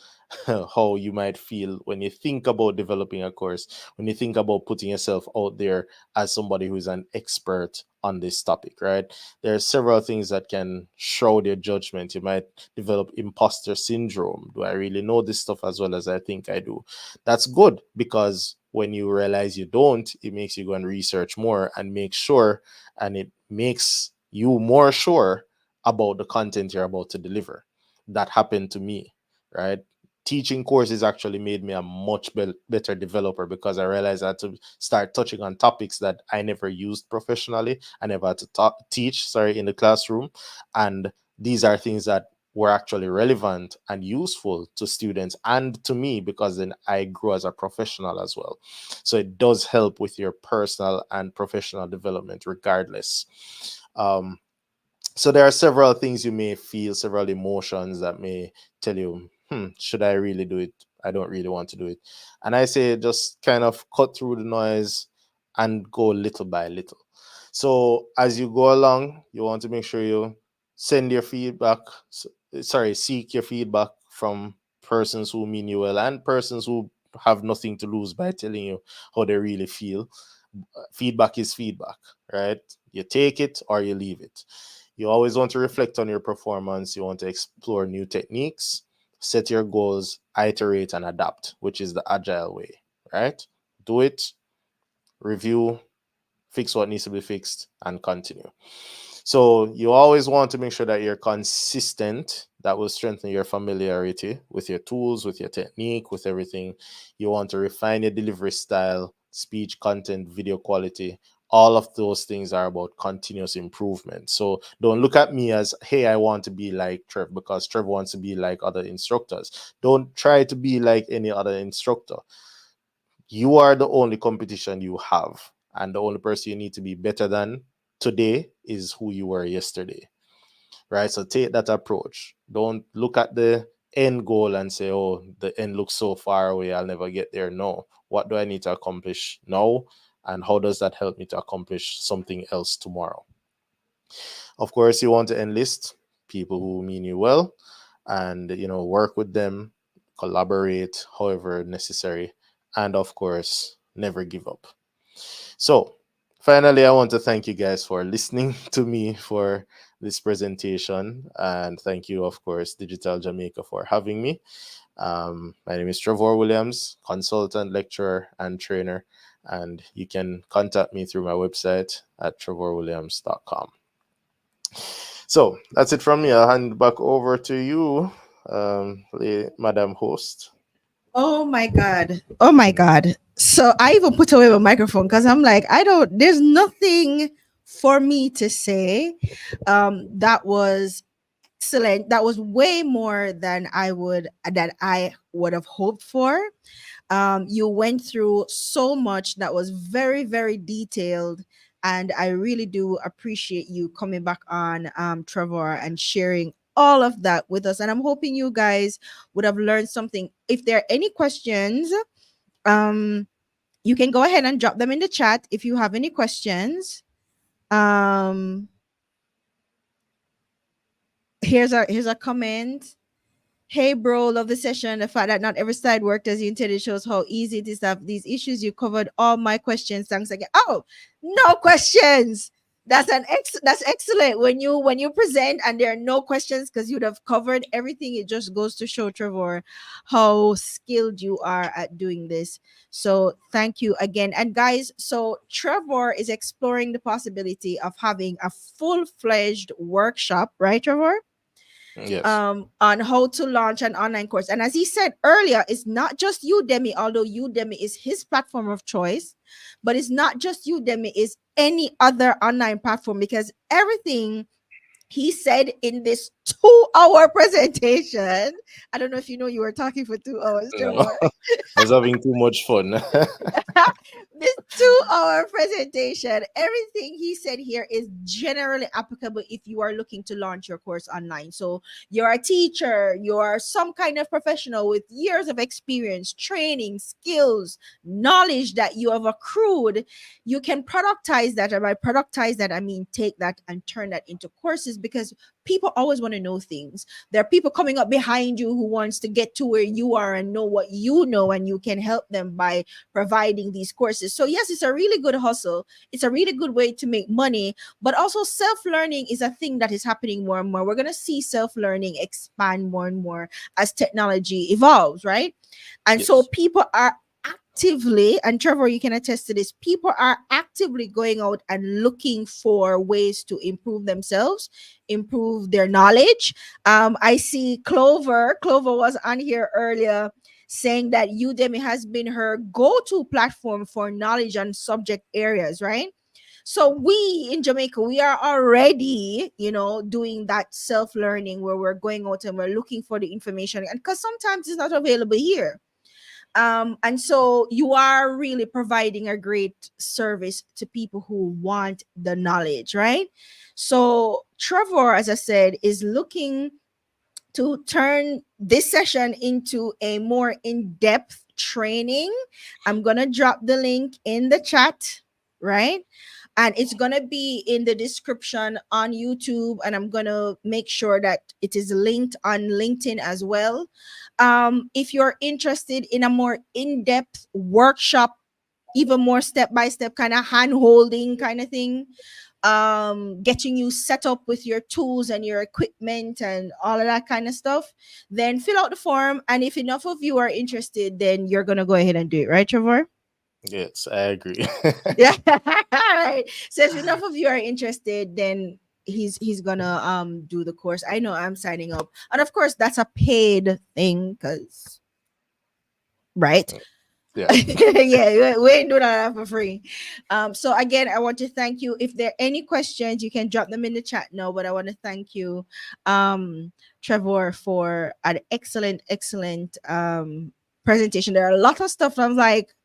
how you might feel when you think about developing a course, when you think about putting yourself out there as somebody who's an expert on this topic, right? There are several things that can shroud your judgment. You might develop imposter syndrome. Do I really know this stuff as well as I think I do? That's good because when you realize you don't, it makes you go and research more and make sure, and it makes you more sure about the content you're about to deliver. That happened to me, right? Teaching courses actually made me a much better developer because I realized I had to start touching on topics that I never used professionally. I never had to teach, sorry, in the classroom. And these are things that were actually relevant and useful to students and to me because then I grew as a professional as well. So it does help with your personal and professional development regardless. Um, so there are several things you may feel, several emotions that may tell you, should I really do it? I don't really want to do it. And I say just kind of cut through the noise and go little by little. So as you go along, you want to make sure you send your feedback, seek your feedback from persons who mean you well and persons who have nothing to lose by telling you how they really feel. Feedback is feedback, right? You take it or you leave it. You always want to reflect on your performance. You want to explore new techniques, set your goals, iterate, and adapt, which is the agile way, right? Do it, review, fix what needs to be fixed, and continue. So you always want to make sure that you're consistent. That will strengthen your familiarity with your tools, with your technique, with everything. You want to refine your delivery style, speech, content, video quality. All of those things are about continuous improvement. So don't look at me as, hey, I want to be like Trev because Trev wants to be like other instructors. Don't try to be like any other instructor. You are the only competition you have. And the only person you need to be better than today is who you were yesterday. Right? So take that approach. Don't look at the end goal and say, oh, the end looks so far away, I'll never get there. No. What do I need to accomplish now? And how does that help me to accomplish something else tomorrow? Of course, you want to enlist people who mean you well and, work with them, collaborate however necessary. And of course, never give up. So, finally, I want to thank you guys for listening to me for this presentation. And thank you, of course, Digital Jamaica for having me. My name is Trevor Williams, consultant, lecturer, and trainer. And you can contact me through my website at trevorwilliams.com. So that's it from me. I'll hand back over to you, Madam Host. Oh my God. Oh my God. So I even put away my microphone because I'm like, there's nothing for me to say. That was excellent. That was way more than I would have hoped for. You went through so much that was very, very detailed. And I really do appreciate you coming back on, Trevor, and sharing all of that with us. And I'm hoping you guys would have learned something. If there are any questions, um, you can go ahead and drop them in the chat if you have any questions. Um, here's a comment. Hey, bro, love the session. The fact that not every slide worked as you intended shows how easy it is to have these issues. You covered all my questions. Thanks again. Oh, no questions. That's excellent. When you present and there are no questions because you'd have covered everything, it just goes to show, Trevor, how skilled you are at doing this. So thank you again. And guys, so Trevor is exploring the possibility of having a full-fledged workshop, right, Trevor? Yes. On how to launch an online course. And as he said earlier, it's not just Udemy, although Udemy is his platform of choice, but it's not just Udemy, it's any other online platform, because everything he said in this 2 hour presentation, I don't know if you know you were talking for 2 hours, No, Trevor. I was having too much fun. This 2 hour presentation, everything he said here is generally applicable if you are looking to launch your course online. So you're a teacher, you're some kind of professional with years of experience, training, skills, knowledge that you have accrued. You can productize that. And by productize that, I mean take that and turn that into courses, because people always want to know things. There are people coming up behind you who wants to get to where you are and know what you know, and you can help them by providing these courses. So yes, it's a really good hustle. It's a really good way to make money, but also self-learning is a thing that is happening more and more. We're going to see self-learning expand more and more as technology evolves, right? And so Yes. people are actively, and Trevor, you can attest to this, people are actively going out and looking for ways to improve themselves, improve their knowledge. I see Clover was on here earlier saying that Udemy has been her go-to platform for knowledge on subject areas, right? So we in Jamaica, we are already, doing that self-learning where we're going out and we're looking for the information, and because sometimes it's not available here. And so you are really providing a great service to people who want the knowledge, right? So Trevor, as I said, is looking to turn this session into a more in-depth training. I'm going to drop the link in the chat, right? And it's going to be in the description on YouTube, and I'm going to make sure that it is linked on LinkedIn as well. If you're interested in a more in-depth workshop, even more step-by-step kind of hand-holding kind of thing, getting you set up with your tools and your equipment and all of that kind of stuff, then fill out the form. And if enough of you are interested, then you're gonna go ahead and do it, right, Trevor? Yes, I agree. Yeah. Right. So if enough of you are interested, then he's gonna do the course. I know I'm signing up, and of course that's a paid thing, because right. Yeah. Yeah, we ain't doing that for free. So again, I want to thank you. If there are any questions, you can drop them in the chat now. But I want to thank you, Trevor, for an excellent presentation. There are a lot of stuff. I'm like,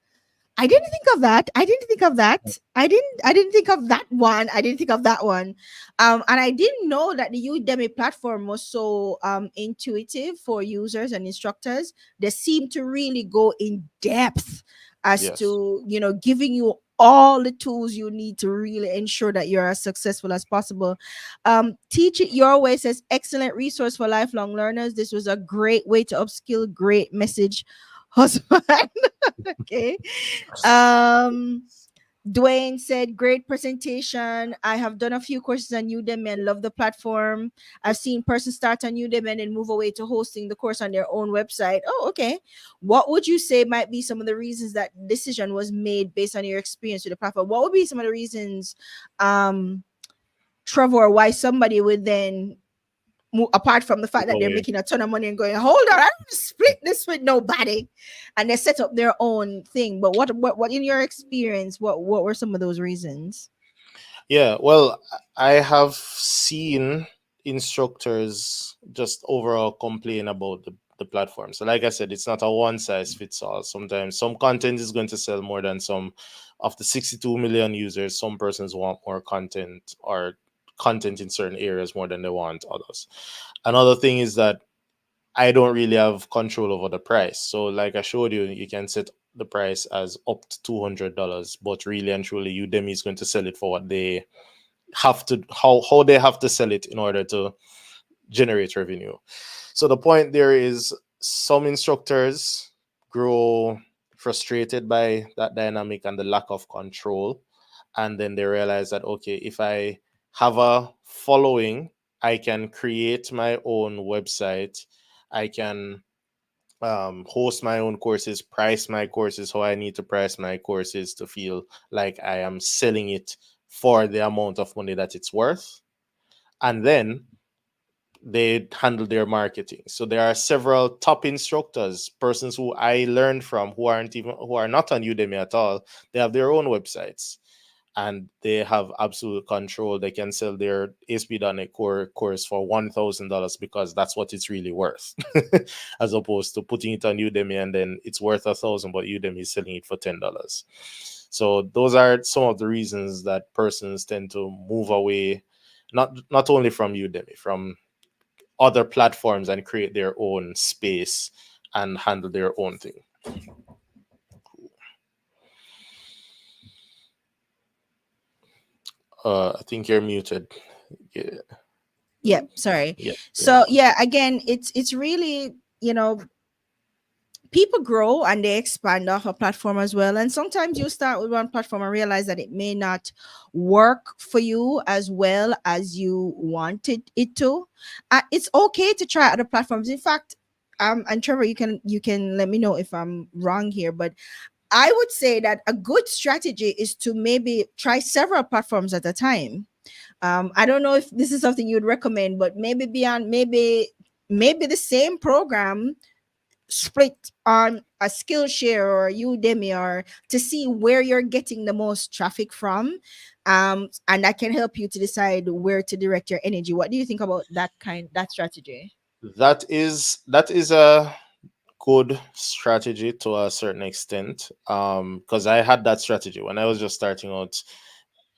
I didn't think of that. I didn't think of that. I didn't think of that one. I didn't think of that one. And I didn't know that the Udemy platform was so intuitive for users and instructors. They seem to really go in depth as Yes. to, giving you all the tools you need to really ensure that you're as successful as possible. Teach It Your Way says excellent resource for lifelong learners. This was a great way to upskill, great message husband. Okay. Um, Dwayne said, great presentation. I have done a few courses on Udemy and love the platform. I've seen persons start on Udemy and then move away to hosting the course on their own website. Oh, okay. What would you say might be some of the reasons that decision was made based on your experience with the platform? What would be some of the reasons, um, Trevor, why somebody would then, apart from the fact that they're Away. making a ton of money and going, hold on, I don't split this with nobody, and they set up their own thing. But what in your experience, what were some of those reasons? Yeah, well, I have seen instructors just overall complain about the platform. So, like I said, it's not a one size fits all. Sometimes some content is going to sell more than some of the 62 million users. Some persons want more content or content in certain areas more than they want others. Another thing is that I don't really have control over the price. So, like I showed you, you can set the price as up to $200, but really and truly, Udemy is going to sell it for what they have to, how they have to sell it in order to generate revenue. So the point there is some instructors grow frustrated by that dynamic and the lack of control, and then they realize that, okay, if I have a following, I can create my own website, I can host my own courses, price my courses how I need to price my courses to feel like I am selling it for the amount of money that it's worth. And then they handle their marketing. So there are several top instructors, persons who I learned from who are not on Udemy at all. They have their own websites and they have absolute control. They can sell their ASP.NET Core course for $1,000 because that's what it's really worth, as opposed to putting it on Udemy and then it's worth 1,000, but Udemy is selling it for $10. So those are some of the reasons that persons tend to move away, not only from Udemy, from other platforms and create their own space and handle their own thing. I think you're muted. Yeah, Yep, sorry. yeah, yeah. So yeah, again, it's really, people grow and they expand off a platform as well. And sometimes you start with one platform and realize that it may not work for you as well as you wanted it to. It's okay to try other platforms. In fact, and Trevor, you can let me know if I'm wrong here, but I would say that a good strategy is to maybe try several platforms at a time. I don't know if this is something you would recommend, but maybe beyond, maybe the same program split on a Skillshare or Udemy, or to see where you're getting the most traffic from, and that can help you to decide where to direct your energy. What do you think about that strategy? That is a good strategy to a certain extent. Because I had that strategy when I was just starting out.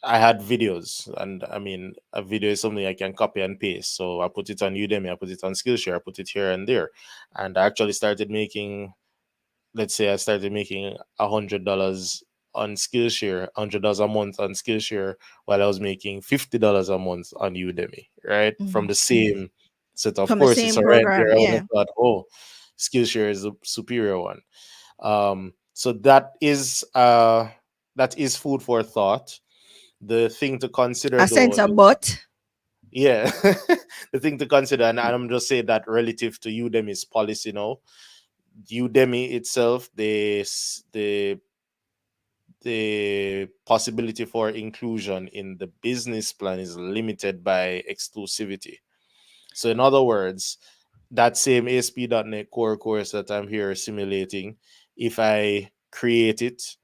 I had videos, and I mean, a video is something I can copy and paste. So I put it on Udemy, I put it on Skillshare, I put it here and there, and I actually started making. Let's say I started making $100 on Skillshare, $100 a month on Skillshare, while I was making $50 a month on Udemy, right? From Mhm. the same set of From the courses. same So right program, there, I would yeah. have thought, oh, Skillshare is a superior one. So that is food for thought. The thing to consider A though sense of is, but. yeah, the thing to consider, and I'm just saying that relative to Udemy's policy now. Udemy itself, the possibility for inclusion in the business plan is limited by exclusivity. So, in other words, that same ASP.NET Core course that I'm here simulating, if I create it,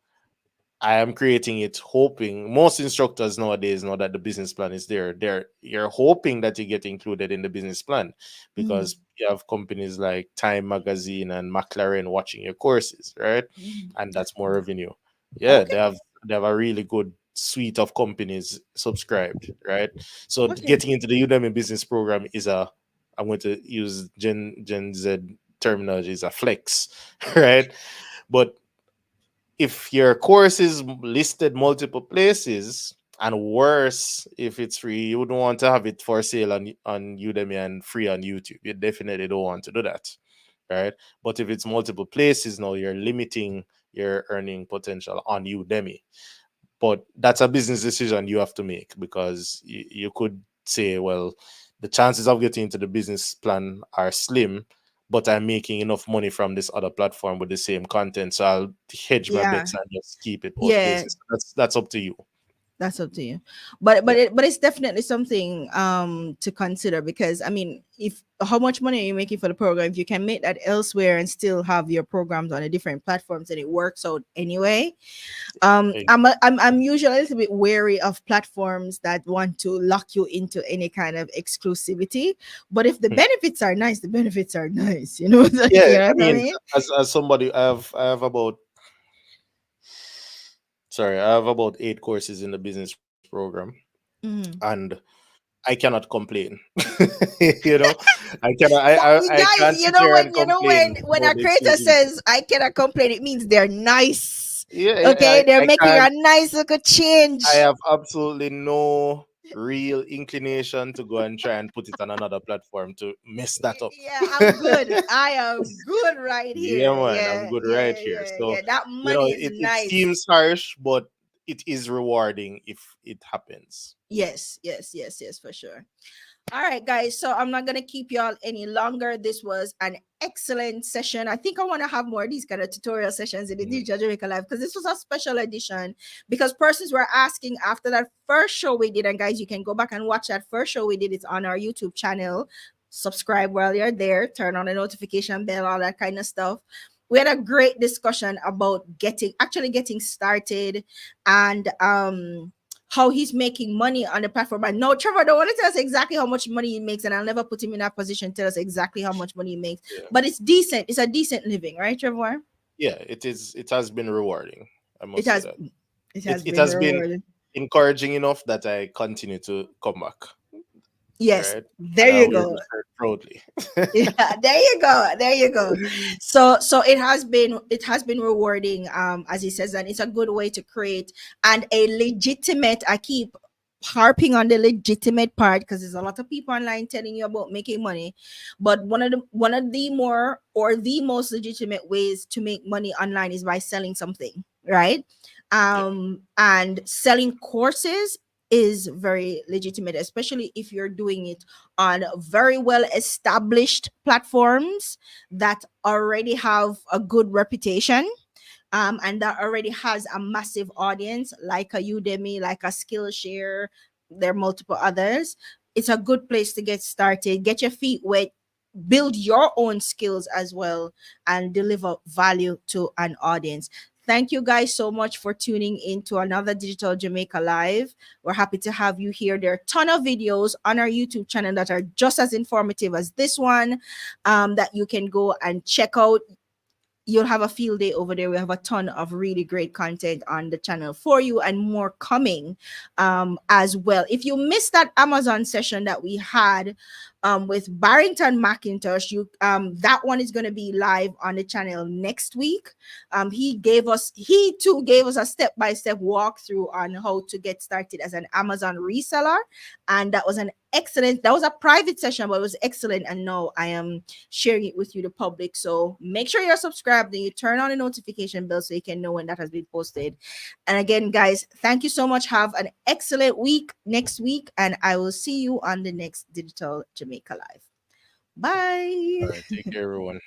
I am creating it hoping, most instructors nowadays know that the business plan is there. You're hoping that you get included in the business plan Mhm. because you have companies like Time Magazine and McLaren watching your courses, right? Mhm. And that's more revenue. Yeah, Okay. they have a really good suite of companies subscribed, right? So Okay. getting into the Udemy business program is a, I'm going to use Gen Z terminology, is a flex, right? But if your course is listed multiple places, and worse if it's free, you wouldn't want to have it for sale on Udemy and free on YouTube. You definitely don't want to do that, right? But if it's multiple places, now you're limiting your earning potential on Udemy. But that's a business decision you have to make, because you could say, well, the chances of getting into the business plan are slim, but I'm making enough money from this other platform with the same content, so I'll hedge my Yeah. bets and just keep it both Yeah. places. That's up to you. That's up to you. But Yeah. it's definitely something to consider, because I mean, if how much money are you making for the program? If you can make that elsewhere and still have your programs on a different platforms and it works out anyway. Hey, I'm usually a little bit wary of platforms that want to lock you into any kind of exclusivity. But if the benefits are nice, the benefits are nice. You know, yeah, you know I what I mean, mean? as somebody, I have about, sorry, I have about 8 courses in the business program, Mhm. and I cannot complain. You know, I Guys, can't sit here and complain when about a the creator exclusivity. says I cannot complain, it means they're nice. Yeah, yeah, Okay, they're I making can't. a nice little I change. have absolutely no real inclination to go and try and put it on another platform to mess that up. Yeah, I'm good. I am good right Yeah, here. man, I'm Yeah, good right yeah, here. yeah, So, yeah. That money is it nice. seems harsh, but it is rewarding if it happens. Yes, yes, yes, yes, for sure. All right, guys. So I'm not gonna keep y'all any longer. This was an excellent session. I think I want to have more of these kind of tutorial sessions in the Mhm. Digital Jamaica Live, because this was a special edition. Because persons were asking after that first show we did, and guys, you can go back and watch that first show we did. It's on our YouTube channel. Subscribe while you're there. Turn on the notification bell, all that kind of stuff. We had a great discussion about getting started, and how he's making money on the platform. And no, Trevor don't want to tell us exactly how much money he makes, and I'll never put him in that position to tell us exactly how much money he makes. Yeah, But it's decent. It's a decent living, right, Trevor? yeah, it is. It has been rewarding. I It must say has that it it has it been has been rewarded. encouraging enough that I continue to come back. Yes, Right, there and I you wear go. the shirt proudly. Yeah, there you go, there you go. So it has been rewarding, as he says, and it's a good way to create, and a legitimate, I keep harping on the legitimate part, because there's a lot of people online telling you about making money, but one of the more, or the most legitimate ways to make money online is by selling something, right? Yeah, And selling courses is very legitimate, especially if you're doing it on very well established platforms that already have a good reputation, and that already has a massive audience, like a Udemy, like a Skillshare. There are multiple others. It's a good place to get started, get your feet wet, build your own skills as well, and deliver value to an audience. Thank you guys so much for tuning in to another Digital Jamaica Live. We're happy to have you here. There are a ton of videos on our YouTube channel that are just as informative as this one, that you can go and check out. You'll have a field day over there. We have a ton of really great content on the channel for you, and more coming as well. If you missed that Amazon session that we had with Barrington McIntosh, that one is going to be live on the channel next week. He too gave us a step-by-step walkthrough on how to get started as an Amazon reseller, and that was a private session, but it was excellent. And now I am sharing it with you, the public. So make sure you're subscribed and you turn on the notification bell so you can know when that has been posted. And again, guys, thank you so much. Have an excellent week next week, and I will see you on the next Digital Jamaica Live. all Bye. right, take care, everyone.